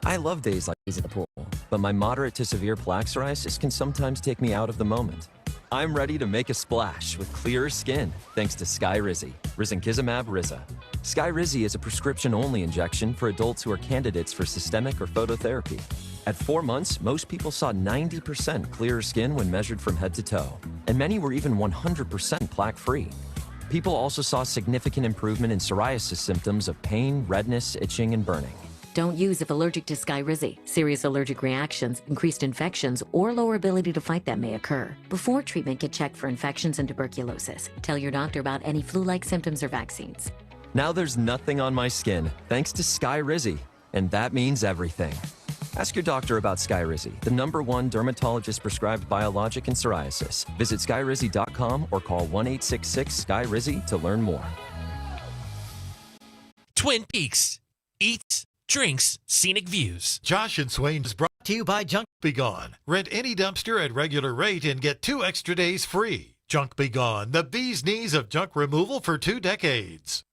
I love days like these at the pool, but my moderate to severe plaque psoriasis can sometimes take me out of the moment. I'm ready to make a splash with clearer skin thanks to Skyrizi, Risankizumab Riza. Skyrizi is a prescription-only injection for adults who are candidates for systemic or phototherapy. At 4 months, most people saw 90% clearer skin when measured from head to toe, and many were even 100% plaque-free. People also saw significant improvement in psoriasis symptoms of pain, redness, itching, and burning. Don't use if allergic to Skyrizi. Serious allergic reactions, increased infections, or lower ability to fight them may occur. Before treatment, get checked for infections and tuberculosis. Tell your doctor about any flu-like symptoms or vaccines. Now there's nothing on my skin thanks to Skyrizi, and that means everything. Ask your doctor about Skyrizi, the #1 dermatologist-prescribed biologic in psoriasis. Visit skyrizi.com or call 1-866-SKY-RIZI to learn more. Twin Peaks. Eats, drinks, scenic views. Josh and Swain is brought to you by Junk Be Gone. Rent any dumpster at regular rate and get 2 extra days free. Junk Be Gone, the bee's knees of junk removal for 2 decades.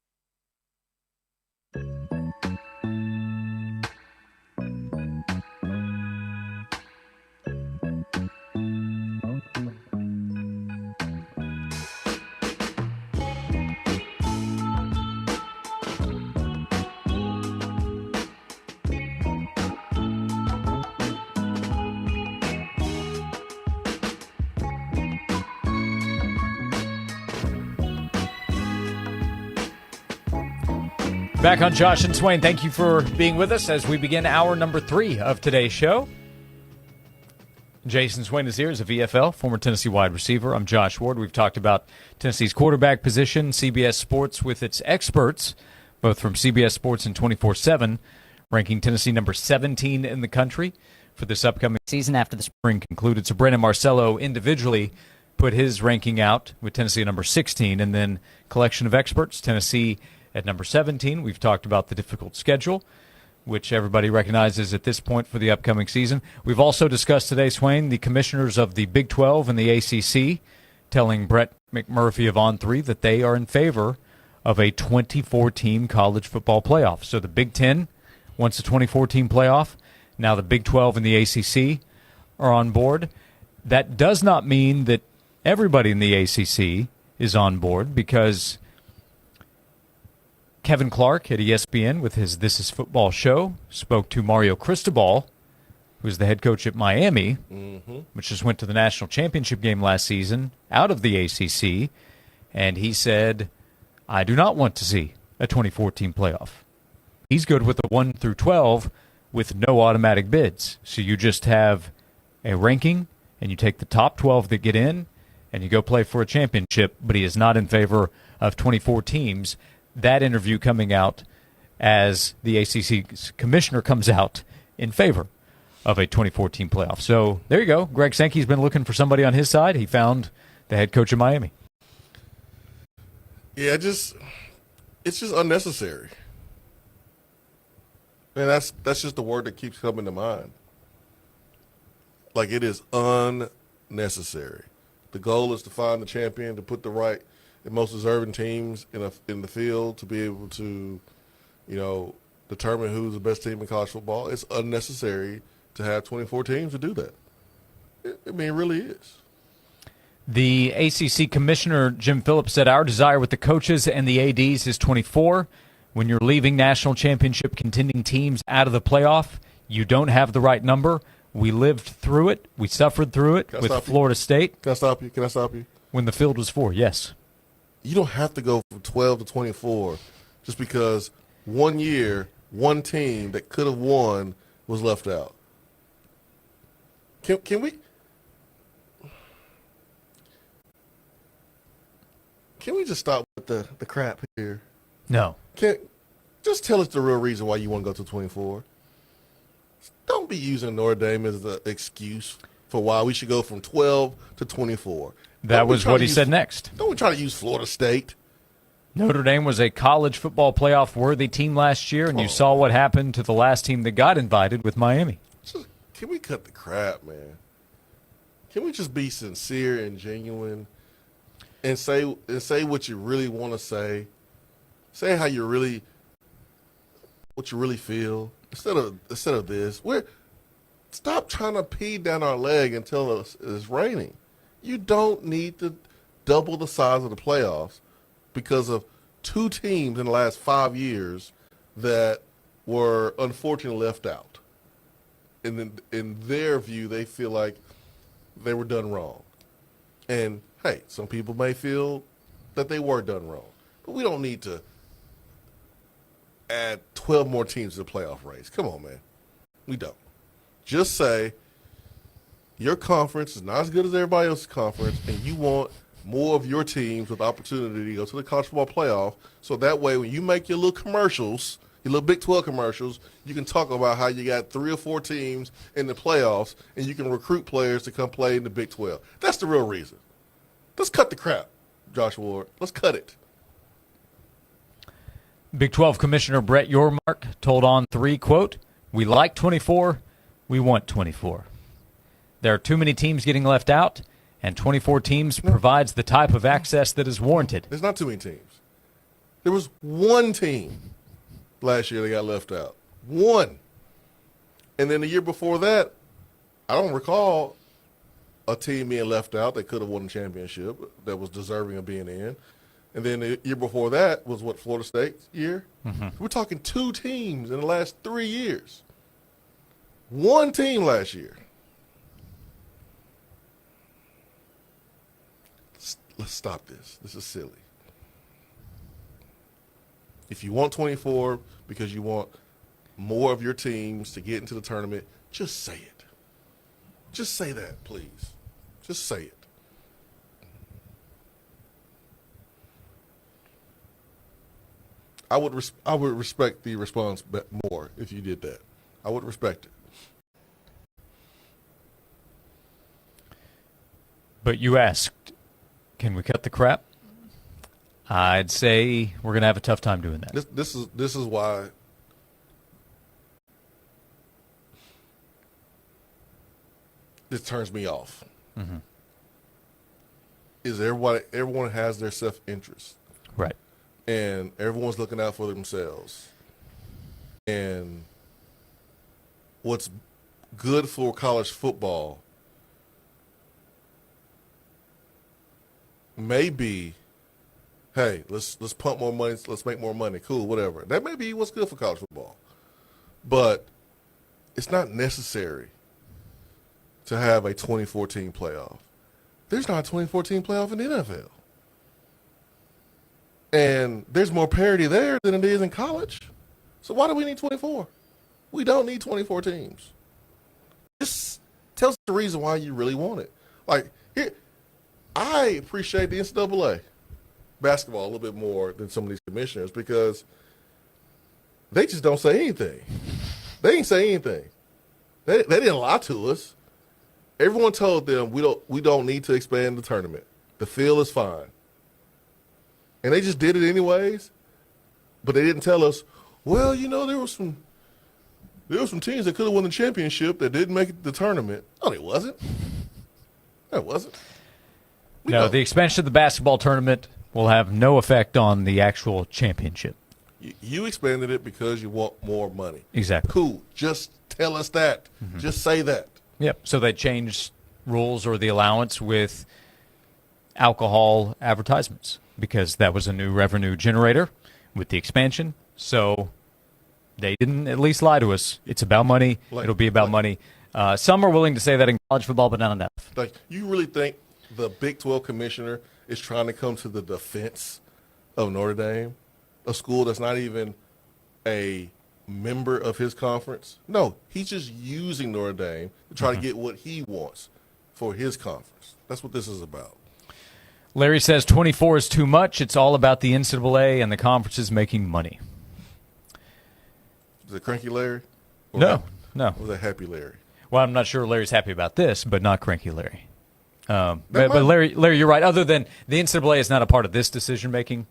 Back on Josh and Swain. Thank you for being with us as we begin hour number 3 of today's show. Jason Swain is here as a VFL, former Tennessee wide receiver. I'm Josh Ward. We've talked about Tennessee's quarterback position, CBS Sports with its experts, both from CBS Sports and 24/7, ranking Tennessee number 17 in the country for this upcoming season after the spring concluded. So Brandon Marcello individually put his ranking out with Tennessee at number 16, and then collection of experts, Tennessee at number 17. We've talked about the difficult schedule, which everybody recognizes at this point for the upcoming season. We've also discussed today, Swain, the commissioners of the Big 12 and the ACC telling Brett McMurphy of On3 that they are in favor of a 24-team college football playoff. So the Big 10 wants a 24-team playoff. Now the Big 12 and the ACC are on board. That does not mean that everybody in the ACC is on board, because Kevin Clark at ESPN with his This Is Football show spoke to Mario Cristobal, who's the head coach at Miami, which just went to the national championship game last season out of the ACC, and he said, I do not want to see a 24-team playoff. He's good with the 1 through 12 with no automatic bids. So you just have a ranking, and you take the top 12 that get in, and you go play for a championship, but he is not in favor of 24 teams. That interview coming out as the ACC commissioner comes out in favor of a 24-team playoff. So there you go. Greg Sankey's been looking for somebody on his side. He found the head coach of Miami. Yeah, it's just unnecessary. And that's just the word that keeps coming to mind. Like, it is unnecessary. The goal is to find the champion, to put the right and most deserving teams in the field to be able to, determine who's the best team in college football. It's unnecessary to have 24 teams to do that. It really is. The ACC commissioner, Jim Phillips, said, our desire with the coaches and the ADs is 24. When you're leaving national championship contending teams out of the playoff, you don't have the right number. We lived through it. We suffered through it with Florida State. Can I stop you? When the field was 4, yes. You don't have to go from 12 to 24 just because one year, one team that could have won was left out. Can we just stop with the crap here? No. Just tell us the real reason why you want to go to 24. Don't be using Notre Dame as the excuse for why we should go from 12 to 24. That was what he said next. Don't we try to use Florida State? Notre Dame was a college football playoff worthy team last year, and you saw what happened to the last team that got invited with Miami. Can we cut the crap, man? Can we just be sincere and genuine and say what you really want to say? Say how you really what you really feel instead of this. Stop trying to pee down our leg and tell us it's raining. You don't need to double the size of the playoffs because of two teams in the last 5 years that were unfortunately left out. And in their view, they feel like they were done wrong. And, hey, some people may feel that they were done wrong. But we don't need to add 12 more teams to the playoff race. Come on, man. We don't. Just say your conference is not as good as everybody else's conference, and you want more of your teams with opportunity to go to the college football playoff, so that way when you make your little commercials, your little Big 12 commercials, you can talk about how you got 3 or 4 teams in the playoffs, and you can recruit players to come play in the Big 12. That's the real reason. Let's cut the crap, Josh Ward. Let's cut it. Big 12 Commissioner Brett Yormark told On3, quote, "We like 24, we want 24. There are too many teams getting left out, and 24 teams provides the type of access that is warranted." There's not too many teams. There was one team last year that got left out. One. And then the year before that, I don't recall a team being left out that could have won the championship that was deserving of being in. And then the year before that was what, Florida State's year? Mm-hmm. We're talking 2 teams in the last 3 years. One team last year. Let's stop this. This is silly. If you want 24 because you want more of your teams to get into the tournament, just say it. Just say that, please. Just say it. I would respect the response more if you did that. I would respect it. But you asked, can we cut the crap? I'd say we're going to have a tough time doing that. This is why this turns me off. Mm-hmm. Is everyone has their self-interest. Right. And everyone's looking out for themselves. And what's good for college football may be, hey, let's pump more money, let's make more money, cool, whatever. That may be what's good for college football. But it's not necessary to have a 2014 playoff. There's not a 2014 playoff in the NFL. And there's more parity there than it is in college. So why do we need 24? We don't need 24 teams. Just tell us the reason why you really want it. Like, here, I appreciate the NCAA basketball a little bit more than some of these commissioners because they just don't say anything. They ain't say anything. They didn't lie to us. Everyone told them we don't need to expand the tournament. The field is fine. And they just did it anyways. But they didn't tell us, well, you know, there were some teams that could have won the championship that didn't make the tournament. No, it wasn't. No, it wasn't. No, the expansion of the basketball tournament will have no effect on the actual championship. You expanded it because you want more money. Exactly. Cool. Just tell us that. Mm-hmm. Just say that. Yep. So they changed rules or the allowance with alcohol advertisements because that was a new revenue generator with the expansion. So they didn't at least lie to us. It's about money. It'll be about money. Some are willing to say that in college football, but not enough. Like, you really think the Big 12 commissioner is trying to come to the defense of Notre Dame, a school that's not even a member of his conference? No, he's just using Notre Dame to try to get what he wants for his conference. That's what this is about. Larry says 24 is too much. It's all about the NCAA and the conferences making money. Is it Cranky Larry? No. Was it Happy Larry? Well, I'm not sure Larry's happy about this, but not Cranky Larry. But Larry, you're right. Other than the NCAA is not a part of this decision making,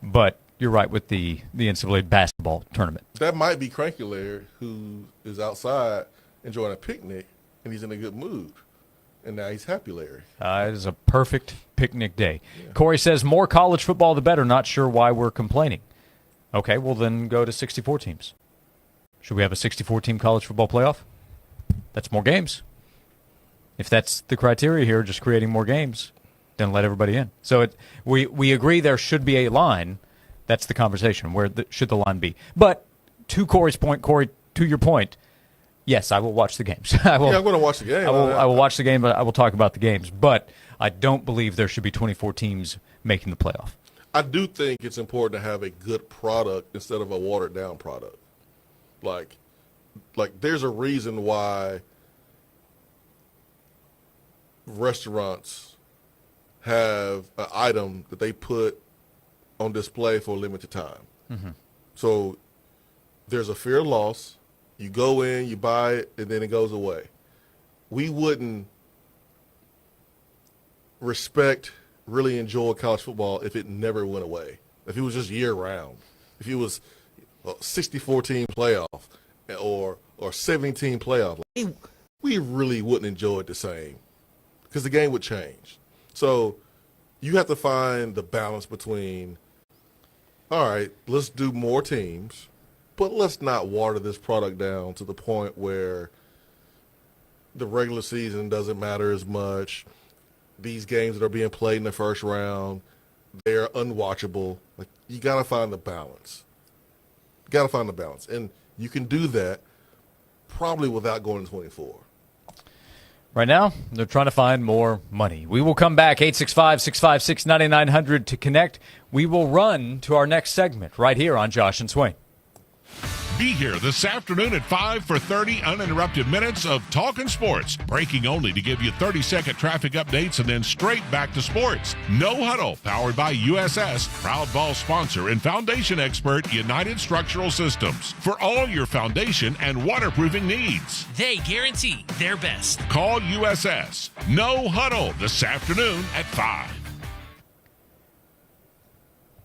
but you're right with the NCAA basketball tournament. That might be Cranky Larry, who is outside enjoying a picnic, and he's in a good mood. And now he's Happy Larry. It is a perfect picnic day. Yeah. Corey says, more college football the better. Not sure why we're complaining. Okay, well then go to 64 teams. Should we have a 64-team college football playoff? That's more games. If that's the criteria here, just creating more games, then let everybody in. So we agree there should be a line. That's the conversation. Where should the line be? But to Corey's point, Corey, to your point, yes, I will watch the games. I'm going to watch the game. I will watch the game, but I will talk about the games. But I don't believe there should be 24 teams making the playoff. I do think it's important to have a good product instead of a watered-down product. Like there's a reason why restaurants have an item that they put on display for a limited time. Mm-hmm. So there's a fear of loss. You go in, you buy it, and then it goes away. We wouldn't really enjoy college football if it never went away. If it was just year-round. If it was a 64-team playoff or 17 playoff, we really wouldn't enjoy it the same because the game would change. So you have to find the balance between, all right, let's do more teams, but let's not water this product down to the point where the regular season doesn't matter as much. These games that are being played in the first round, they're unwatchable. Like, you got to find the balance. And you can do that probably without going to 24. Right now, they're trying to find more money. We will come back, 865-656-9900 to connect. We will run to our next segment right here on Josh and Swain. Be here this afternoon at 5 for 30 uninterrupted minutes of talking sports. Breaking only to give you 30-second traffic updates and then straight back to sports. No Huddle, powered by USS, proud ball sponsor and foundation expert United Structural Systems. For all your foundation and waterproofing needs. They guarantee their best. Call USS. No Huddle this afternoon at 5.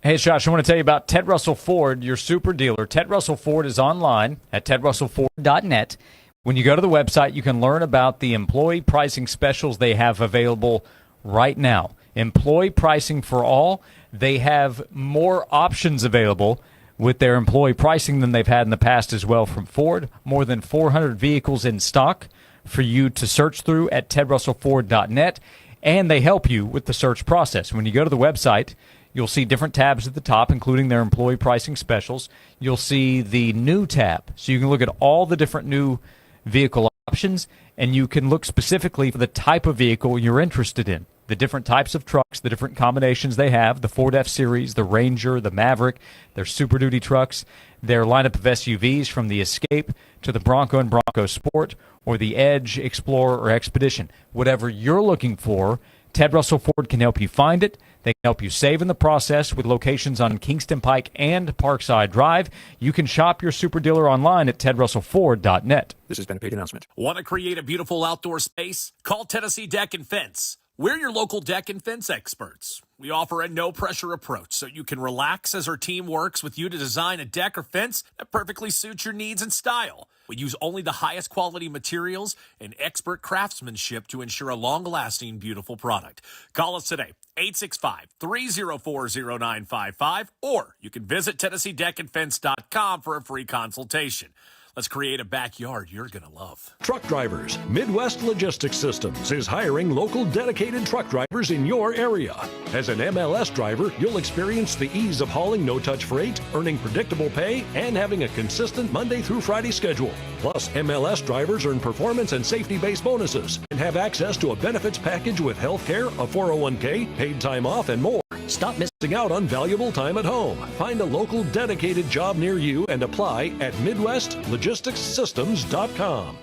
Hey, Josh, I want to tell you about Ted Russell Ford, your super dealer. Ted Russell Ford is online at tedrussellford.net. When you go to the website, you can learn about the employee pricing specials they have available right now. Employee pricing for all. They have more options available with their employee pricing than they've had in the past as well from Ford. More than 400 vehicles in stock for you to search through at tedrussellford.net. And they help you with the search process. When you go to the website, you'll see different tabs at the top, including their employee pricing specials. You'll see the new tab, so you can look at all the different new vehicle options, and you can look specifically for the type of vehicle you're interested in, the different types of trucks, the different combinations they have, the Ford F-Series, the Ranger, the Maverick, their Super Duty trucks, their lineup of SUVs from the Escape to the Bronco and Bronco Sport, or the Edge, Explorer, or Expedition. Whatever you're looking for, Ted Russell Ford can help you find it. They can help you save in the process with locations on Kingston Pike and Parkside Drive. You can shop your super dealer online at tedrussellford.net. This has been a paid announcement. Want to create a beautiful outdoor space? Call Tennessee Deck and Fence. We're your local deck and fence experts. We offer a no-pressure approach so you can relax as our team works with you to design a deck or fence that perfectly suits your needs and style. We use only the highest quality materials and expert craftsmanship to ensure a long-lasting, beautiful product. Call us today, 865-304-0955, or you can visit TennesseeDeckandFence.com for a free consultation. Let's create a backyard you're going to love. Truck drivers. Midwest Logistics Systems is hiring local dedicated truck drivers in your area. As an MLS driver, you'll experience the ease of hauling no-touch freight, earning predictable pay, and having a consistent Monday through Friday schedule. Plus, MLS drivers earn performance and safety-based bonuses and have access to a benefits package with health care, a 401k, paid time off, and more. Stop missing out on valuable time at home. Find a local dedicated job near you and apply at MidwestLogisticsSystems.com.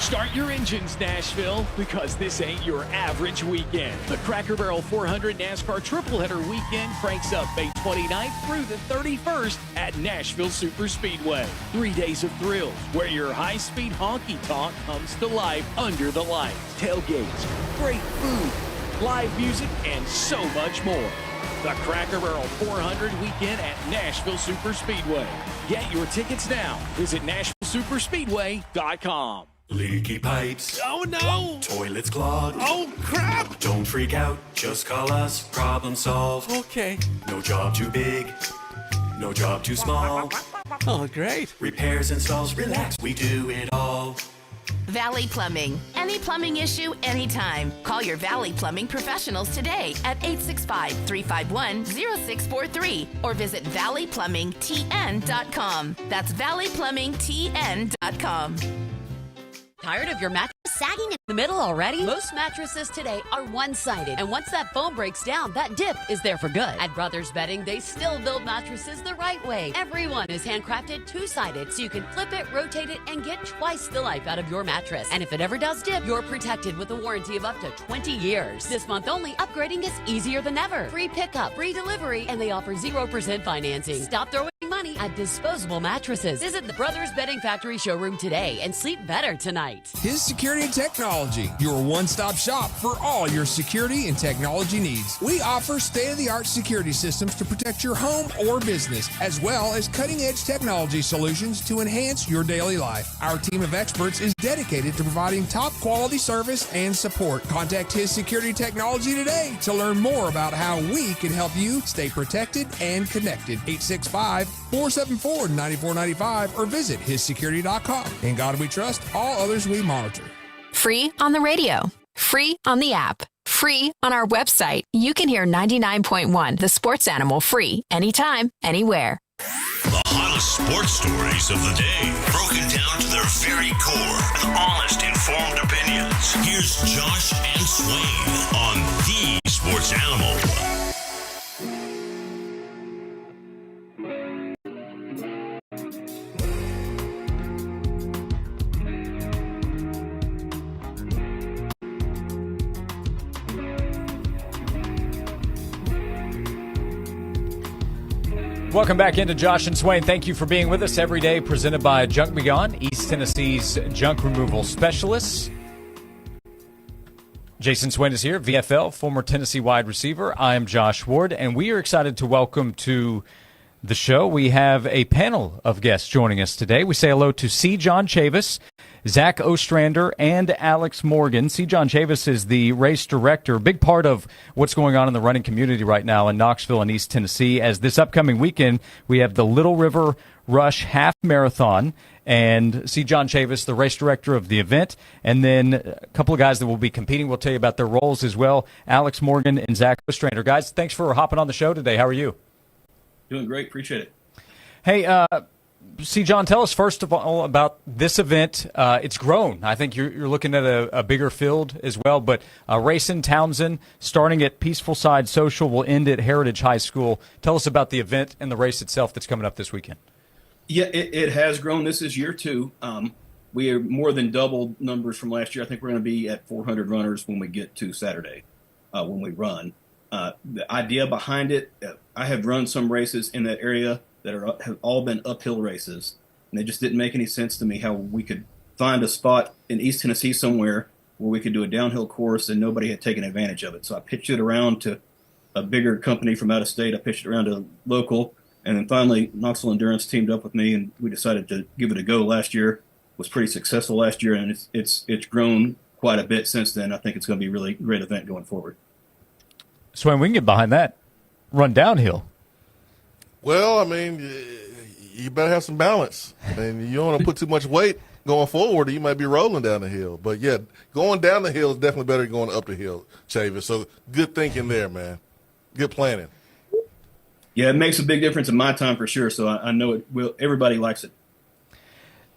Start your engines, Nashville, because this ain't your average weekend. The Cracker Barrel 400 NASCAR Triple Header Weekend cranks up May 29th through the 31st at Nashville Superspeedway. 3 days of thrills where your high-speed honky-tonk comes to life under the lights. Tailgates, great food, live music, and so much more. The Cracker Barrel 400 Weekend at Nashville Superspeedway. Get your tickets now. Visit NashvilleSuperspeedway.com. Leaky pipes. Oh no! Toilets clogged. Oh crap! Don't freak out, just call us. Problem solved. Okay. No job too big, no job too small. Oh, great. Repairs, installs, relax, we do it all. Valley Plumbing. Any plumbing issue, anytime. Call your Valley Plumbing professionals today at 865-351-0643 or visit valleyplumbingtn.com. That's valleyplumbingtn.com. Tired of your mattress sagging in the middle already? Most mattresses today are one-sided, and once that foam breaks down, that dip is there for good. At Brothers Bedding, they still build mattresses the right way. Everyone is handcrafted two-sided, so you can flip it, rotate it, and get twice the life out of your mattress. And if it ever does dip, you're protected with a warranty of up to 20 years. This month only, upgrading is easier than ever. Free pickup, free delivery, and they offer 0% financing. Stop throwing money at disposable mattresses. Visit the Brothers Bedding Factory showroom today and sleep better tonight. His Security and Technology, your one-stop shop for all your security and technology needs. We offer state-of-the-art security systems to protect your home or business, as well as cutting-edge technology solutions to enhance your daily life. Our team of experts is dedicated to providing top-quality service and support. Contact His Security Technology today to learn more about how we can help you stay protected and connected. 865-474-9495 or visit hissecurity.com. In God we trust, all others we monitor. Free on the radio. Free on the app. Free on our website. You can hear 99.1 The Sports Animal free anytime, anywhere. The hottest sports stories of the day, broken down to their very core with honest, informed opinions. Here's Josh and Swain on The Sports Animal. Welcome back into Josh and Swain. Thank you for being with us every day, presented by Junk Be Gone, East Tennessee's junk removal specialists. Jason Swain is here, VFL, former Tennessee wide receiver. I am Josh Ward, and we are excited to welcome to the show. We have a panel of guests joining us today. We say hello to C. John Chavis, Zach Ostrander, and Alex Morgan. C. John Chavis is the race director, big part of what's going on in the running community right now in Knoxville and East Tennessee, as this upcoming weekend we have the Little River Rush Half Marathon, and C. John Chavis, the race director of the event, and then a couple of guys that will be competing. We'll tell you about their roles as well, Alex Morgan and Zach Ostrander. Guys, thanks for hopping on the show today. How are you? Doing great. Appreciate it. Hey, C. John, tell us first of all about this event. It's grown. I think you're looking at a bigger field as well, but race in Townsend, starting at Peaceful Side Social, will end at Heritage High School. Tell us about the event and the race itself that's coming up this weekend. Yeah, it has grown. This is year 2. We are more than doubled numbers from last year. I think we're going to be at 400 runners when we get to Saturday, when we run. The idea behind it, I have run some races in that area that have all been uphill races, and it just didn't make any sense to me how we could find a spot in East Tennessee somewhere where we could do a downhill course and nobody had taken advantage of it. So I pitched it around to a bigger company from out of state. I pitched it around to local, and then finally Knoxville Endurance teamed up with me, and we decided to give it a go last year. It was pretty successful last year, and it's grown quite a bit since then. I think it's going to be a really great event going forward. Swain, we can get behind that. Run downhill. Well, I mean, you better have some balance. I mean, you don't want to put too much weight going forward, or you might be rolling down the hill. But, yeah, going down the hill is definitely better than going up the hill, Chavis. So good thinking there, man. Good planning. Yeah, it makes a big difference in my time for sure, so I know it will. Everybody likes it.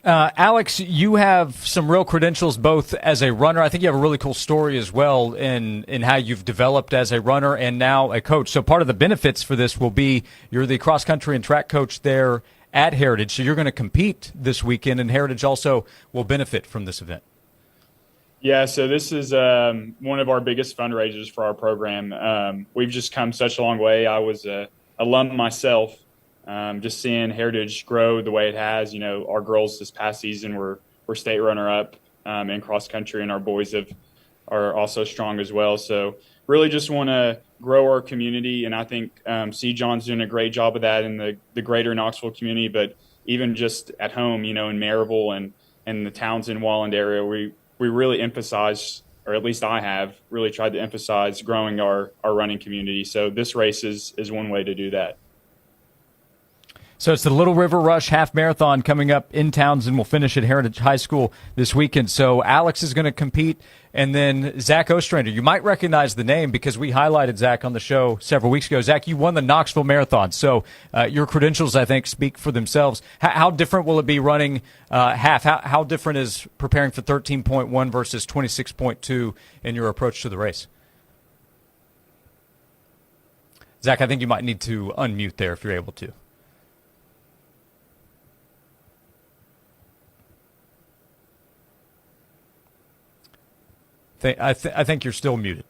Alex, you have some real credentials both as a runner. I think you have a really cool story as well in how you've developed as a runner and now a coach. So part of the benefits for this will be you're the cross-country and track coach there at Heritage, so you're going to compete this weekend, and Heritage also will benefit from this event. Yeah, so this is one of our biggest fundraisers for our program. We've just come such a long way. I was a alum myself, just seeing Heritage grow the way it has. You know, our girls this past season were state runner-up in cross country, and our boys are also strong as well. So really just want to grow our community, and I think C. John's doing a great job of that in the greater Knoxville community, but even just at home, you know, in Maryville and the Townsend Walland area, we really emphasize, or at least I have really tried to emphasize, growing our running community. So this race is one way to do that. So it's the Little River Rush Half Marathon coming up in Townsend. We'll finish at Heritage High School this weekend. So Alex is going to compete, and then Zach Ostrander. You might recognize the name because we highlighted Zach on the show several weeks ago. Zach, you won the Knoxville Marathon, so your credentials, I think, speak for themselves. How different will it be running half? How different is preparing for 13.1 versus 26.2 in your approach to the race? Zach, I think you might need to unmute there if you're able to. I think you're still muted.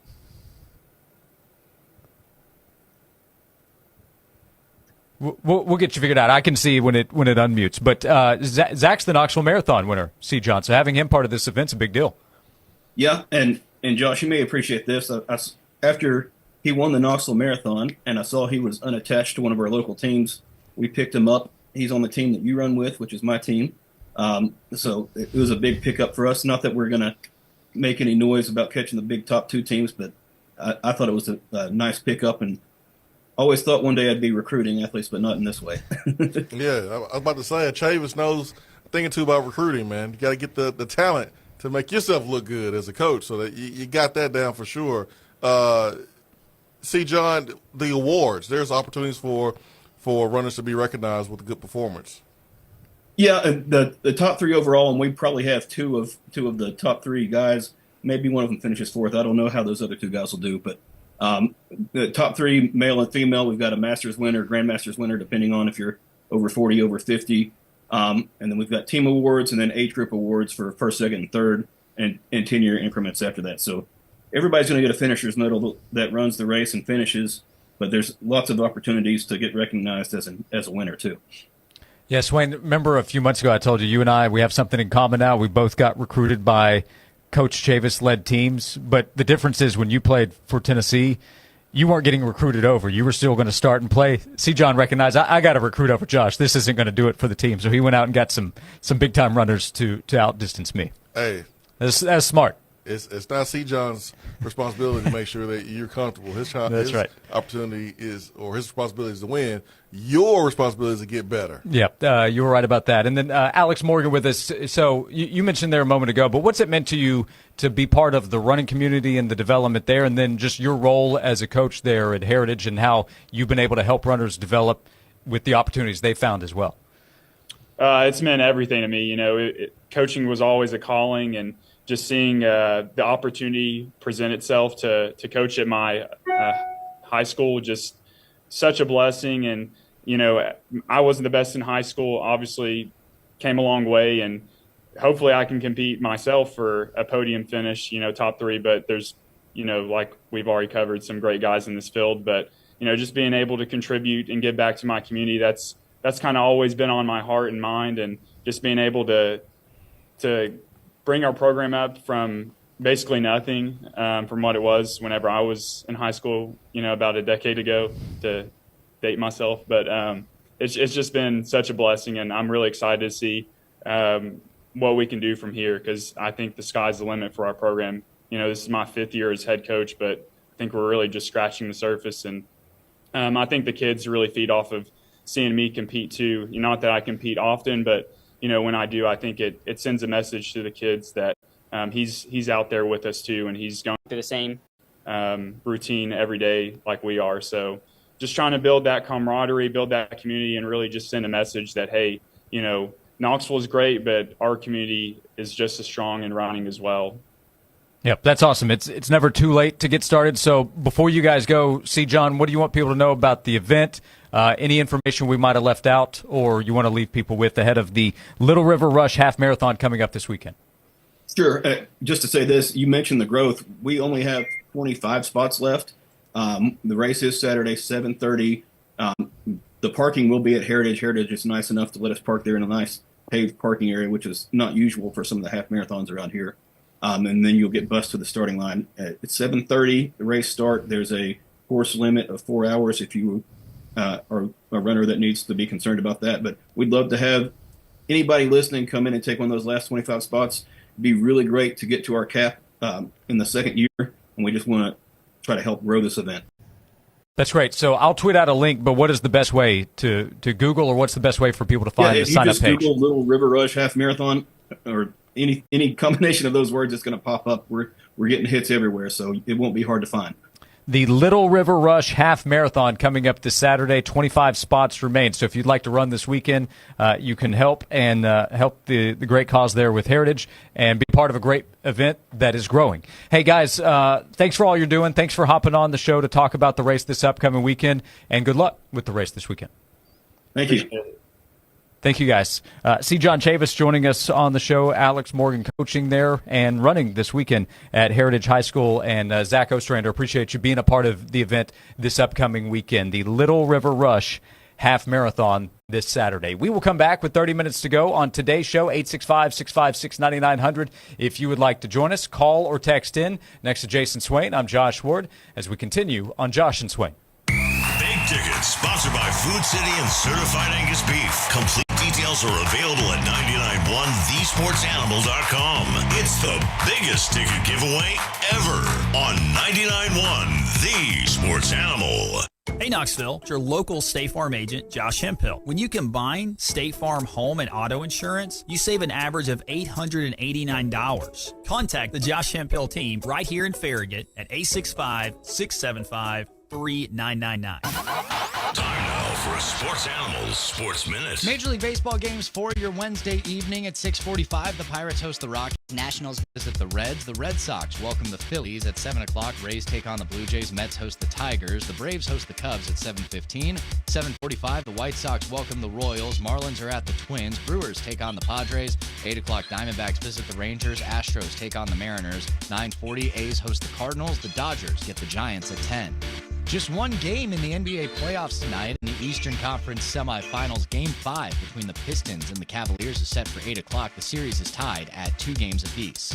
We'll get you figured out. I can see when it unmutes. But Zach's the Knoxville Marathon winner, C. John. So having him part of this event's a big deal. Yeah, and Josh, you may appreciate this. After he won the Knoxville Marathon, and I saw he was unattached to one of our local teams, we picked him up. He's on the team that you run with, which is my team. So it was a big pickup for us. Not that we're going to make any noise about catching the big top two teams, but I thought it was a nice pickup, and always thought one day I'd be recruiting athletes, but not in this way. Yeah, I was about to say, Chavis knows a thing or two about recruiting, man. You got to get the talent to make yourself look good as a coach, so that you got that down for sure. See, John, the awards, there's opportunities for runners to be recognized with a good performance. Yeah, the top three overall, and we probably have two of the top three guys. Maybe one of them finishes fourth. I don't know how those other two guys will do, but the top three, male and female, we've got a Masters winner, Grandmasters winner, depending on if you're over 40, over 50. And then we've got team awards and then age group awards for first, second, and third, and 10-year increments after that. So everybody's going to get a finisher's medal that runs the race and finishes, but there's lots of opportunities to get recognized as a winner too. Yeah, Swain, remember a few months ago I told you and I, we have something in common now. We both got recruited by Coach Chavis-led teams, but the difference is when you played for Tennessee, you weren't getting recruited over. You were still going to start and play. See, John recognized, I got to recruit over Josh. This isn't going to do it for the team. So he went out and got some big-time runners to outdistance me. Hey. That's smart. It's not C. John's responsibility to make sure that you're comfortable. His right. opportunity is, or his responsibility is to win. Your responsibility is to get better. Yeah, you were right about that. And then Alex Morgan with us. So you mentioned there a moment ago, but what's it meant to you to be part of the running community and the development there, and then just your role as a coach there at Heritage and how you've been able to help runners develop with the opportunities they found as well? It's meant everything to me. You know, coaching was always a calling, and just seeing the opportunity present itself to coach at my high school, just such a blessing. And, you know, I wasn't the best in high school, obviously came a long way, and hopefully I can compete myself for a podium finish, you know, top three. But there's, you know, like we've already covered, some great guys in this field. But, you know, just being able to contribute and give back to my community, that's kind of always been on my heart and mind. And just being able to bring our program up from basically nothing, from what it was whenever I was in high school, you know, about a decade ago, to date myself. But it's just been such a blessing, and I'm really excited to see what we can do from here, because I think the sky's the limit for our program. You know, this is my 5th year as head coach, but I think we're really just scratching the surface. And I think the kids really feed off of seeing me compete too. You know, not that I compete often, but you know, when I do, I think it sends a message to the kids that he's out there with us too, and he's going through the same routine every day like we are. So just trying to build that camaraderie, build that community, and really just send a message that, hey, you know, Knoxville is great, but our community is just as strong and running as well. Yep, that's awesome. It's never too late to get started. So before you guys go, see, John, what do you want people to know about the event? Any information we might have left out, or you want to leave people with ahead of the Little River Rush Half Marathon coming up this weekend? Sure. Just to say this, you mentioned the growth. We only have 25 spots left. The race is Saturday, 7:30. The parking will be at Heritage. Heritage is nice enough to let us park there in a nice paved parking area, which is not usual for some of the half marathons around here. And then you'll get bused to the starting line. At 7:30, the race start. There's a course limit of 4 hours if you are a runner that needs to be concerned about that. But we'd love to have anybody listening come in and take one of those last 25 spots. It'd be really great to get to our cap in the second year, and we just want to try to help grow this event. That's great. So I'll tweet out a link, but what is the best way to Google, or what's the best way for people to find the sign-up page? If you just Google Little River Rush Half Marathon, or any combination of those words, it's going to pop up. We're getting hits everywhere, so it won't be hard to find. The Little River Rush Half Marathon coming up this Saturday. 25 spots remain. So if you'd like to run this weekend, you can help and help the great cause there with Heritage and be part of a great event that is growing. Hey, guys, thanks for all you're doing. Thanks for hopping on the show to talk about the race this upcoming weekend, and good luck with the race this weekend. Thank you. Thank you, guys. See John Chavis joining us on the show. Alex Morgan coaching there and running this weekend at Heritage High School. And Zach Ostrander, appreciate you being a part of the event this upcoming weekend, the Little River Rush Half Marathon this Saturday. We will come back with 30 minutes to go on today's show, 865-656-9900. If you would like to join us, call or text in. Next to Jason Swain, I'm Josh Ward, as we continue on Josh and Swain. Big Tickets, sponsored by Food City and Certified Angus Beef. Complete details are available at 991thesportsanimal.com. It's the biggest ticket giveaway ever on 99.1 The Sports Animal. Hey Knoxville, it's your local State Farm agent, Josh Hemphill. When you combine State Farm home and auto insurance, you save an average of $889. Contact the Josh Hemphill team right here in Farragut at 865-675-3999. Time now for a Sports Animals Sports Minute. Major League Baseball games for your Wednesday evening at 6:45. The Pirates host the Rockies. Nationals visit the Reds. The Red Sox welcome the Phillies at 7 o'clock. Rays take on the Blue Jays. Mets host the Tigers. The Braves host the Cubs at 7:15. 7:45, the White Sox welcome the Royals. Marlins are at the Twins. Brewers take on the Padres. 8 o'clock, Diamondbacks visit the Rangers. Astros take on the Mariners. 9:40, A's host the Cardinals. The Dodgers get the Giants at 10. Just one game in the NBA playoffs tonight. In the Eastern Conference semifinals, Game 5 between the Pistons and the Cavaliers is set for 8 o'clock. The series is tied at 2 games apiece.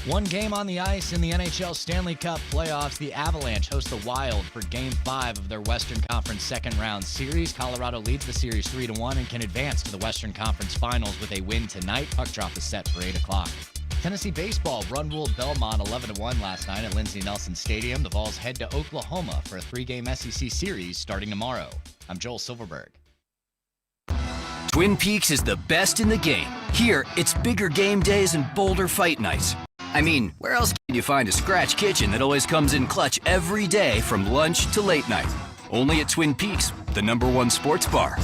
One game on the ice in the NHL Stanley Cup playoffs. The Avalanche host the Wild for Game 5 of their Western Conference second-round series. Colorado leads the series 3-1 and can advance to the Western Conference Finals with a win tonight. Puck drop is set for 8 o'clock. Tennessee baseball run-ruled Belmont 11-1 last night at Lindsey Nelson Stadium. The Vols head to Oklahoma for a 3-game SEC series starting tomorrow. I'm Joel Silverberg. Twin Peaks is the best in the game. Here, it's bigger game days and bolder fight nights. I mean, where else can you find a scratch kitchen that always comes in clutch every day from lunch to late night? Only at Twin Peaks, the #1 sports bar.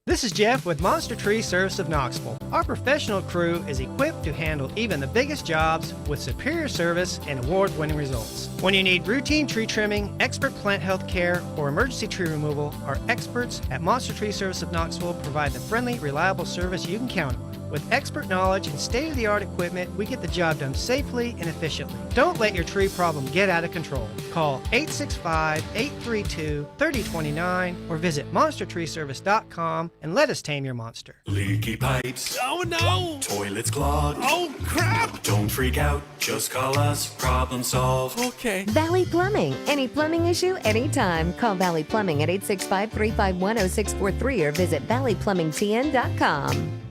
This is Jeff with Monster Tree Service of Knoxville. Our professional crew is equipped to handle even the biggest jobs with superior service and award-winning results. When you need routine tree trimming, expert plant health care, or emergency tree removal, our experts at Monster Tree Service of Knoxville provide the friendly, reliable service you can count on. With expert knowledge and state-of-the-art equipment, we get the job done safely and efficiently. Don't let your tree problem get out of control. Call 865-832-3029 or visit monstertreeservice.com and let us tame your monster. Leaky pipes. Oh no! Toilets clogged. Oh crap! Don't freak out. Just call us. Problem solved. Okay. Valley Plumbing. Any plumbing issue, anytime. Call Valley Plumbing at 865-351-0643 or visit valleyplumbingtn.com.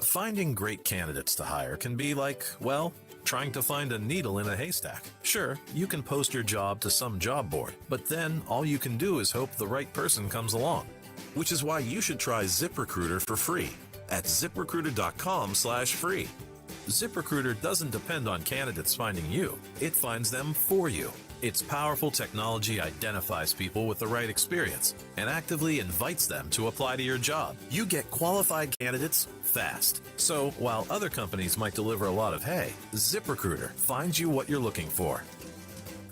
Finding great candidates to hire can be like, well, trying to find a needle in a haystack. Sure, you can post your job to some job board, but then all you can do is hope the right person comes along. Which is why you should try ZipRecruiter for free at ziprecruiter.com/free. ZipRecruiter doesn't depend on candidates finding you. It finds them for you. Its powerful technology identifies people with the right experience and actively invites them to apply to your job. You get qualified candidates fast. So while other companies might deliver a lot of hay, ZipRecruiter finds you what you're looking for.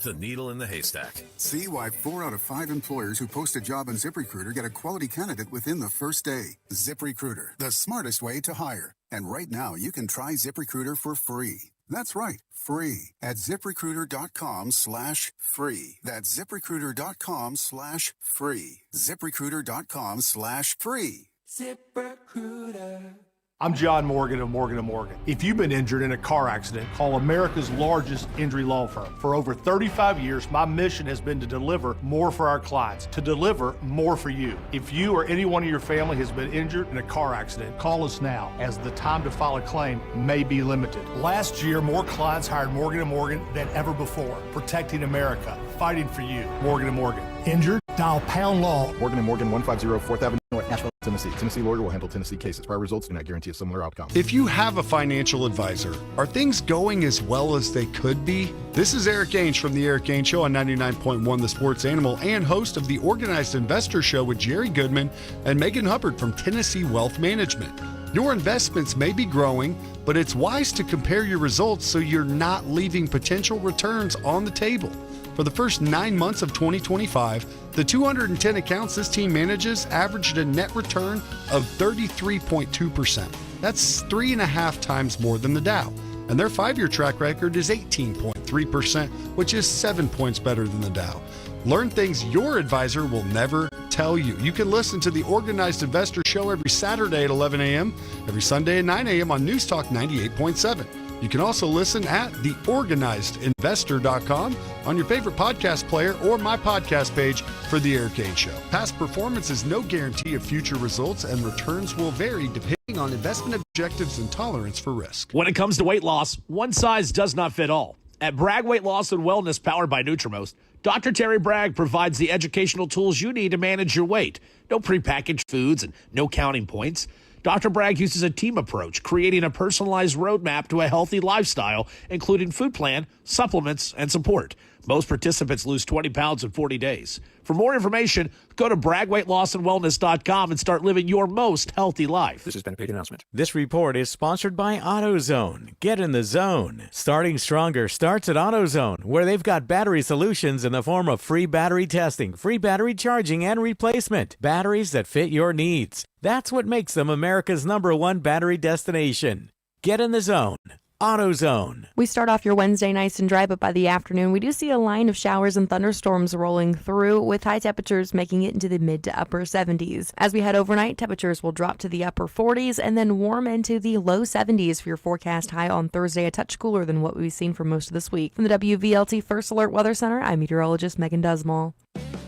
The needle in the haystack. See why 4 out of 5 employers who post a job on ZipRecruiter get a quality candidate within the first day. ZipRecruiter, the smartest way to hire. And right now, you can try ZipRecruiter for free. That's right, free at ZipRecruiter.com/free. That's ZipRecruiter.com/free. ZipRecruiter.com/free. ZipRecruiter. I'm John Morgan of Morgan & Morgan. If you've been injured in a car accident, call America's largest injury law firm. For over 35 years, my mission has been to deliver more for our clients, to deliver more for you. If you or anyone in your family has been injured in a car accident, call us now, as the time to file a claim may be limited. Last year, more clients hired Morgan & Morgan than ever before, protecting America, fighting for you. Morgan & Morgan. Injured? Dial pound law. Morgan & Morgan, 150 4th Avenue North, Nashville, Tennessee. Tennessee lawyer will handle Tennessee cases. Prior results do not guarantee a similar outcome. If you have a financial advisor, are things going as well as they could be? This is Eric Ainge from the Eric Ainge Show on 99.1 The Sports Animal and host of the Organized Investor Show with Jerry Goodman and Megan Hubbard from Tennessee Wealth Management. Your investments may be growing, but it's wise to compare your results so you're not leaving potential returns on the table. For the first 9 months of 2025, the 210 accounts this team manages averaged a net return of 33.2%. That's 3.5 times more than the Dow. And their 5-year track record is 18.3%, which is 7 points better than the Dow. Learn things your advisor will never tell you. You can listen to the Organized Investor Show every Saturday at 11 a.m., every Sunday at 9 a.m. on News Talk 98.7. You can also listen at theorganizedinvestor.com on your favorite podcast player or my podcast page for The Eric Ainge Show. Past performance is no guarantee of future results, and returns will vary depending on investment objectives and tolerance for risk. When it comes to weight loss, one size does not fit all. At Bragg Weight Loss and Wellness, powered by Nutrimost, Dr. Terry Bragg provides the educational tools you need to manage your weight. No prepackaged foods and no counting points. Dr. Bragg uses a team approach, creating a personalized roadmap to a healthy lifestyle, including food plan, supplements, and support. Most participants lose 20 pounds in 40 days. For more information, go to BraggWeightLossAndWellness.com and start living your most healthy life. This has been a paid announcement. This report is sponsored by AutoZone. Get in the zone. Starting stronger starts at AutoZone, where they've got battery solutions in the form of free battery testing, free battery charging, and replacement. Batteries that fit your needs. That's what makes them America's #1 battery destination. Get in the zone. AutoZone. We start off your Wednesday nice and dry, but by the afternoon, we do see a line of showers and thunderstorms rolling through, with high temperatures making it into the mid to upper 70s. As we head overnight, temperatures will drop to the upper 40s and then warm into the low 70s for your forecast high on Thursday, a touch cooler than what we've seen for most of this week. From the WVLT First Alert Weather Center, I'm meteorologist Megan Dusmall.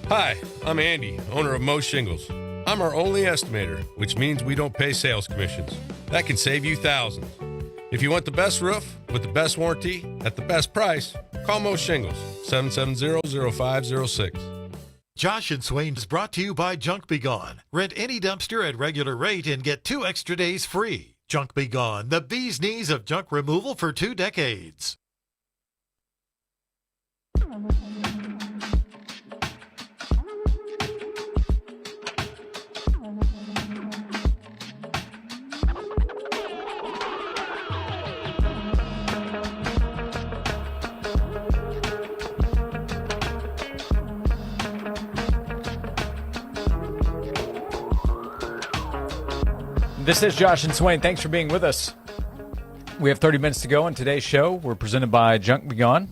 Hi, I'm Andy, owner of Mo Shingles. I'm our only estimator, which means we don't pay sales commissions. That can save you thousands. If you want the best roof with the best warranty at the best price, call Mo Shingles, 770-0506. Josh and Swain is brought to you by Junk Be Gone. Rent any dumpster at regular rate and get 2 extra days free. Junk Be Gone, the bee's knees of junk removal for 2 decades. This is Josh and Swain. Thanks for being with us. We have 30 minutes to go on today's show. We're presented by Junk Be Gone.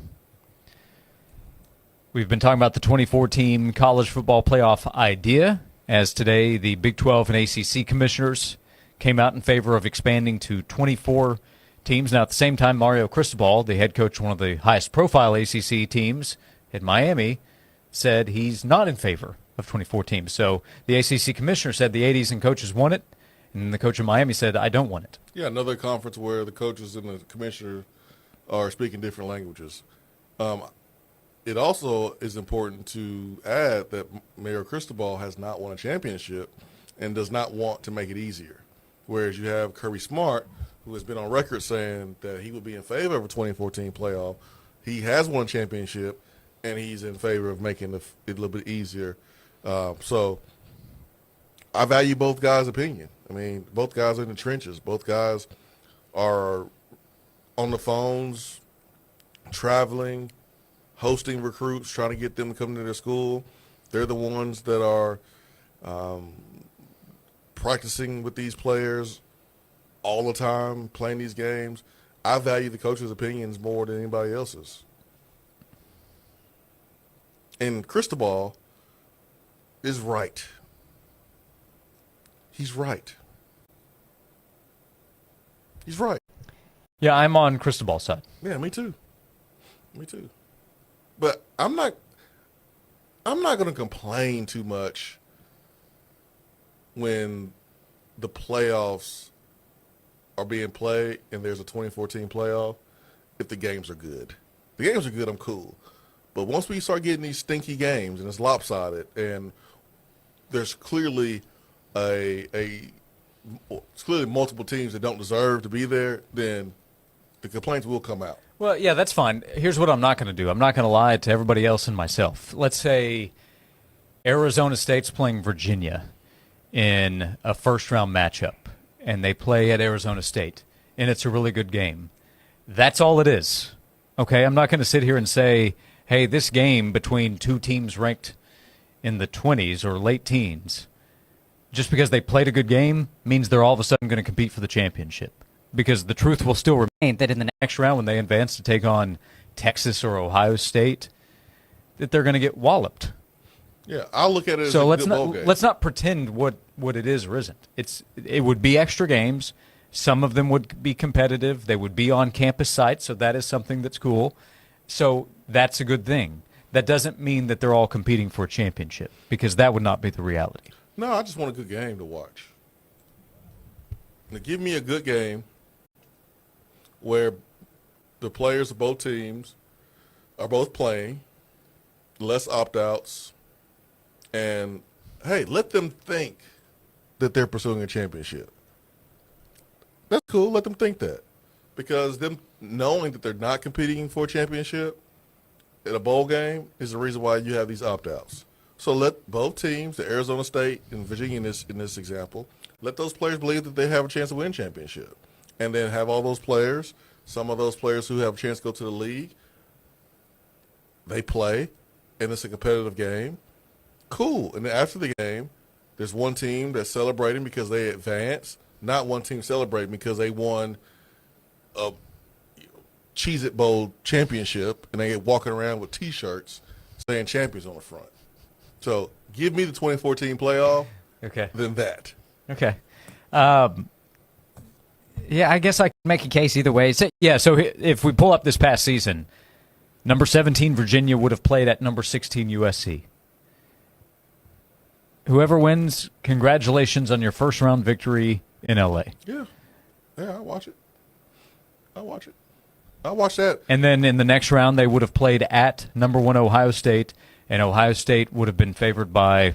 We've been talking about the 2014 college football playoff idea, as today the Big 12 and ACC commissioners came out in favor of expanding to 24 teams. Now, at the same time, Mario Cristobal, the head coach of one of the highest profile ACC teams at Miami, said he's not in favor of 24 teams. So the ACC commissioner said the 80s and coaches want it. And the coach of Miami said, I don't want it. Yeah, another conference where the coaches and the commissioner are speaking different languages. It also is important to add that Mayor Cristobal has not won a championship and does not want to make it easier. Whereas you have Kirby Smart, who has been on record saying that he would be in favor of a 2014 playoff. He has won a championship, and he's in favor of making it a little bit easier. So I value both guys' opinion. I mean, both guys are in the trenches. Both guys are on the phones, traveling, hosting recruits, trying to get them to come to their school. They're the ones that are practicing with these players all the time playing these games, I value the coach's opinions more than anybody else's. And Cristobal is right. He's right. He's right. Yeah, I'm on Cristobal's side. Yeah, me too. Me too. But I'm not going to complain too much when the playoffs are being played and there's a 2014 playoff if the games are good. The games are good, I'm cool. But once we start getting these stinky games and it's lopsided and there's clearly multiple teams that don't deserve to be there, then the complaints will come out. Well, yeah, that's fine. Here's what I'm not going to do. I'm not going to lie to everybody else and myself. Let's say Arizona State's playing Virginia in a first-round matchup, and they play at Arizona State, and it's a really good game. That's all it is. Okay, I'm not going to sit here and say, hey, this game between two teams ranked in the 20s or late teens, just because they played a good game means they're all of a sudden going to compete for the championship. Because the truth will still remain that in the next round when they advance to take on Texas or Ohio State, that they're going to get walloped. Yeah, I'll look at it as so a good bowl game. let's not pretend what it is or isn't. It would be extra games. Some of them would be competitive. They would be on campus sites, so that is something that's cool. So that's a good thing. That doesn't mean that they're all competing for a championship, because that would not be the reality. No, I just want a good game to watch. Now, give me a good game where the players of both teams are both playing, less opt-outs, and, hey, let them think that they're pursuing a championship. That's cool. Let them think that. Because them knowing that they're not competing for a championship in a bowl game is the reason why you have these opt-outs. So let both teams, the Arizona State and Virginia in this example, let those players believe that they have a chance to win a championship. And then have all those players, some of those players who have a chance to go to the league, they play, and it's a competitive game. Cool. And then after the game, there's one team that's celebrating because they advanced, not one team celebrating because they won a Cheez-It Bowl championship, and they get walking around with T-shirts saying champions on the front. So give me the 2014 playoff, then that. Okay. Yeah, I guess I can make a case either way. So if we pull up this past season, number 17 Virginia would have played at number 16 USC. Whoever wins, congratulations on your first-round victory in LA. Yeah, I'll watch it. I'll watch that. And then in the next round, they would have played at number 1 Ohio State, and Ohio State would have been favored by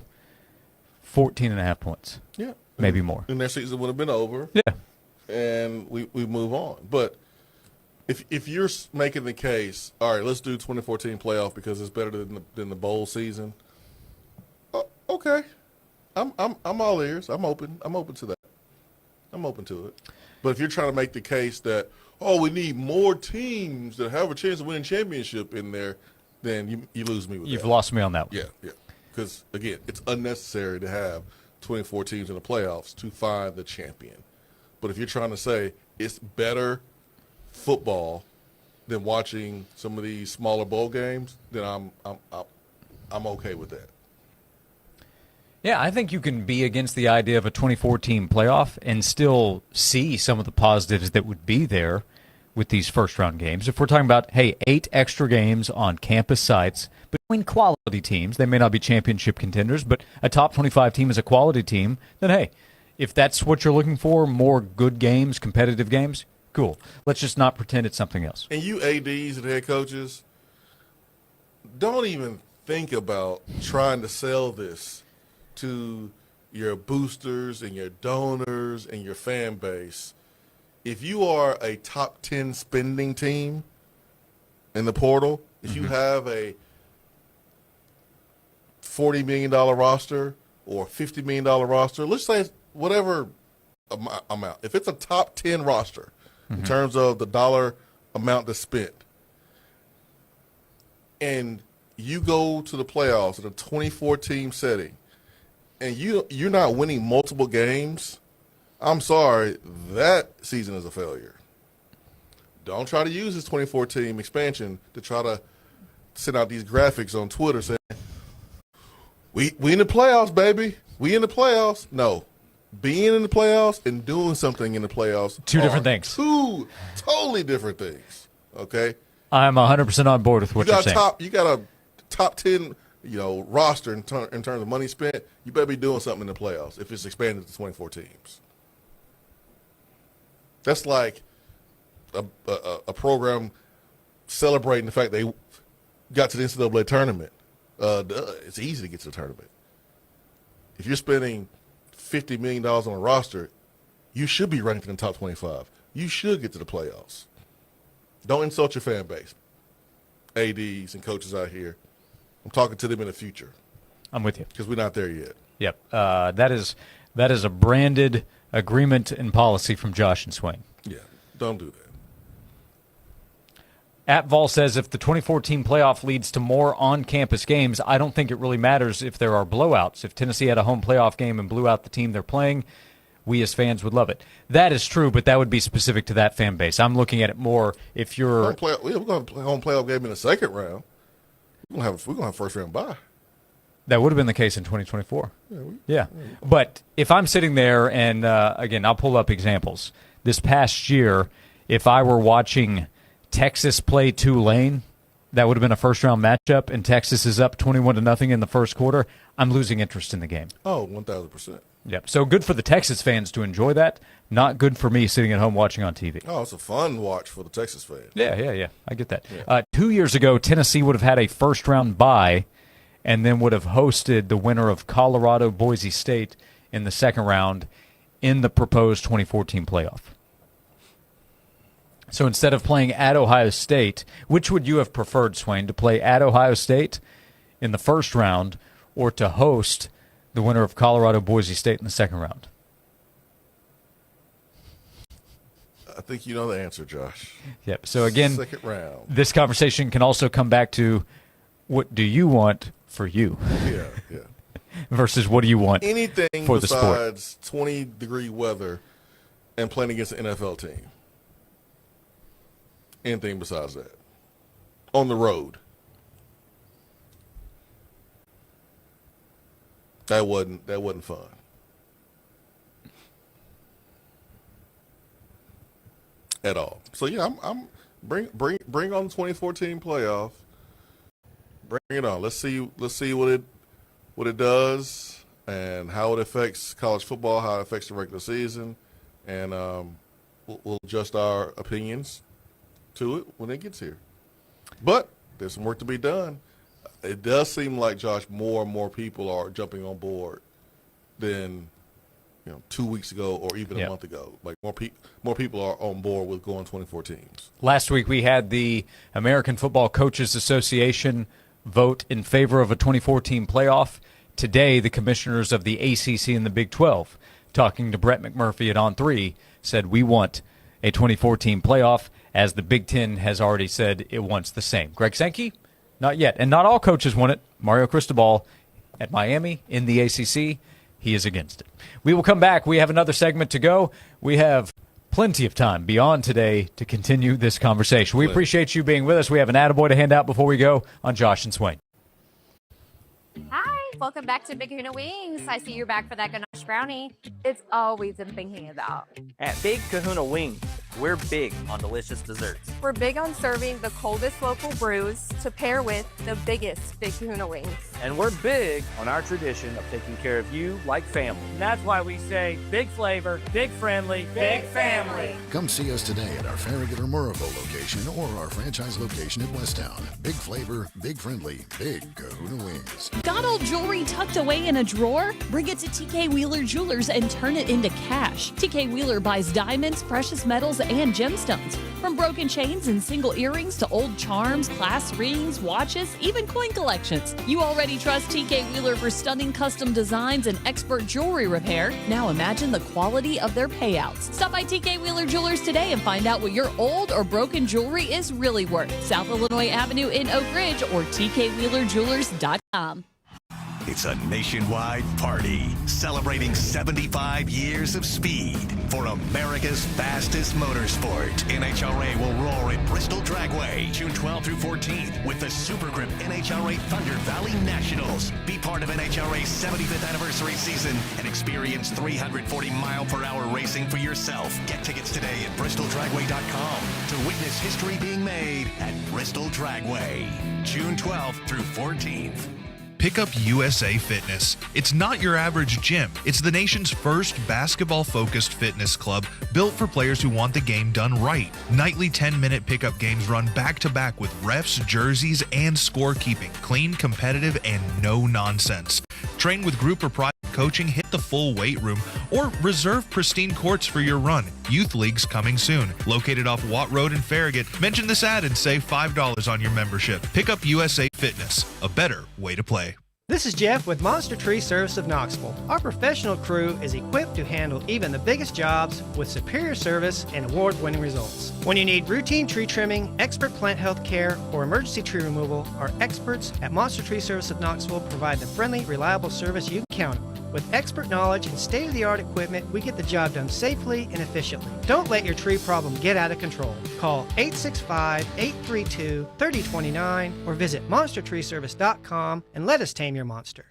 14.5 points. Yeah. Maybe more. And their season would have been over. Yeah. And we move on. But if you're making the case, all right, let's do 2014 playoff because it's better than the bowl season. Okay, I'm all ears. I'm open to that. I'm open to it. But if you're trying to make the case that we need more teams that have a chance of winning championship in there, then you lose me with that. You've lost me on that one. Yeah. Because again, it's unnecessary to have 24 teams in the playoffs to find the champion. But if you're trying to say it's better football than watching some of these smaller bowl games, then I'm okay with that. Yeah, I think you can be against the idea of a 2014 playoff and still see some of the positives that would be there with these first-round games. If we're talking about, 8 extra games on campus sites between quality teams, they may not be championship contenders, but a top 25 team is a quality team, then, if that's what you're looking for, more good games, competitive games, cool. Let's just not pretend it's something else. And you ADs and head coaches, don't even think about trying to sell this to your boosters and your donors and your fan base. If you are a top 10 spending team in the portal, if you have a $40 million roster or $50 million roster, let's say whatever amount. If it's a top 10 roster in terms of the dollar amount that's spent, and you go to the playoffs in a 24-team setting, and you're not winning multiple games I'm sorry, that season is a failure. Don't try to use this 24-team expansion to try to send out these graphics on Twitter saying, we in the playoffs, baby. We in the playoffs. No. Being in the playoffs and doing something in the playoffs Two different things. Two totally different things. Okay? I'm 100% on board with what you're saying. You got a top 10, roster in terms of money spent. You better be doing something in the playoffs if it's expanded to 24 teams. That's like a program celebrating the fact they got to the NCAA tournament. It's easy to get to the tournament. If you're spending $50 million on a roster, you should be ranked in the top 25. You should get to the playoffs. Don't insult your fan base. ADs and coaches out here. I'm talking to them in the future. I'm with you. Because we're not there yet. Yep. That is a branded agreement and policy from Josh and Swain. Yeah, don't do that. Atval says if the 2014 playoff leads to more on-campus games, I don't think it really matters if there are blowouts. If Tennessee had a home playoff game and blew out the team they're playing, we as fans would love it. That is true, but that would be specific to that fan base. I'm looking at it more if you're... we're going to play a home playoff game in the second round. We're going to have first round bye. That would have been the case in 2024. Yeah. But if I'm sitting there and, again, I'll pull up examples. This past year, if I were watching Texas play Tulane, that would have been a first-round matchup, and Texas is up 21-0 in the first quarter, I'm losing interest in the game. Oh, 1,000%. Yep. So good for the Texas fans to enjoy that. Not good for me sitting at home watching on TV. Oh, it's a fun watch for the Texas fans. Yeah. I get that. Yeah. 2 years ago, Tennessee would have had a first-round bye and then would have hosted the winner of Colorado-Boise State in the second round in the proposed 2014 playoff. So instead of playing at Ohio State, which would you have preferred, Swain, to play at Ohio State in the first round or to host the winner of Colorado-Boise State in the second round? I think you know the answer, Josh. Yep. So again, second round. This conversation can also come back to what do you want for you? Yeah. Versus what do you want anything for the sport? Besides 20-degree weather and playing against an NFL team. Anything besides that. On the road. That wasn't fun. At all. So yeah, I'm bring on the 2014 playoff. Bring it on. Let's see what it does and how it affects college football, how it affects the regular season, and we'll adjust our opinions to it when it gets here. But there's some work to be done. It does seem like, Josh, more and more people are jumping on board than 2 weeks ago or even a month ago. Like more people are on board with going 24 teams. Last week we had the American Football Coaches Association vote in favor of a 2014 playoff. Today, the commissioners of the ACC and the Big 12, talking to Brett McMurphy at On3, said we want a 2014 playoff, as the Big Ten has already said it wants the same. Greg Sankey, not yet. And not all coaches want it. Mario Cristobal at Miami in the ACC, he is against it. We will come back. We have another segment to go. We have plenty of time beyond today to continue this conversation. We appreciate you being with us. We have an attaboy to hand out before we go on Josh and Swain. Hi, welcome back to Big Kahuna Wings. I see you're back for that ganache brownie. It's always something handout. At Big Kahuna Wings, we're big on delicious desserts. We're big on serving the coldest local brews to pair with the biggest Big Kahuna Wings. And we're big on our tradition of taking care of you like family. And that's why we say big flavor, big friendly, big family. Come see us today at our Farragut or Murrayville location or our franchise location in Westtown. Big flavor, big friendly, Big Kahuna Wings. Got old jewelry tucked away in a drawer? Bring it to TK Wheeler Jewelers and turn it into cash. TK Wheeler buys diamonds, precious metals, and gemstones. From broken chains and single earrings to old charms, class rings, watches, even coin collections. You already trust TK Wheeler for stunning custom designs and expert jewelry repair. Now imagine the quality of their payouts. Stop by TK Wheeler Jewelers today and find out what your old or broken jewelry is really worth. South Illinois Avenue in Oak Ridge or tkwheelerjewelers.com. It's a nationwide party celebrating 75 years of speed for America's fastest motorsport. NHRA will roar at Bristol Dragway June 12th through 14th with the Super Grip NHRA Thunder Valley Nationals. Be part of NHRA's 75th anniversary season and experience 340-mile-per-hour racing for yourself. Get tickets today at bristoldragway.com to witness history being made at Bristol Dragway June 12th through 14th. Pick up USA Fitness. It's not your average gym. It's the nation's first basketball-focused fitness club built for players who want the game done right. Nightly 10-minute pickup games run back-to-back with refs, jerseys, and scorekeeping. Clean, competitive, and no nonsense. Train with group or private coaching, hit the full weight room, or reserve pristine courts for your run. Youth leagues coming soon. Located off Watt Road in Farragut. Mention this ad and save $5 on your membership. Pick up USA Fitness, a better way to play. This is Jeff with Monster Tree Service of Knoxville. Our professional crew is equipped to handle even the biggest jobs with superior service and award-winning results. When you need routine tree trimming, expert plant health care, or emergency tree removal, our experts at Monster Tree Service of Knoxville provide the friendly, reliable service you can count on. With expert knowledge and state-of-the-art equipment, we get the job done safely and efficiently. Don't let your tree problem get out of control. Call 865-832-3029 or visit monstertreeservice.com and let us tame your monster.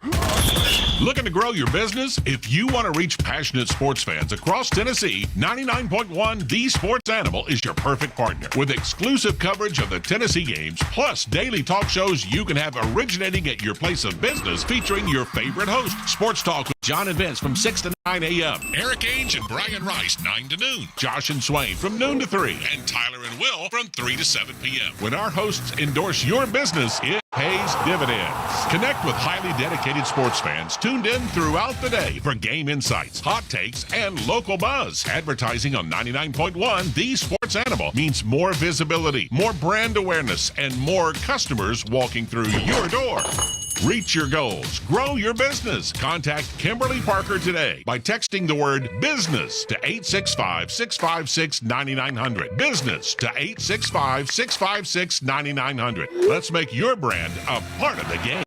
Looking to grow your business? If you want to reach passionate sports fans across Tennessee, 99.1 The Sports Animal is your perfect partner. With exclusive coverage of the Tennessee games, plus daily talk shows you can have originating at your place of business featuring your favorite host. Sports Talk with John and Vince from 6 to 9 a.m. Eric Ainge and Brian Rice, 9 to noon. Josh and Swain from noon to 3. And Tyler and Will from 3 to 7 p.m. When our hosts endorse your business, it pays dividends. Connect with highly dedicated sports fans tuned in throughout the day for game insights, hot takes, and local buzz. Advertising on 99.1 The Sports Animal means more visibility, more brand awareness, and more customers walking through your door. Reach your goals. Grow your business. Contact Kimberly Parker today by texting the word business to 865-656-9900. Business to 865-656-9900. Let's make your brand a part of the game.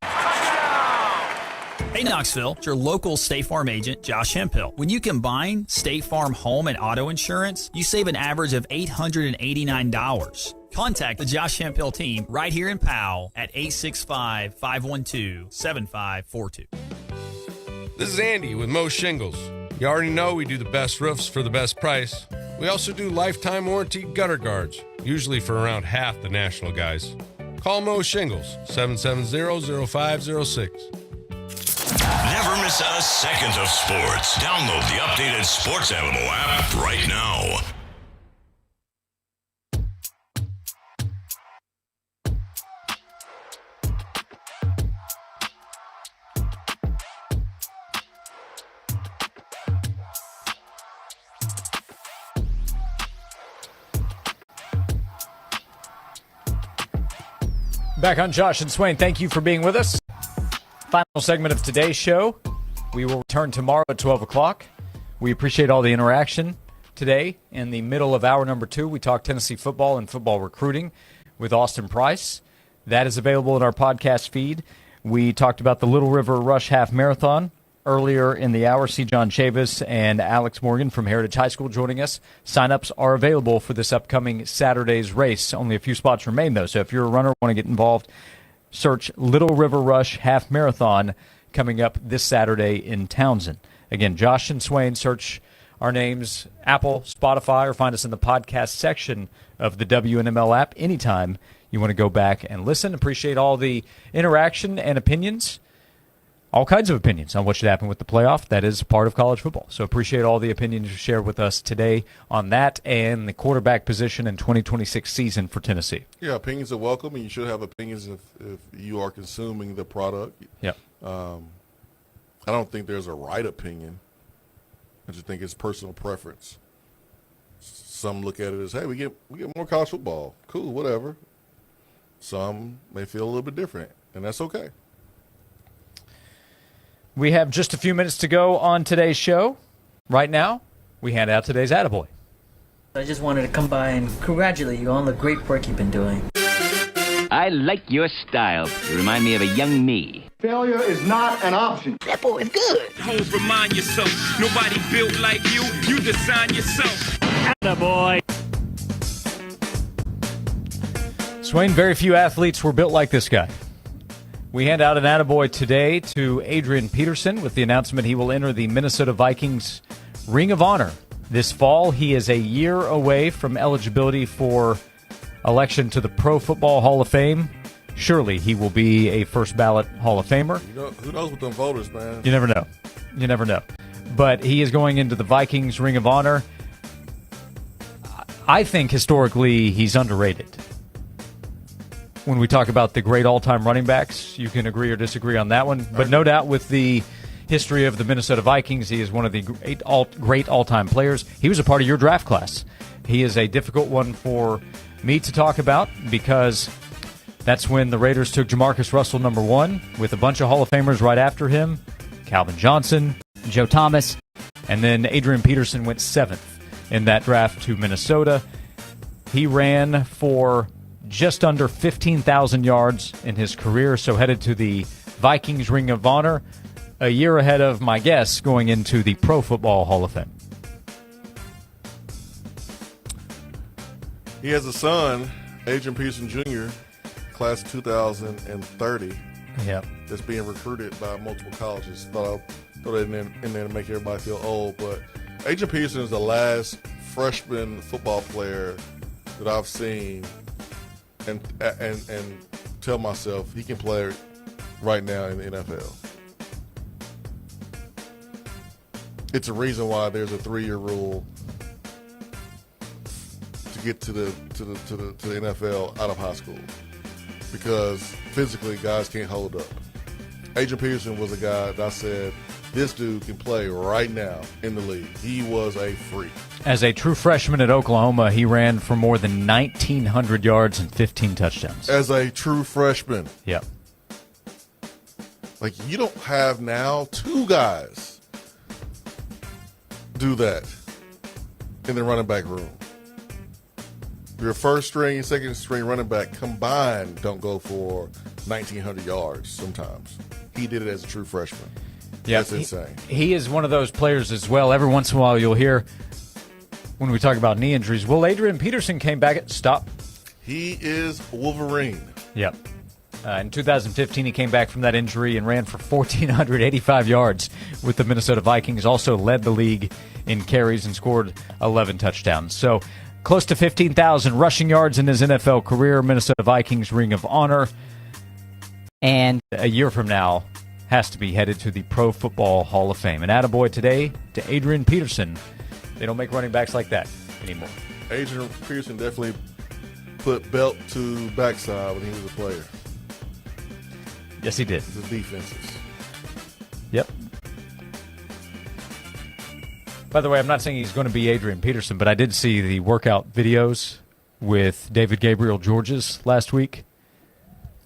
Hey Knoxville, it's your local State Farm agent, Josh Hemphill. When you combine State Farm home and auto insurance, you save an average of $889. Contact the Josh Hemphill team right here in Powell at 865-512-7542. This is Andy with Mo Shingles. You already know we do the best roofs for the best price. We also do lifetime warranty gutter guards, usually for around half the national guys. Call Mo Shingles, 770-0506. Never miss a second of sports. Download the updated Sports Animal app right now. Back on Josh and Swain. Thank you for being with us. Final segment of today's show. We will return tomorrow at 12 o'clock. We appreciate all the interaction today. In the middle of hour number 2, we talk Tennessee football and football recruiting with Austin Price. That is available in our podcast feed. We talked about the Little River Rush Half Marathon earlier in the hour. See John Chavis and Alex Morgan from Heritage High School joining us. Sign-ups are available for this upcoming Saturday's race. Only a few spots remain, though, so if you're a runner want to get involved, search Little River Rush Half Marathon coming up this Saturday in Townsend. Again, Josh and Swain, search our names, Apple, Spotify, or find us in the podcast section of the WNML app anytime you want to go back and listen. Appreciate all the interaction and opinions, all kinds of opinions on what should happen with the playoff. That is part of college football. So appreciate all the opinions you shared with us today on that and the quarterback position in 2026 season for Tennessee. Yeah, opinions are welcome, and you should have opinions if you are consuming the product. Yep. I don't think there's a right opinion. I just think it's personal preference. Some look at it as, hey, we get more college football. Cool, whatever. Some may feel a little bit different, and that's okay. We have just a few minutes to go on today's show. Right now, we hand out today's Attaboy. I just wanted to come by and congratulate you on the great work you've been doing. I like your style. You remind me of a young me. Failure is not an option. That boy is good. Homes, remind yourself, nobody built like you. You design yourself. Atta boy. Swain, very few athletes were built like this guy. We hand out an attaboy today to Adrian Peterson with the announcement he will enter the Minnesota Vikings Ring of Honor this fall. He is a year away from eligibility for election to the Pro Football Hall of Fame. Surely he will be a first ballot Hall of Famer. You know, who knows with them voters, man? You never know. You never know. But he is going into the Vikings Ring of Honor. I think historically he's underrated. When we talk about the great all-time running backs, you can agree or disagree on that one. But no doubt with the history of the Minnesota Vikings, he is one of the great all-time players. He was a part of your draft class. He is a difficult one for me to talk about because that's when the Raiders took Jamarcus Russell number 1 with a bunch of Hall of Famers right after him. Calvin Johnson, Joe Thomas, and then Adrian Peterson went 7th in that draft to Minnesota. He ran for just under 15,000 yards in his career, so headed to the Vikings Ring of Honor, a year ahead of my guess going into the Pro Football Hall of Fame. He has a son, Adrian Peterson Jr., class of 2030. Yep. That's being recruited by multiple colleges. Thought I'll throw that in there to make everybody feel old. But Adrian Peterson is the last freshman football player that I've seen and tell myself he can play right now in the NFL. It's a reason why there's a 3-year rule to get to the NFL out of high school, because physically guys can't hold up. Adrian Peterson was a guy that I said, this dude can play right now in the league. He was a freak. As a true freshman at Oklahoma, he ran for more than 1,900 yards and 15 touchdowns. As a true freshman. Yep. Like, you don't have now 2 guys do that in the running back room. Your first string and second string running back combined don't go for 1,900 yards sometimes. He did it as a true freshman. Yeah, that's insane. He is one of those players as well. Every once in a while you'll hear when we talk about knee injuries, well, Adrian Peterson came back. Stop. He is Wolverine. Yep. In 2015, he came back from that injury and ran for 1,485 yards with the Minnesota Vikings. Also led the league in carries and scored 11 touchdowns. So close to 15,000 rushing yards in his NFL career. Minnesota Vikings Ring of Honor. And a year from now, has to be headed to the Pro Football Hall of Fame. An attaboy today to Adrian Peterson. They don't make running backs like that anymore. Adrian Peterson definitely put belt to backside when he was a player. Yes, he did. The defenses. Yep. By the way, I'm not saying he's going to be Adrian Peterson, but I did see the workout videos with David Gabriel Georges last week.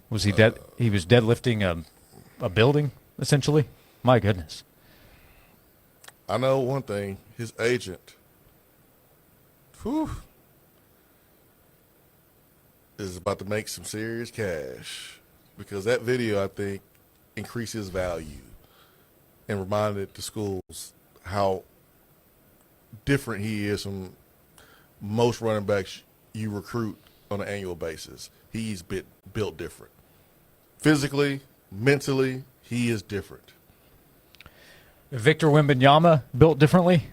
Was he dead? He was deadlifting a building, essentially. My goodness. I know one thing. His agent, is about to make some serious cash, because that video, I think, increases value and reminded the schools how different he is from most running backs you recruit on an annual basis. He's built different. Physically, mentally, he is different. Victor Wembanyama built differently?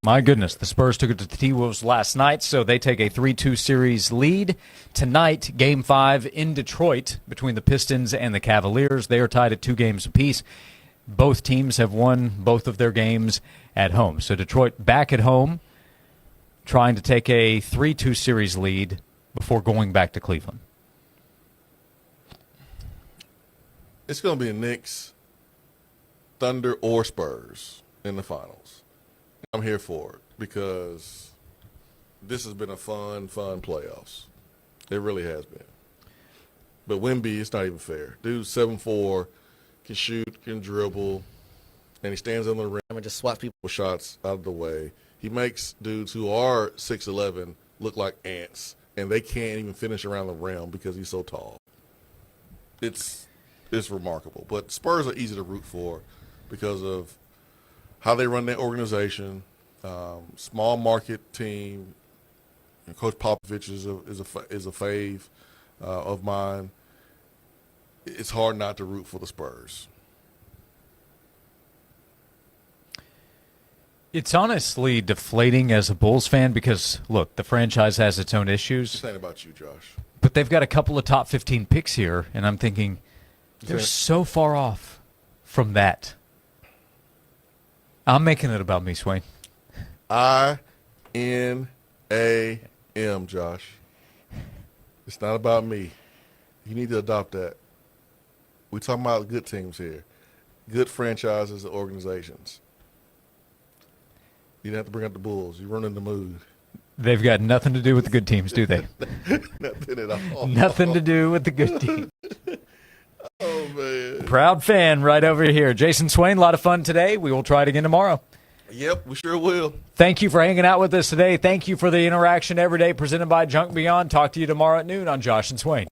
My goodness, the Spurs took it to the T-Wolves last night, so they take a 3-2 series lead. Tonight, Game 5 in Detroit between the Pistons and the Cavaliers. They are tied at 2 games apiece. Both teams have won both of their games at home. So Detroit back at home, trying to take a 3-2 series lead before going back to Cleveland. It's going to be a Knicks, Thunder, or Spurs in the finals. I'm here for it because this has been a fun playoffs. It really has been. But Wemby, it's not even fair. Dude's 7'4", can shoot, can dribble, and he stands on the rim and just swats people shots out of the way. He makes dudes who are 6'11" look like ants and they can't even finish around the rim because he's so tall. It's remarkable. But Spurs are easy to root for because of how they run their organization. Small market team. And Coach Popovich is a fave of mine. It's hard not to root for the Spurs. It's honestly deflating as a Bulls fan because, look, the franchise has its own issues. This ain't about you, Josh. But they've got a couple of top 15 picks here, and I'm thinking they're so far off from that. I'm making it about me, Swain. INAM, Josh. It's not about me. You need to adopt that. We're talking about good teams here, good franchises and organizations. You didn't have to bring up the Bulls. You're running the mood. They've got nothing to do with the good teams, do they? Nothing at all. Nothing to do with the good teams. Oh, man. Proud fan right over here. Jason Swain, a lot of fun today. We will try it again tomorrow. Yep, we sure will. Thank you for hanging out with us today. Thank you for the interaction every day presented by Junk Beyond. Talk to you tomorrow at noon on Josh and Swain.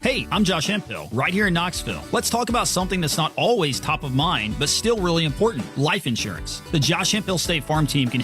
Hey, I'm Josh Hemphill, right here in Knoxville. Let's talk about something that's not always top of mind, but still really important, life insurance. The Josh Hemphill State Farm team can